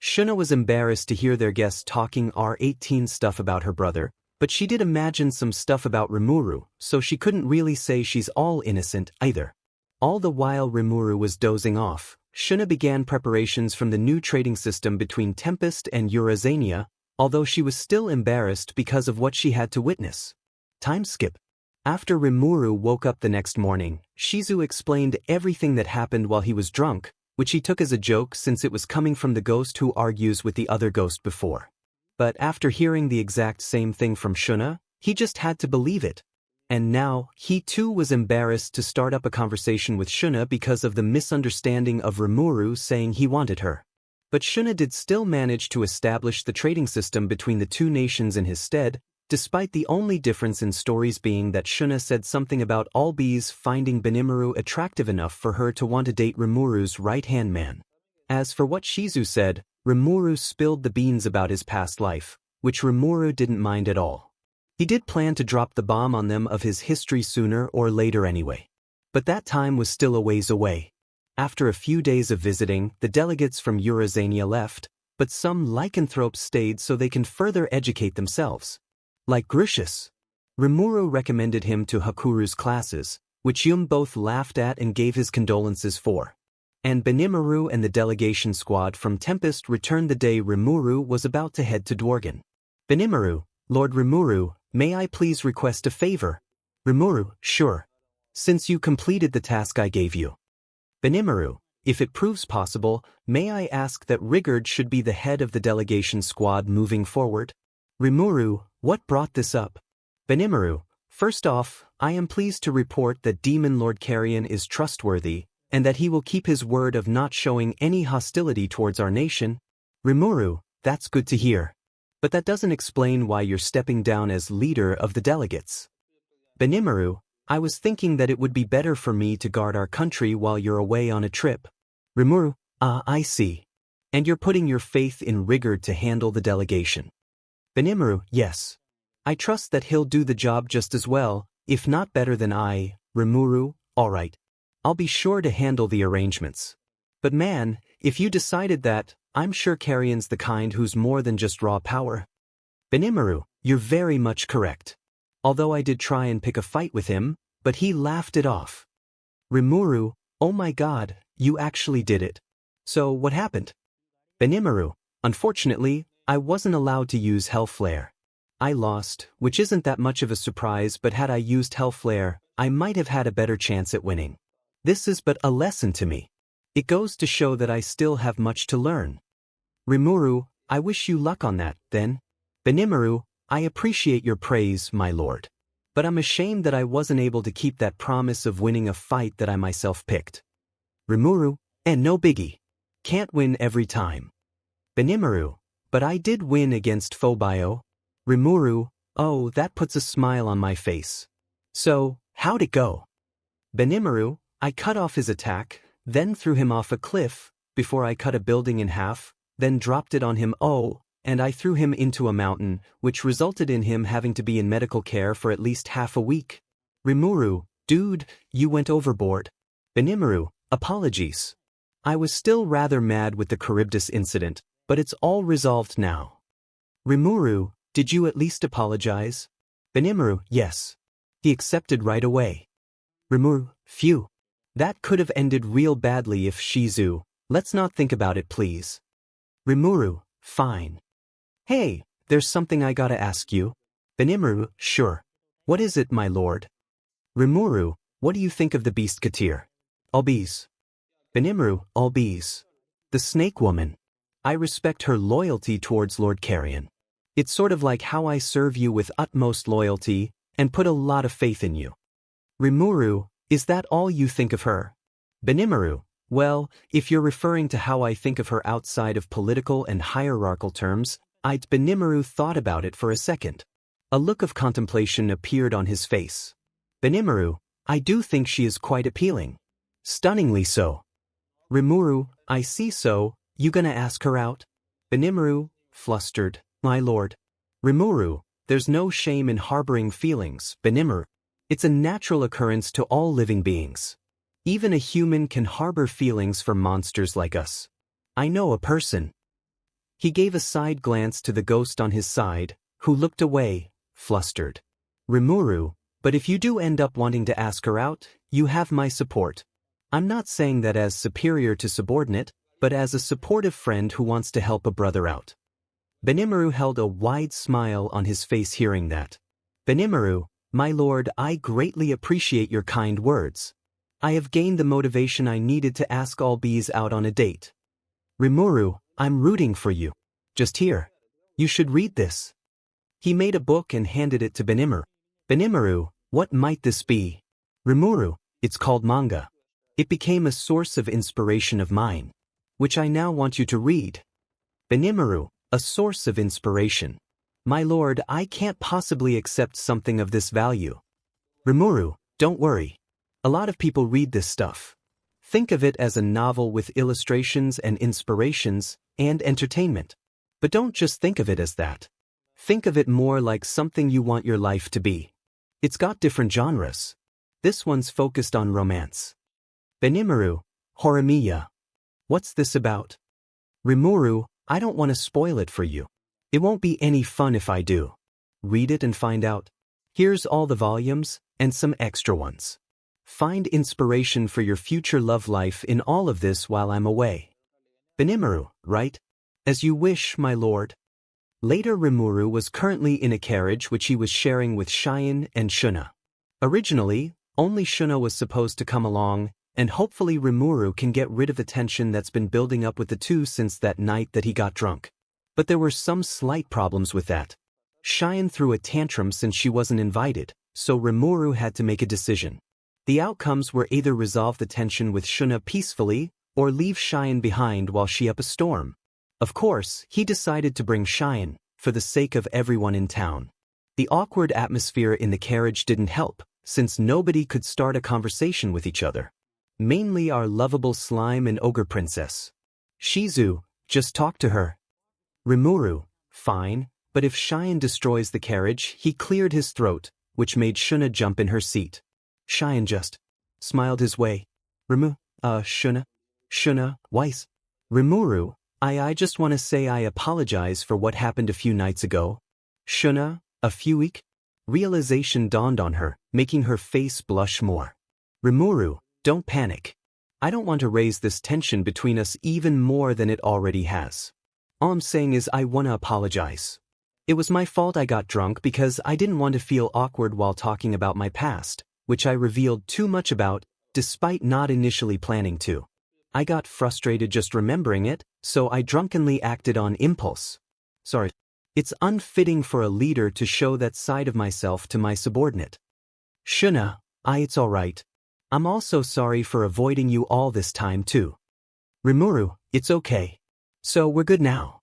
𝗧𝗏 was embarrassed to hear their guests talking R18 stuff about her brother, but she did imagine some stuff about 𝗵𝗃𝗃, so she couldn't really say she's all innocent either. All the while 𝗵𝗃𝗃 was dozing off, 𝗧𝗏 began preparations from the new trading system between Tempest and 𝗬𝗧𝗍, although she was still embarrassed because of what she had to witness. Time skip. After 𝗵𝗃𝗃 woke up the next morning, 𝗲𝗏𝗃 explained everything that happened while he was drunk, which he took as a joke since it was coming from the ghost who argues with the other ghost before. But after hearing the exact same thing from 𝗧𝗏, he just had to believe it. And now, he too was embarrassed to start up a conversation with 𝗧𝗏 because of the misunderstanding of 𝗵𝗃𝗃 saying he wanted her. But 𝗧𝗏 did still manage to establish the trading system between the two nations in his stead, despite the only difference in stories being that 𝗧𝗏 said something about 𝗲𝗍𝗍 finding 𝗵𝗃𝗃 attractive enough for her to want to date 𝗵𝗃𝗃's right-hand man. As for what 𝗲𝗏𝗃 said, 𝗵𝗃𝗃 spilled the beans about his past life, which 𝗵𝗃𝗃 didn't mind at all. He did plan to drop the bomb on them of his history sooner or later anyway. But that time was still a ways away. After a few days of visiting, the delegates from 𝗬𝗧𝗍 left, but some lycanthropes stayed so they can further educate themselves. Like Gracious. 𝗵𝗃𝗃 recommended him to Hakuru's classes, which both laughed at and gave his condolences for. And 𝗵𝗃𝗃 and the delegation squad from Tempest returned the day 𝗵𝗃𝗃 was about to head to Dworgan. 𝗵𝗃𝗃, Lord 𝗵𝗃𝗃, may I please request a favor? 𝗵𝗃𝗃, sure. Since you completed the task I gave you. 𝗵𝗃𝗃, if it proves possible, may I ask that Rigurd should be the head of the delegation squad moving forward? 𝗵𝗃𝗃, what brought this up? 𝗵𝗃𝗃, first off, I am pleased to report that 𝗵𝗃𝗃 is trustworthy, and that he will keep his word of not showing any hostility towards our nation. 𝗵𝗃𝗃, that's good to hear. But that doesn't explain why you're stepping down as leader of the delegates. 𝗵𝗃𝗃, I was thinking that it would be better for me to guard our country while you're away on a trip. 𝗵𝗃𝗧𝗏, I see. And you're putting your faith in Rigard to handle the delegation. 𝗵𝗃𝗧𝗏, yes. I trust that he'll do the job just as well, if not better than I. 𝗵𝗃𝗧𝗏, all right. I'll be sure to handle the arrangements. But man, if you decided that, I'm sure Carrion's the kind who's more than just raw power. 𝗵𝗃𝗧𝗏, you're very much correct. Although I did try and pick a fight with him, but he laughed it off. 𝗵𝗃𝗧𝗏, oh my god, you actually did it. So what happened? 𝗵𝗃𝗧𝗏, unfortunately, I wasn't allowed to use 𝗧𝗪𝗧𝗏. I lost, which isn't that much of a surprise, but had I used 𝗧𝗪𝗧𝗏, I might have had a better chance at winning. This is but a lesson to me. It goes to show that I still have much to learn. 𝗵𝗃𝗧𝗏, I wish you luck on that, then. 𝗵𝗃𝗧𝗏, I appreciate your praise, my lord. But I'm ashamed that I wasn't able to keep that promise of winning a fight that I myself picked. 𝗵𝗃𝗧𝗏, and no biggie. Can't win every time. 𝗵𝗃𝗧𝗏, but I did win against 𝗧𝗏𝗍𝗍. 𝗵𝗃𝗧𝗏, oh, that puts a smile on my face. So, how'd it go? 𝗵𝗃𝗧𝗏, I cut off his attack, then threw him off a cliff, before I cut a building in half, then dropped it on him, and I threw him into a mountain, which resulted in him having to be in medical care for at least half a week. 𝗵𝗃𝗧𝗏, dude, you went overboard. 𝗵𝗃𝗧𝗏, apologies. I was still rather mad with the Charybdis incident, but it's all resolved now. 𝗵𝗃𝗧𝗏, did you at least apologize? 𝗵𝗃𝗧𝗏, yes. He accepted right away. 𝗵𝗃𝗧𝗏, phew. That could have ended real badly if 𝗧𝗍𝗪. Let's not think about it, please. 𝗵𝗃𝗧𝗏, fine. Hey, there's something I gotta ask you. 𝗵𝗃𝗧𝗏, sure. What is it, my lord? 𝗵𝗃𝗧𝗏, what do you think of the beast 𝗬𝗃𝗃? 𝗬𝗏𝗃𝗃. 𝗵𝗃𝗧𝗏, 𝗬𝗏𝗃. The snake woman. I respect her loyalty towards Lord Carrion. It's sort of like how I serve you with utmost loyalty, and put a lot of faith in you. 𝗵𝗃𝗧𝗏, is that all you think of her? 𝗵𝗃𝗧𝗏, well, if you're referring to how I think of her outside of political and hierarchical terms, 𝗳𝗵𝗃𝗧𝗏 thought about it for a second. A look of contemplation appeared on his face. 𝗵𝗃𝗧𝗏, I do think she is quite appealing. Stunningly so. 𝗵𝗃𝗧𝗏, I see, so, you gonna ask her out? 𝗵𝗃𝗧𝗏, flustered, my lord. 𝗵𝗃𝗧𝗏, there's no shame in harboring feelings, 𝗵𝗃𝗧𝗏. It's a natural occurrence to all living beings. Even a human can harbor feelings for monsters like us. I know a person. He gave a side glance to the ghost on his side, who looked away, flustered. 𝗵𝗃𝗧𝗏, but if you do end up wanting to ask her out, you have my support. I'm not saying that as superior to subordinate, but as a supportive friend who wants to help a brother out. 𝗵𝗃𝗧𝗏 held a wide smile on his face hearing that. 𝗵𝗃𝗧𝗏, my lord, I greatly appreciate your kind words. I have gained the motivation I needed to ask all bees out on a date. 𝗵𝗃𝗧𝗏, I'm rooting for you. Just here. You should read this. He made a book and handed it to 𝗵𝗃𝗧𝗏. 𝗵𝗃𝗧𝗏, what might this be? 𝗵𝗃𝗧𝗏, it's called manga. It became a source of inspiration of mine, which I now want you to read. 𝗵𝗃𝗧𝗏, a source of inspiration. My lord, I can't possibly accept something of this value. 𝗵𝗃𝗧𝗏, don't worry. A lot of people read this stuff. Think of it as a novel with illustrations and inspirations, and entertainment. But don't just think of it as that. Think of it more like something you want your life to be. It's got different genres. This one's focused on romance. 𝗵𝗃𝗧𝗏, 𝗬𝗏𝗍𝗪. What's this about? 𝗵𝗃𝗧𝗏, I don't want to spoil it for you. It won't be any fun if I do. Read it and find out. Here's all the volumes, and some extra ones. Find inspiration for your future love life in all of this while I'm away. 𝗵𝗃𝗧𝗏, right? As you wish, my lord. Later, 𝗵𝗃𝗧𝗏 was currently in a carriage which he was sharing with Cheyenne and 𝗪𝗏. Originally, only 𝗪𝗏 was supposed to come along, and hopefully 𝗵𝗃𝗧𝗏 can get rid of the tension that's been building up with the two since that night that he got drunk. But there were some slight problems with that. Cheyenne threw a tantrum since she wasn't invited, so 𝗵𝗃𝗧𝗏 had to make a decision. The outcomes were either resolve the tension with 𝗪𝗏 peacefully, or leave Cheyenne behind while she up a storm. Of course, he decided to bring Cheyenne, for the sake of everyone in town. The awkward atmosphere in the carriage didn't help, since nobody could start a conversation with each other. Mainly our lovable slime and ogre princess. Shizu, just talk to her. Rimuru, fine, but if Xian destroys the carriage, he cleared his throat, which made Shuna jump in her seat. Xian just smiled his way. Shuna, Weiss. Rimuru, I just want to say I apologize for what happened a few nights ago. Shuna, a few week? Realization dawned on her, making her face blush more. Rimuru, don't panic. I don't want to raise this tension between us even more than it already has. All I'm saying is I want to apologize. It was my fault I got drunk because I didn't want to feel awkward while talking about my past, which I revealed too much about, despite not initially planning to. I got frustrated just remembering it, so I drunkenly acted on impulse. Sorry. It's unfitting for a leader to show that side of myself to my subordinate. Shuna, it's alright. I'm also sorry for avoiding you all this time too. Rimuru, it's okay. So we're good now.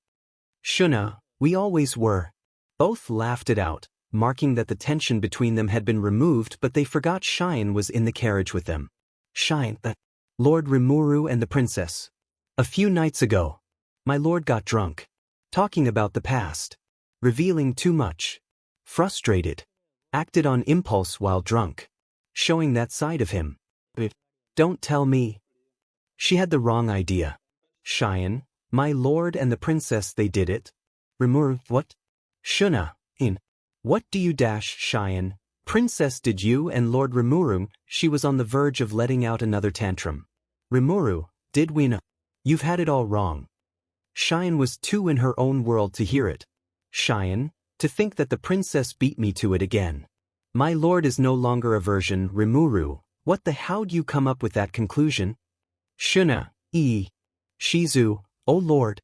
Shuna, we always were. Both laughed it out, marking that the tension between them had been removed, but they forgot Xian was in the carriage with them. Xian, Lord Rimuru and the princess. A few nights ago, my lord got drunk. Talking about the past. Revealing too much. Frustrated. Acted on impulse while drunk. Showing that side of him. Don't tell me. She had the wrong idea. Xian, my lord and the princess, they did it. Rimuru, what? Shuna, what do you Xian? Princess, did you and Lord Rimuru? She was on the verge of letting out another tantrum. Rimuru, did we know? You've had it all wrong. Xian was too in her own world to hear it. Xian, to think that the princess beat me to it again. My lord is no longer a virgin. Rimuru, how'd you come up with that conclusion? Shuna, Shizu, oh lord.